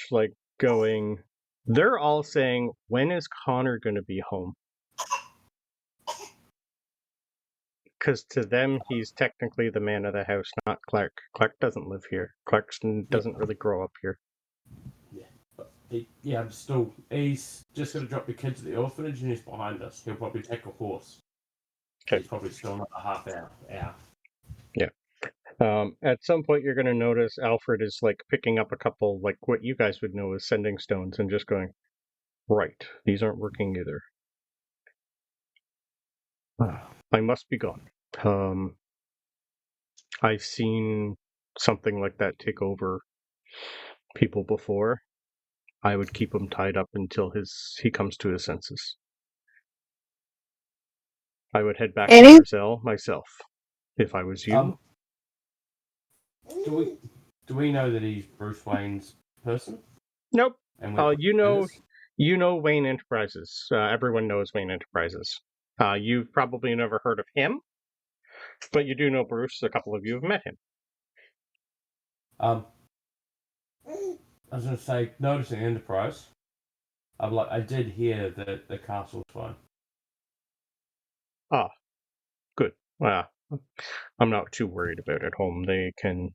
going, they're all saying, when is Connor going to be home? Because to them, he's technically the man of the house, not Clark. Clark doesn't live here. Clark doesn't really grow up here. Yeah, but he's just going to drop the kids at the orphanage and he's behind us. He'll probably take a horse. Okay. He's probably still another half hour. Yeah. At some point, you're going to notice Alfred is picking up a couple, what you guys would know as sending stones, and just going, right, these aren't working either. I must be gone. I've seen something like that take over people before. I would keep him tied up until he comes to his senses. I would head back to Marcel myself, if I was you. Do we know that he's Bruce Wayne's person? Nope. And you know Wayne Enterprises. Everyone knows Wayne Enterprises. You've probably never heard of him, but you do know Bruce. A couple of you have met him. I was going to say, noticing Enterprise, I did hear that the castle's fine. Ah, good. I'm not too worried about it home. They can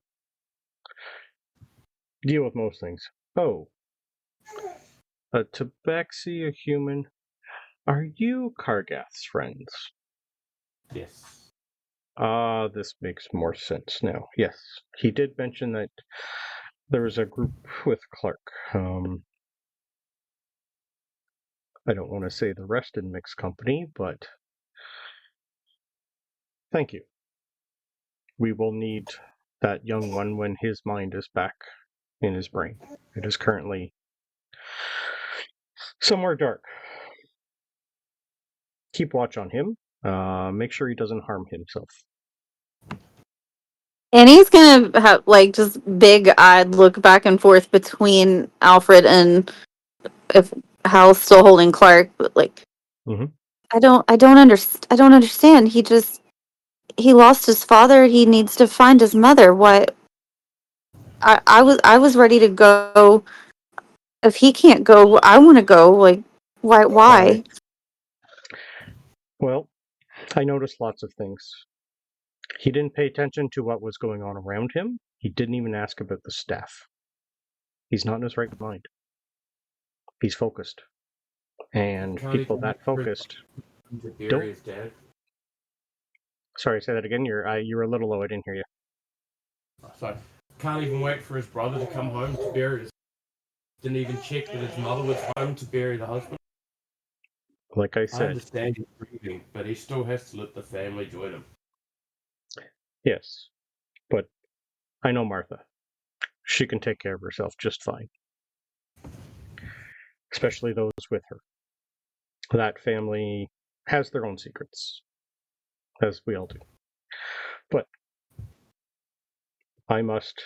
deal with most things. Oh, a Tabaxi, a human. Are you Kargath's friends? Yes. This makes more sense now. Yes, he did mention that there was a group with Clark. I don't want to say the rest in mixed company, but thank you. We will need that young one when his mind is back in his brain. It is currently somewhere dark. Keep watch on him. Make sure he doesn't harm himself. and he's gonna have just big-eyed look back and forth between Alfred and if Hal's still holding Clark, but I don't understand. He lost his father. He needs to find his mother. What? I was ready to go. If he can't go, I want to go. Why? Well, I noticed lots of things. He didn't pay attention to what was going on around him. He didn't even ask about the staff. He's not in his right mind. He's focused. And Can't people even that wait for focused him to bury don't. his dad. Sorry, say that again. You're a little low. I didn't hear you. So, can't even wait for his brother to come home to bury his. Didn't even check that his mother was home to bury the husband. Like I I said, understand he's grieving, but he still has to let the family join him. yes. But I know Martha. She can take care of herself just fine. Especially those with her. That family has their own secrets, as we all do. But I must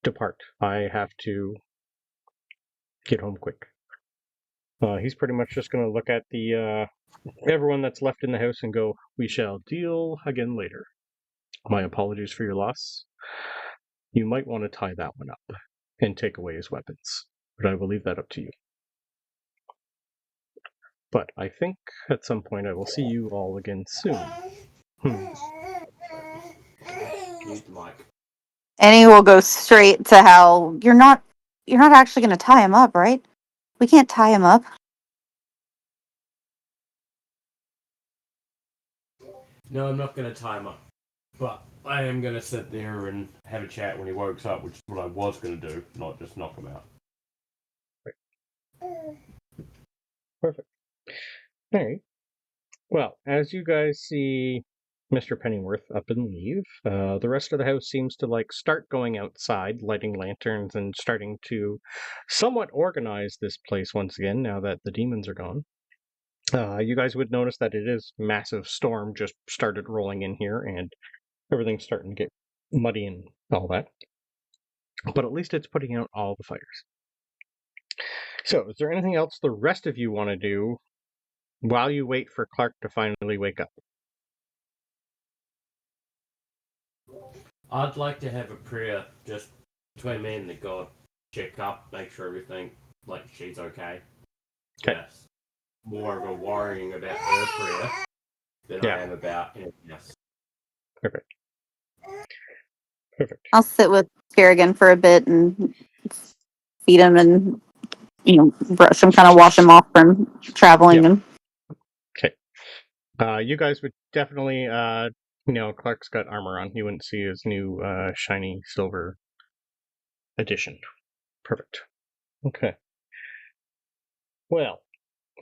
depart. I have to get home quick. He's pretty much just going to look at the everyone that's left in the house and go, "We shall deal again later. My apologies for your loss. You might want to tie that one up and take away his weapons, but I will leave that up to you. But I think at some point I will see you all again soon." Use the mic. Annie will go straight to Hal. You're not actually going to tie him up, right? We can't tie him up. No, I'm not going to tie him up. But I am going to sit there and have a chat when he wakes up, which is what I was going to do, not just knock him out. Perfect. All right. Well, as you guys see Mr. Pennyworth up and leave, the rest of the house seems to start going outside, lighting lanterns and starting to somewhat organize this place once again now that the demons are gone. You guys would notice that it is massive storm just started rolling in here and everything's starting to get muddy and all that. But at least it's putting out all the fires. So, is there anything else the rest of you want to do while you wait for Clark to finally wake up? I'd like to have a prayer just between me and the god. Check up, make sure everything, she's okay. Okay. Yes. More of a worrying about her prayer than I am about anything else. Perfect. I'll sit with Kerrigan for a bit and feed him and brush him, kind of wash him off from traveling. Yeah. And Okay. You guys would definitely, Clark's got armor on. You wouldn't see his new shiny silver edition. Perfect. Okay. Well,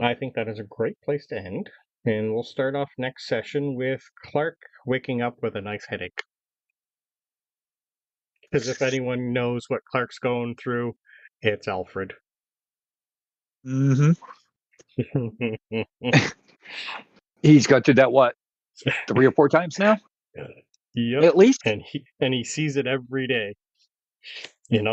I think that is a great place to end. And we'll start off next session with Clark waking up with a nice headache. Because if anyone knows what Clark's going through, it's Alfred. Mm-hmm. He's gone through that, 3 or 4 times now? Yep. At least? And he sees it every day.